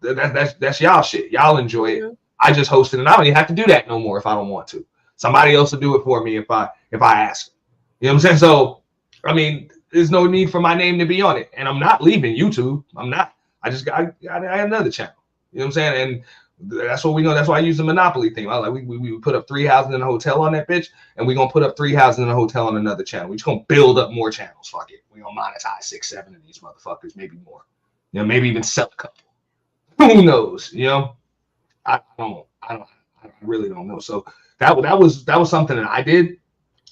That's y'all shit. Y'all enjoy it. I just host it, and I don't even have to do that no more if I don't want to. Somebody else will do it for me if I ask. You know what I'm saying? So, I mean, there's no need for my name to be on it, and I'm not leaving YouTube. I'm not. I have another channel. You know what I'm saying? And that's what we know. That's why I use the Monopoly thing. I like we put up 3 houses in a hotel on that bitch, and we're gonna put up 3 houses in a hotel on another channel. We're just gonna build up more channels. Fuck it. We're gonna monetize 6, 7 of these motherfuckers, maybe more. You know, maybe even sell a couple. Who knows? You know, I really don't know. So that was something that I did.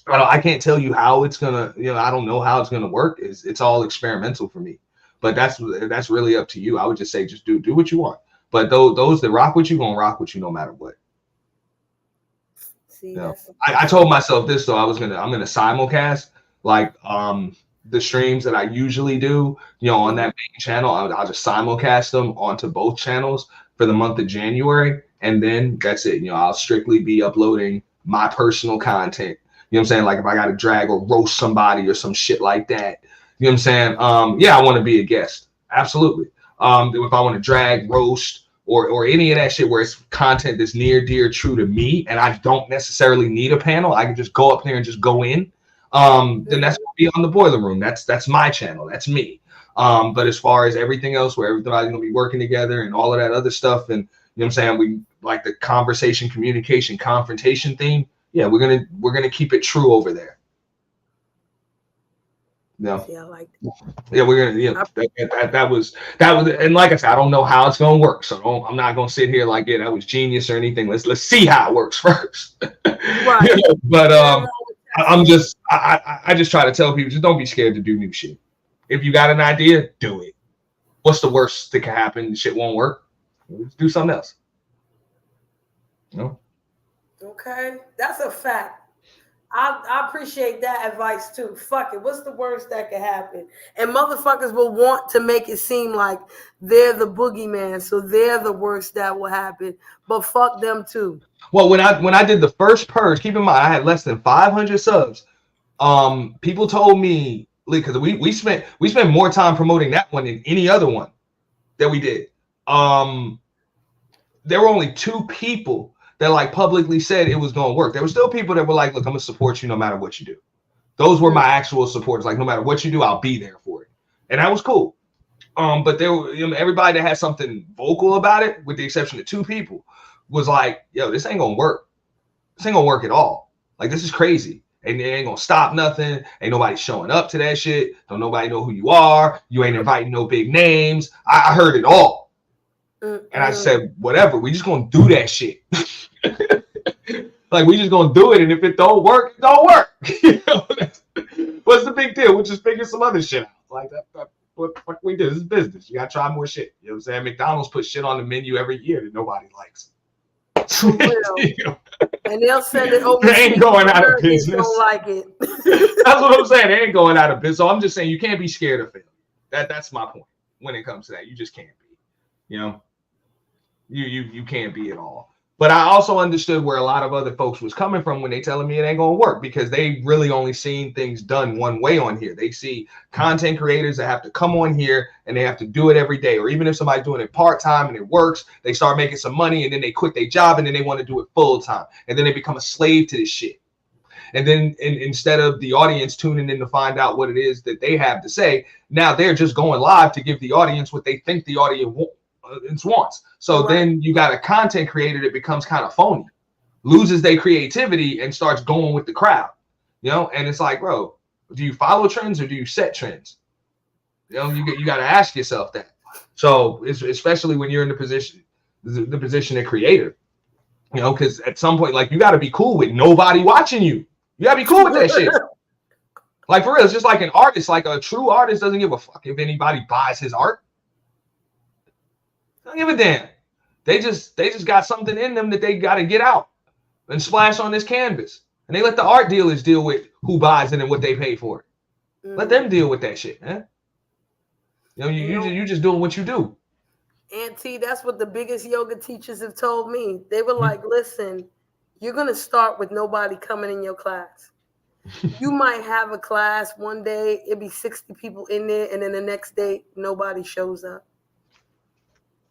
I can't tell you how it's gonna. I don't know how it's gonna work. It's all experimental for me. But that's really up to you. I would just say just do what you want. But those that rock with you gonna rock with you no matter what. See, I told myself this though. I'm gonna simulcast like the streams that I usually do. On that main channel, I'll just simulcast them onto both channels for the month of January, and then that's it. I'll strictly be uploading my personal content. You know what I'm saying? Like if I got to drag or roast somebody or some shit like that. You know what I'm saying? Yeah, I want to be a guest. Absolutely. If I want to drag, roast, or any of that shit where it's content that's near, dear, true to me, and I don't necessarily need a panel, I can just go up there and just go in. Then that's gonna be on the Boiler Room. That's my channel. That's me. But as far as everything else, where everybody's gonna be working together and all of that other stuff, and you know what I'm saying, we like the conversation, communication, confrontation theme. Yeah, we're gonna keep it true over there. No. Yeah, I like that. Yeah, we're gonna. That was, and like I said, I don't know how it's gonna work, so I'm not gonna sit here like that was genius or anything. Let's see how it works first. Right. But I just try to tell people, just don't be scared to do new shit. If you got an idea, do it. What's the worst that can happen? Shit won't work. Let's do something else. Okay, that's a fact. I appreciate that advice too. Fuck it. What's the worst that could happen? And motherfuckers will want to make it seem like they're the boogeyman, so they're the worst that will happen. But fuck them too. Well, when I did the first purge, keep in mind I had less than 500 subs. People told me because we spent more time promoting that one than any other one that we did. There were only 2 people that like publicly said it was going to work. There were still people that were like, look, I'm going to support you no matter what you do. Those were my actual supporters. Like, no matter what you do, I'll be there for it. And that was cool. But there were, everybody that had something vocal about it, with the exception of 2 people, was like, yo, this ain't going to work. This ain't going to work at all. Like, this is crazy. And it ain't going to stop nothing. Ain't nobody showing up to that shit. Don't nobody know who you are. You ain't inviting no big names. I heard it all. And I said, whatever, we just gonna do that shit. Like, we just gonna do it, and if it don't work, it don't work. What's the big deal? We'll just figure some other shit out. Like that what the fuck we do? This is business. You gotta try more shit. You know what I'm saying? McDonald's puts shit on the menu every year that nobody likes. And they'll send it over. They ain't going out of business. Don't like it. That's what I'm saying. They ain't going out of business. So I'm just saying you can't be scared of failure. That's my point when it comes to that. You just can't be. You can't be at all. But I also understood where a lot of other folks was coming from when they telling me it ain't gonna work, because they really only seen things done one way on here. They see content creators that have to come on here and they have to do it every day, or even if somebody's doing it part-time and it works, they start making some money and then they quit their job and then they want to do it full-time, and then they become a slave to this shit. And then instead of the audience tuning in to find out what it is that they have to say, now they're just going live to give the audience what they think the audience wants. So then you got a content creator that becomes kind of phony, loses their creativity and starts going with the crowd, and it's like, bro, do you follow trends or do you set trends? You got to ask yourself that. So it's, especially when you're in the position of creator, because at some point, like, you got to be cool with nobody watching you. You got to be cool with that shit. Like, for real, it's just like an artist, like a true artist doesn't give a fuck if anybody buys his art. Don't give a damn. They just got something in them that they got to get out and splash on this canvas. And they let the art dealers deal with who buys it and what they pay for it. Let them deal with that shit, man. You just doing what you do. Auntie, that's what the biggest yoga teachers have told me. They were like, listen, you're going to start with nobody coming in your class. You might have a class one day, it'll be 60 people in there, and then the next day, nobody shows up.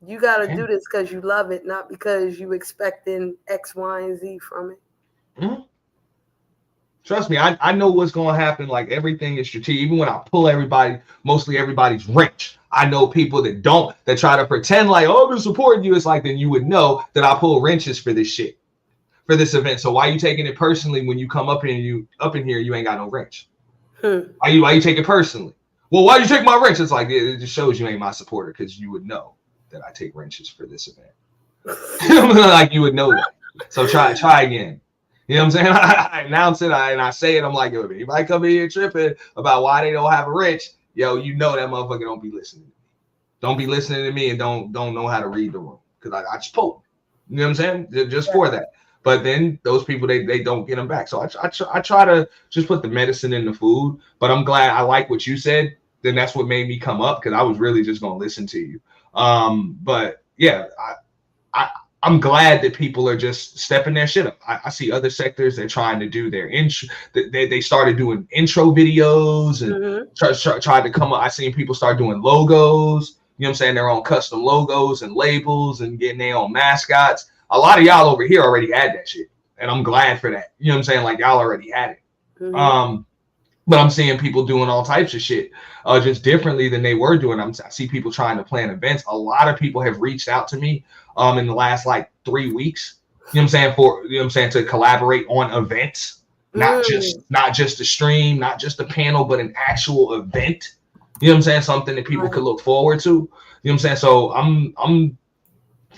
You got to do this because you love it, not because you expecting X, Y, and Z from it. Mm-hmm. Trust me, I know what's going to happen. Like, everything is strategic. Even when I pull mostly everybody's wrench. I know people that try to pretend like, oh, I've been supporting you. It's like, then you would know that I pull wrenches for this shit, for this event. So why are you taking it personally when you come up in here, you ain't got no wrench? Why you take it personally? Well, why you take my wrench? It's like, it just shows you ain't my supporter, because you would know that I take wrenches for this event. Like, you would know that. So try again. You know what I'm saying? I announce it and I say it. I'm like, yo, if anybody come in here tripping about why they don't have a wrench, yo, you know that motherfucker don't be listening to me. Don't be listening to me and don't know how to read the room, because I just pull them. You know what I'm saying? Just for that. But then those people, they don't get them back. So I try to just put the medicine in the food. But I'm glad, I like what you said. Then that's what made me come up, because I was really just going to listen to you. But yeah, I'm glad that people are just stepping their shit up. I see other sectors, they're trying to do their intro. They started doing intro videos and tried to come up. I seen people start doing logos, you know what I'm saying? Their own custom logos and labels and getting their own mascots. A lot of y'all over here already had that shit, and I'm glad for that. You know what I'm saying? Like, y'all already had it. But I'm seeing people doing all types of shit just differently than they were doing. I see people trying to plan events. A lot of people have reached out to me in the last like 3 weeks. You know what I'm saying? To collaborate on events, not just a stream, not just a panel, but an actual event. You know what I'm saying? Something that people could look forward to. You know what I'm saying? So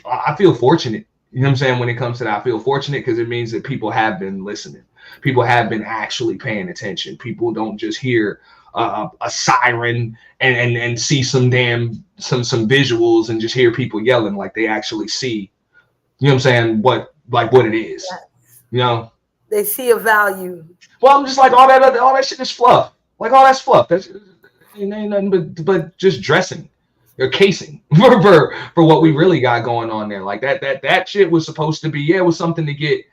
I feel fortunate. You know what I'm saying? When it comes to that, I feel fortunate, because it means that people have been listening. People have been actually paying attention. People don't just hear a siren and see some visuals and just hear people yelling. Like, they actually see, you know what I'm saying, what it is. You know, They see a value. Well, I'm just like all that shit is fluff. Like all that's fluff. That's ain't nothing but just dressing or casing for what we really got going on there. Like that shit was supposed to be, yeah, it was something to get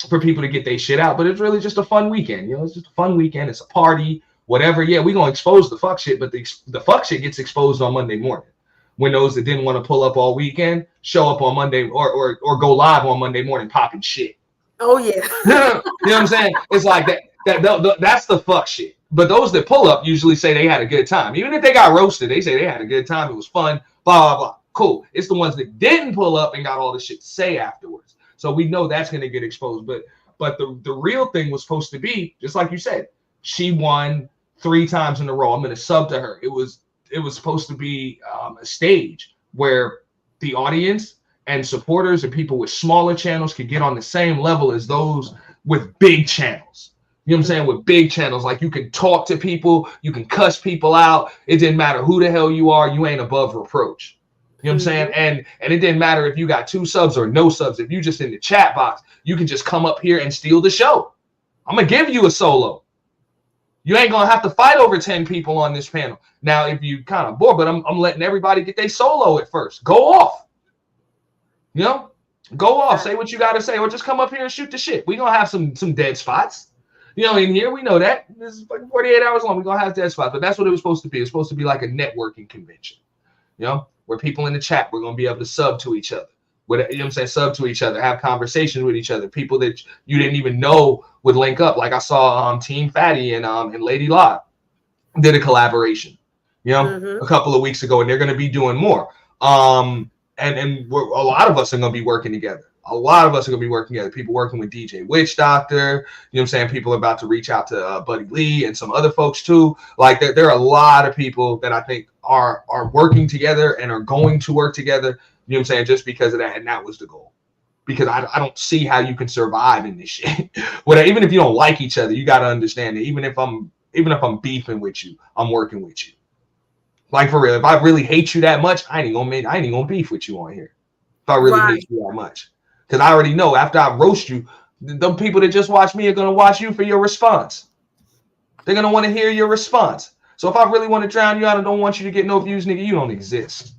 for people to get their shit out, but it's really just a fun weekend. You know, it's just a fun weekend. It's a party, whatever. Yeah, we gonna expose the fuck shit, but the fuck shit gets exposed on Monday morning. When those that didn't want to pull up all weekend show up on Monday or go live on Monday morning popping shit. Oh yeah. You know what I'm saying? It's like that's the fuck shit. But those that pull up usually say they had a good time. Even if they got roasted, they say they had a good time. It was fun, blah, blah, blah. Cool. It's the ones that didn't pull up and got all the shit to say afterwards. So we know that's going to get exposed. But the real thing was supposed to be, just like you said, she won 3 times in a row. I'm going to sub to her. It was supposed to be a stage where the audience and supporters and people with smaller channels could get on the same level as those with big channels. You know what I'm saying? With big channels, like you can talk to people, you can cuss people out. It didn't matter who the hell you are, you ain't above reproach. You know what I'm saying? And it didn't matter if you got 2 subs or no subs. If you just in the chat box, you can just come up here and steal the show. I'm gonna give you a solo. You ain't gonna have to fight over 10 people on this panel. Now, if you kind of bored, but I'm letting everybody get their solo at first. Go off. You know, go off. Say what you gotta say, or just come up here and shoot the shit. We gonna have some dead spots. You know, in here we know that this is like 48 hours long. We're gonna have dead spots, but that's what it was supposed to be. It's supposed to be like a networking convention, you know, where people in the chat we're gonna be able to sub to each other. You know what I'm saying? Sub to each other, have conversations with each other. People that you didn't even know would link up. Like I saw Team Fatty and Lady Lot did a collaboration, you know, a couple of weeks ago, and they're gonna be doing more. And a lot of us are gonna be working together. A lot of us are going to be working together. People working with DJ Witch Doctor. You know what I'm saying? People are about to reach out to Buddy Lee and some other folks too. Like there are a lot of people that I think are working together and are going to work together. You know what I'm saying? Just because of that. And that was the goal. Because I don't see how you can survive in this shit. Even if you don't like each other, you got to understand that even if I'm beefing with you, I'm working with you. Like for real, if I really hate you that much, I ain't gonna beef with you on here. If I really hate you that much. Because I already know after I roast you, the people that just watch me are going to watch you for your response. They're going to want to hear your response. So if I really want to drown you out and don't want you to get no views, nigga, you don't exist.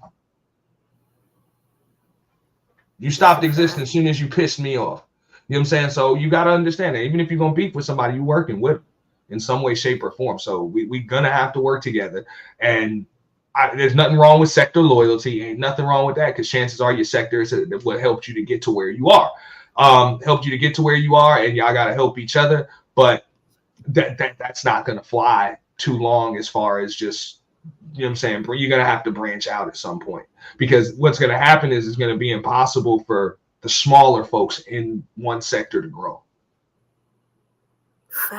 You stopped existing as soon as you pissed me off. You know what I'm saying? So you got to understand that. Even if you're going to beef with somebody, you're working with them in some way, shape, or form. So we're going to have to work together. And there's nothing wrong with sector loyalty. Ain't nothing wrong with that, because chances are your sector is what helped you to get to where you are. Helped you to get to where you are, and y'all got to help each other. But that's not going to fly too long as far as just, you know what I'm saying? You're going to have to branch out at some point, because what's going to happen is it's going to be impossible for the smaller folks in one sector to grow.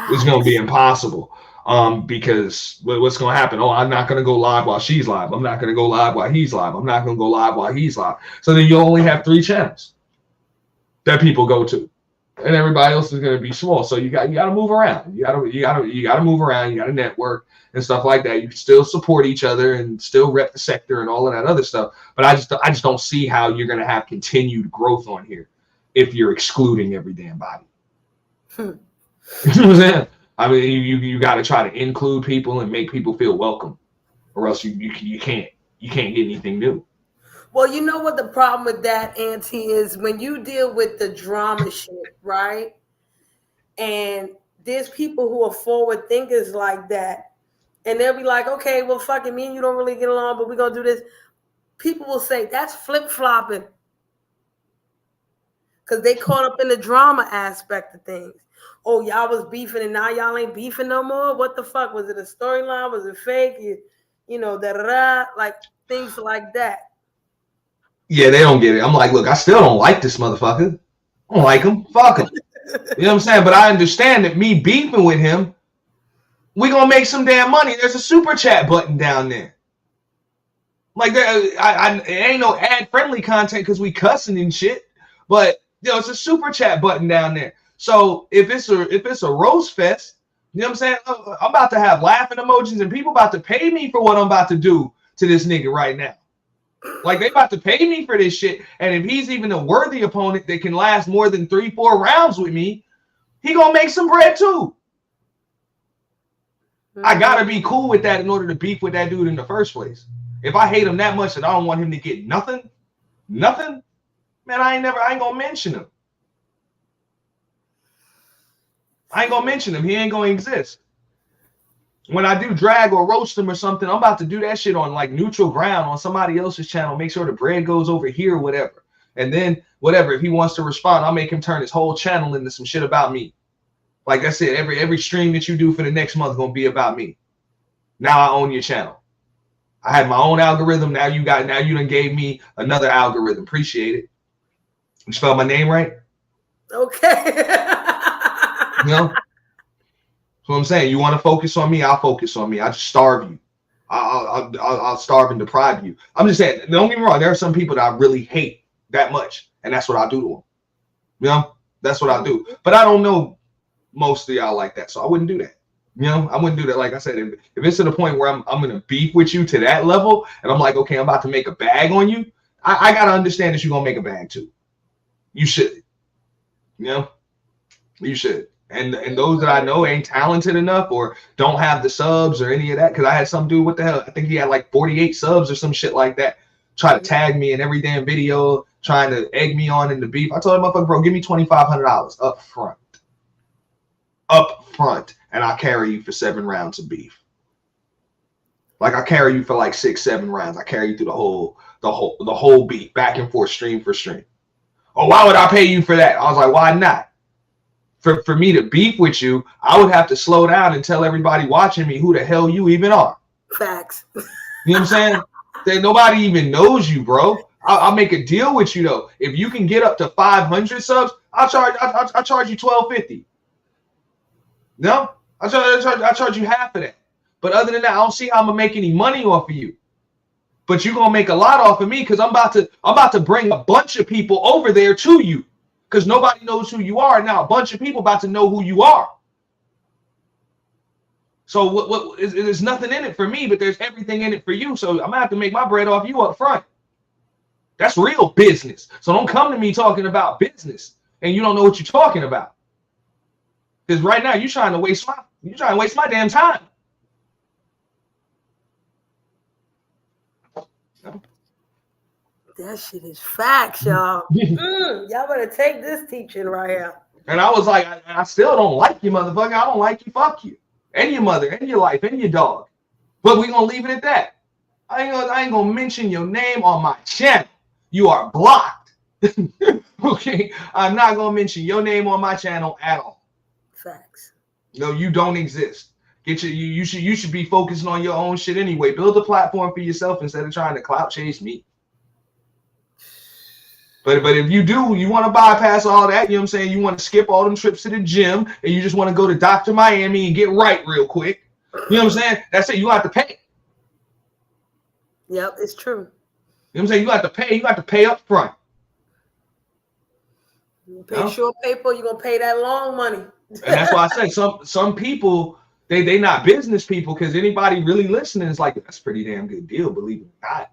It's going to be impossible. Because what's going to happen? Oh, I'm not going to go live while she's live. I'm not going to go live while he's live. I'm not going to go live while he's live. So then you only have 3 channels that people go to, and everybody else is going to be small. So you got to move around. You got to move around. You got to network and stuff like that. You can still support each other and still rep the sector and all of that other stuff. But I just don't see how you're going to have continued growth on here if you're excluding every damn body. You know what I'm saying? I mean, you got to try to include people and make people feel welcome, or else you can't get anything new. Well, you know what the problem with that, Auntie, is when you deal with the drama shit, right? And there's people who are forward thinkers like that, and they'll be like, okay, well, fucking me and you don't really get along, but we're gonna do this. People will say that's flip-flopping, because they caught up in the drama aspect of things. Oh, y'all was beefing and now y'all ain't beefing no more? What the fuck? Was it a storyline? Was it fake? You know, like things like that. Yeah, they don't get it. I'm like, look, I still don't like this motherfucker. I don't like him. Fuck him. You know what I'm saying? But I understand that me beefing with him, we gonna make some damn money. There's a super chat button down there. Like, it ain't no ad-friendly content because we cussing and shit. But, you know, it's a super chat button down there. So if it's a roast fest, you know what I'm saying? I'm about to have laughing emojis and people about to pay me for what I'm about to do to this nigga right now. Like, they about to pay me for this shit. And if he's even a worthy opponent that can last more than 3-4 rounds with me, he gonna make some bread too. I gotta be cool with that in order to beef with that dude in the first place. If I hate him that much and I don't want him to get nothing, man, I ain't gonna mention him. I ain't gonna mention him. He ain't gonna exist. When I do drag or roast him or something, I'm about to do that shit on like neutral ground on somebody else's channel. Make sure the bread goes over here or whatever. And then whatever, if he wants to respond, I'll make him turn his whole channel into some shit about me. Like I said, every stream that you do for the next month is gonna be about me. Now I own your channel. I had my own algorithm. Now you done gave me another algorithm. Appreciate it. You spell my name right? Okay. You know? That's what I'm saying. You want to focus on me? I'll focus on me. I just starve you. I'll starve and deprive you. I'm just saying, don't get me wrong. There are some people that I really hate that much, and that's what I do to them. You know? That's what I do. But I don't know most of y'all like that, so I wouldn't do that. You know, I wouldn't do that. Like I said, if it's to the point where I'm gonna beef with you to that level, and I'm like, okay, I'm about to make a bag on you, I gotta understand that you're gonna make a bag too. You should. You know, you should. And those that I know ain't talented enough or don't have the subs or any of that, because I had some dude, what the hell, I think he had like 48 subs or some shit like that, try to tag me in every damn video, trying to egg me on in the beef. I told him, motherfucker, bro, give me $2,500 up front, and I'll carry you for 7 rounds of beef. Like, I carry you for like 6-7 rounds. I carry you through the whole beef, back and forth, stream for stream. Oh, why would I pay you for that? I was like, why not? For me to beef with you, I would have to slow down and tell everybody watching me who the hell you even are. Facts. You know what I'm saying? That nobody even knows you, bro. I'll make a deal with you though. If you can get up to 500 subs, I'll charge you $12.50. No, I charge you half of that. But other than that, I don't see how I'm gonna make any money off of you. But you're gonna make a lot off of me because I'm about to bring a bunch of people over there to you. Because nobody knows who you are. Now a bunch of people about to know who you are. So there's nothing in it for me, but there's everything in it for you. So I'm gonna have to make my bread off you up front. That's real business. So don't come to me talking about business and you don't know what you're talking about. Because right now you're trying to waste my damn time. That shit is facts, y'all. Y'all better take this teaching right here. And I was like, I still don't like you, motherfucker. I don't like you. Fuck you. And your mother, and your life, and your dog. But we're going to leave it at that. I ain't going to mention your name on my channel. You are blocked. Okay? I'm not going to mention your name on my channel at all. Facts. No, you don't exist. You should be focusing on your own shit anyway. Build a platform for yourself instead of trying to clout chase me. But if you do, you want to bypass all that, you know what I'm saying? You want to skip all them trips to the gym and you just want to go to Dr. Miami and get right real quick. You know what I'm saying? That's it. You have to pay. Yep, it's true. You know what I'm saying? You have to pay. You have to pay up front. You pay short paper, you're going to pay that long money. And that's why I say some people, they not business people, because anybody really listening is like, that's a pretty damn good deal, believe it or not.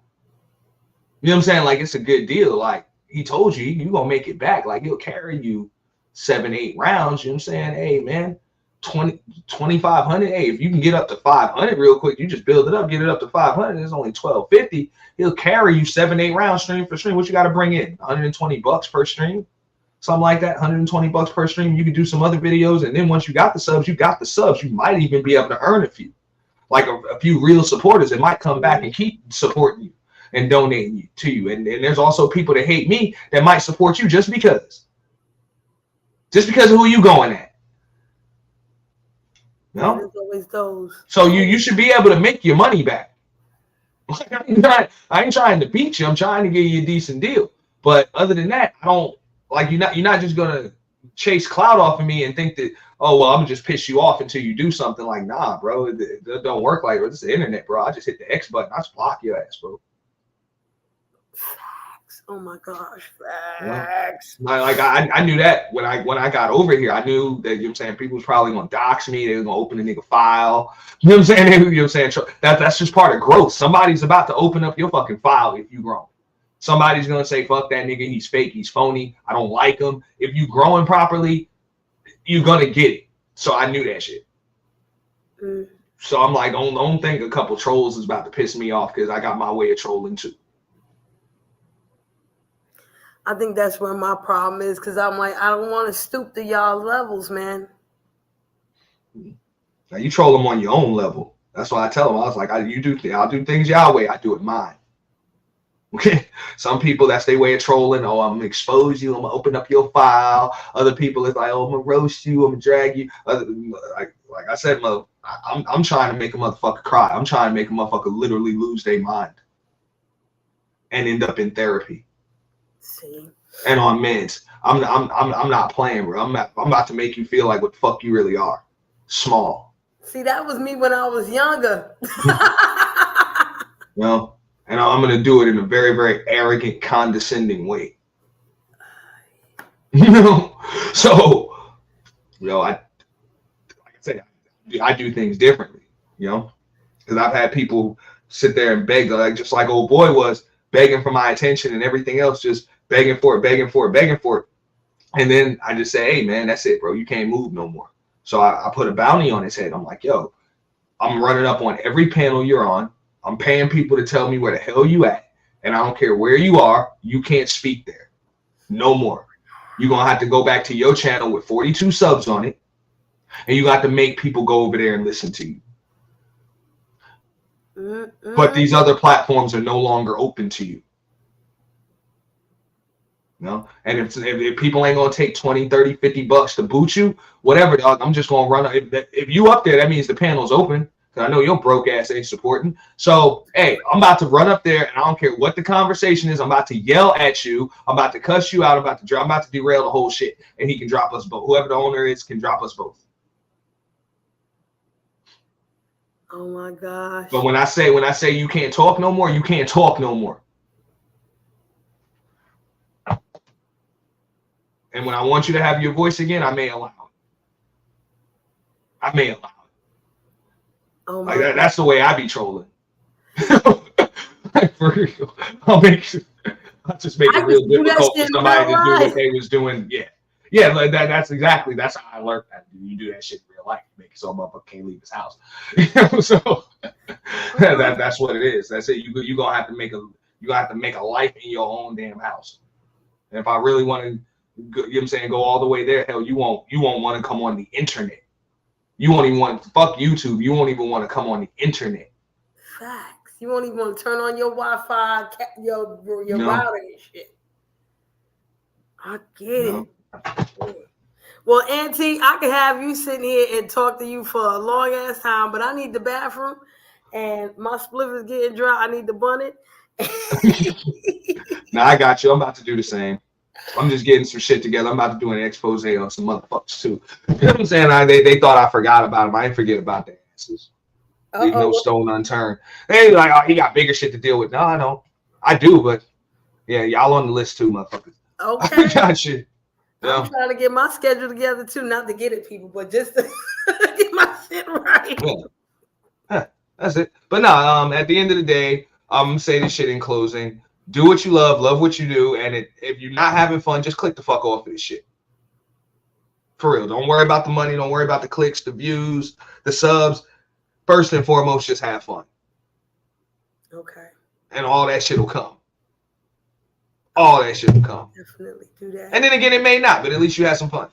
You know what I'm saying? Like, it's a good deal. Like, he told you, you're going to make it back. Like, he'll carry you 7-8 rounds. You know what I'm saying? Hey, man, 2,500. Hey, if you can get up to 500 real quick, you just build it up, get it up to 500. It's only 1,250. He'll carry you 7-8 rounds stream for stream. What you got to bring in? $120 per stream? Something like that, $120 per stream. You can do some other videos. And then once you got the subs, you might even be able to earn a few. Like a few real supporters that might come back and keep supporting you and donating to you. And there's also people that hate me that might support you just because of who you going at. No? There's always those. So you should be able to make your money back. I ain't trying to beat you. I'm trying to give you a decent deal. But other than that, I don't like you're not just gonna chase clout off of me and think that, oh well, I'm gonna just piss you off until you do something. Like, nah, bro, it don't work like that. This is the internet, bro. I just hit the X button. I just block your ass, bro. Oh my gosh, Yeah. facts. I knew that when I got over here. I knew that, you know what I'm saying, people was probably gonna dox me. They were gonna open a nigga file. You know what I'm saying? You know what I'm saying? That's just part of growth. Somebody's about to open up your fucking file if you grow. Somebody's gonna say, fuck that nigga, he's fake, he's phony, I don't like him. If you growing properly, you're gonna get it. So I knew that shit. So I'm like, don't think a couple trolls is about to piss me off because I got my way of trolling too. I think that's where my problem is, because I'm like, I don't want to stoop to y'all levels, man. Now you troll them on your own level. That's why I tell them. I was like, I'll do things your way. I do it mine. Okay. Some people, that's their way of trolling. Oh, I'm gonna expose you. I'm gonna open up your file. Other people, it's like, oh, I'm gonna roast you. I'm gonna drag you. Like I said, I'm trying to make a motherfucker cry. I'm trying to make a motherfucker literally lose their mind and end up in therapy. See. And on meds. I'm not playing, bro. I'm about to make you feel like what the fuck you really are. Small. See, that was me when I was younger. Well, and I'm gonna do it in a very, very arrogant, condescending way. You know? So, you know, like I said, I do things differently, you know? Because I've had people sit there and beg, like just like old boy was, begging for my attention and everything else, just begging for it. And then I just say, hey, man, that's it, bro. You can't move no more. So I put a bounty on his head. I'm like, yo, I'm running up on every panel you're on. I'm paying people to tell me where the hell you at. And I don't care where you are. You can't speak there. No more. You're going to have to go back to your channel with 42 subs on it. And you got to make people go over there and listen to you. But these other platforms are no longer open to you. No, and if people ain't gonna take 20, 30, 50 bucks to boot you, whatever, dog, I'm just gonna run. If you up there, that means the panel's open. Cause I know your broke ass ain't supporting. So, hey, I'm about to run up there, and I don't care what the conversation is. I'm about to yell at you. I'm about to cuss you out. I'm about to derail the whole shit, and he can drop us both. Whoever the owner is can drop us both. Oh my gosh. But when I say you can't talk no more, you can't talk no more. And when I want you to have your voice again, I may allow it. Oh my God. That's the way I be trolling. Like, for real. I'll just make it real difficult for somebody to do what they was doing. Yeah, like that's how I learned that. You do that shit in real life. Make it so a motherfucker can't leave his house. So that's what it is. That's it. You gonna have to make a life in your own damn house. And if I really want to, you know what I'm saying, go all the way there, hell, you won't want to come on the internet. You won't even want to fuck YouTube. You won't even want to come on the internet. Facts. You won't even want to turn on your Wi-Fi, your router and shit. I get it. Well, Auntie, I could have you sitting here and talk to you for a long ass time, but I need the bathroom, and my spliff is getting dry. I need to bun it. Now I got you. I'm about to do the same. I'm just getting some shit together. I'm about to do an expose on some motherfuckers too. You know what I'm saying? They thought I forgot about them. I ain't forget about their asses. Leave no stone unturned. They like, oh, he got bigger shit to deal with. No, I don't. I do, but yeah, y'all on the list too, motherfuckers. Okay. I got you. I'm trying to get my schedule together too, not to get at people, but just to get my shit right. Yeah, that's it. But no, at the end of the day, I'm gonna say this shit in closing. Do what you love what you do, and if you're not having fun, just click the fuck off of this shit. For real. Don't worry about the money. Don't worry about the clicks, the views, the subs. First and foremost, just have fun. Okay. And all that shit will come. All that shit will come. Definitely do that. And then again, it may not, but at least you had some fun.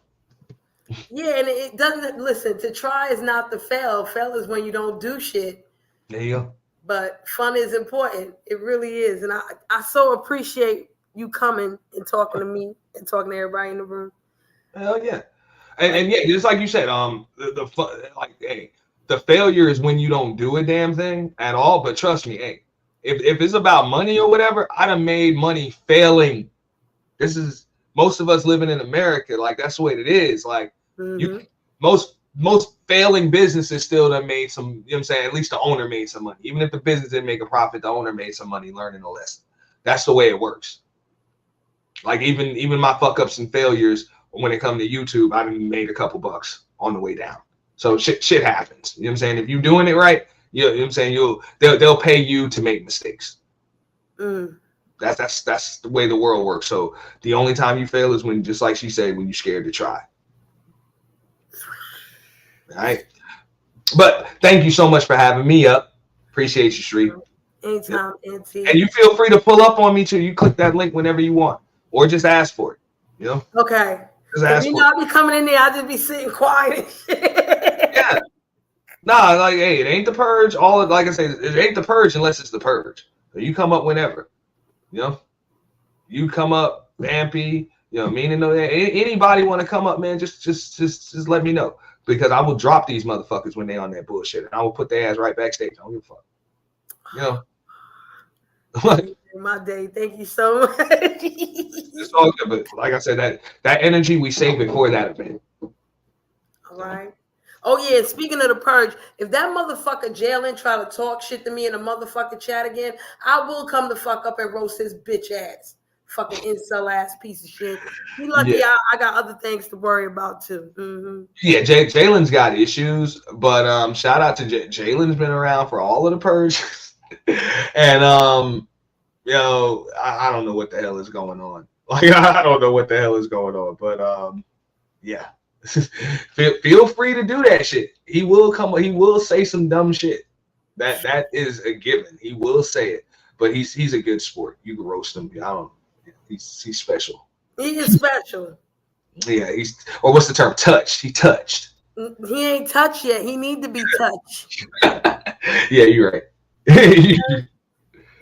Yeah, and it doesn't, listen, to try is not to fail. Fail is when you don't do shit. There you go. But fun is important. It really is. And I so appreciate you coming and talking to me and talking to everybody in the room. Hell yeah. And yeah, just like you said, the fun, like, hey, the failure is when you don't do a damn thing at all. But trust me, hey, if it's about money or whatever, I done made money failing. This is most of us living in America. Like, that's the way it is. Like, most failing businesses still done made some, you know what I'm saying? At least the owner made some money. Even if the business didn't make a profit, the owner made some money learning a lesson. That's the way it works. Like even my fuck ups and failures when it comes to YouTube, I done made a couple bucks on the way down. So shit happens. You know what I'm saying? If you're doing it right, you know what I'm saying, they'll pay you to make mistakes. That's the way the world works. So the only time you fail is when, just like she said, when you're scared to try. All right. But thank you so much for having me up. Appreciate you, Shree. Anytime, Auntie. And you feel free to pull up on me too. You click that link whenever you want, or just ask for it. You know. Okay. Just ask You for know, it. I'll be coming in there. I'll just be sitting quiet and shit. Yeah. Nah, like, hey, it ain't the purge. Like I say, it ain't the purge unless it's the purge. So you come up whenever. You know. You come up, Vampy. You know, meaning anybody want to come up, man? Just let me know, because I will drop these motherfuckers when they on that bullshit, and I will put their ass right backstage. I don't give a fuck. You know. My day. Thank you so much. It's all good, but like I said, that energy, we save it for that event. All right. Oh yeah, speaking of the purge, if that motherfucker Jalen try to talk shit to me in a motherfucking chat again, I will come the fuck up and roast his bitch ass. Fucking incel ass piece of shit. You lucky I got other things to worry about too. Mm-hmm. Yeah, Jalen's got issues, but shout out to Jalen's been around for all of the purges. And you know, I don't know what the hell is going on. Like, I don't know what the hell is going on, but yeah. feel free to do that shit. He will say some dumb shit. That is a given. He will say it. But he's a good sport. You can roast him. I don't. He's special. He is special. Yeah, or what's the term? Touched. He touched. He ain't touched yet. He need to be touched. Yeah, you're right.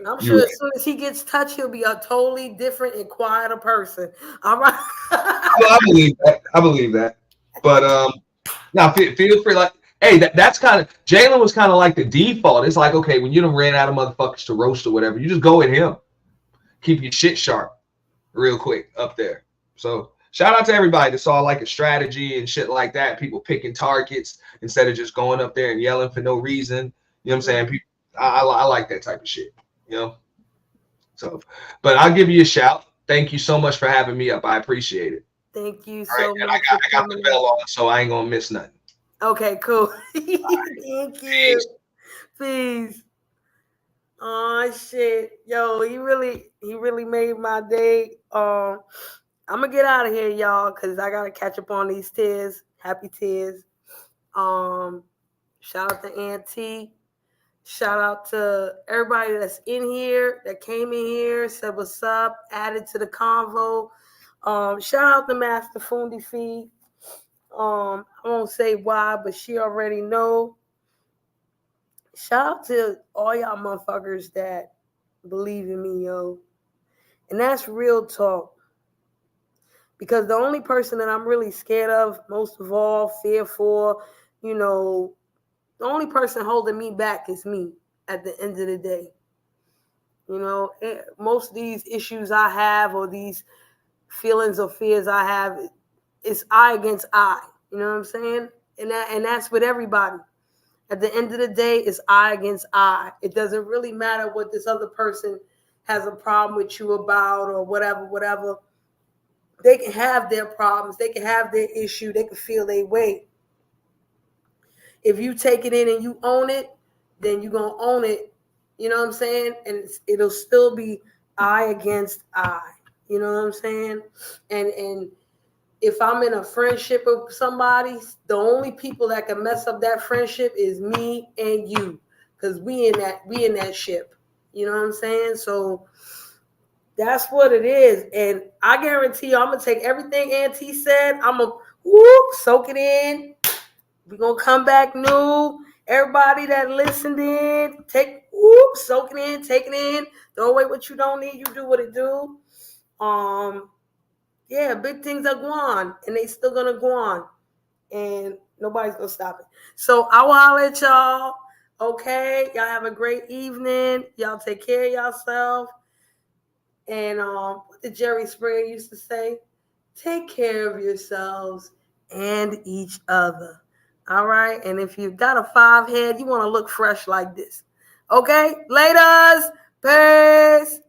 I'm sure as soon as he gets touched, he'll be a totally different and quieter person. All right. I believe that. But now feel free. Like, hey, that's kind of, Jalen was kind of like the default. It's like, okay, when you done ran out of motherfuckers to roast or whatever, you just go at him. Keep your shit sharp real quick up there. So shout out to everybody that saw like a strategy and shit like that. People picking targets instead of just going up there and yelling for no reason. You know what I'm saying? People, I like that type of shit. You know? So, but I'll give you a shout. Thank you so much for having me up. I appreciate it. Thank you All so right, much. I got the bell on, so I ain't gonna miss nothing. Okay, cool. Thank you. Peace. Oh shit. Yo, he really made my day. I'm gonna get out of here, y'all, because I gotta catch up on these tears. Happy tears. Shout out to Auntie. Shout out to everybody that's in here, that came in here, said what's up, added to the convo. Shout out to Master Fundi Fee. I won't say why, but she already know. Shout out to all y'all motherfuckers that believe in me, yo. And that's real talk. Because the only person that I'm really scared of, most of all, fear for, you know, the only person holding me back is me at the end of the day. You know, most of these issues I have, or these feelings or fears I have, it's I against I. You know what I'm saying? And that's with everybody. At the end of the day, it's I against I. It doesn't really matter what this other person has a problem with you about, or whatever. They can have their problems. They can have their issue. They can feel their weight. If you take it in and you own it, then you're going to own it. You know what I'm saying? And it'll still be I against I. You know what I'm saying? And if I'm in a friendship with somebody, the only people that can mess up that friendship is me and you. Because we in that ship. You know what I'm saying? So that's what it is. And I guarantee you, I'm going to take everything Auntie said. I'm going to soak it in. We're going to come back new. Everybody that listened in, soak it in, take it in. Throw away what you don't need. You do what it do. Yeah, big things are going on, and they still going to go on. And nobody's going to stop it. So I will holler at y'all. Okay? Y'all have a great evening. Y'all take care of yourself. And what did Jerry Springer used to say? Take care of yourselves and each other. All right? And if you've got a 5 head, you want to look fresh like this. Okay? Laters. Peace.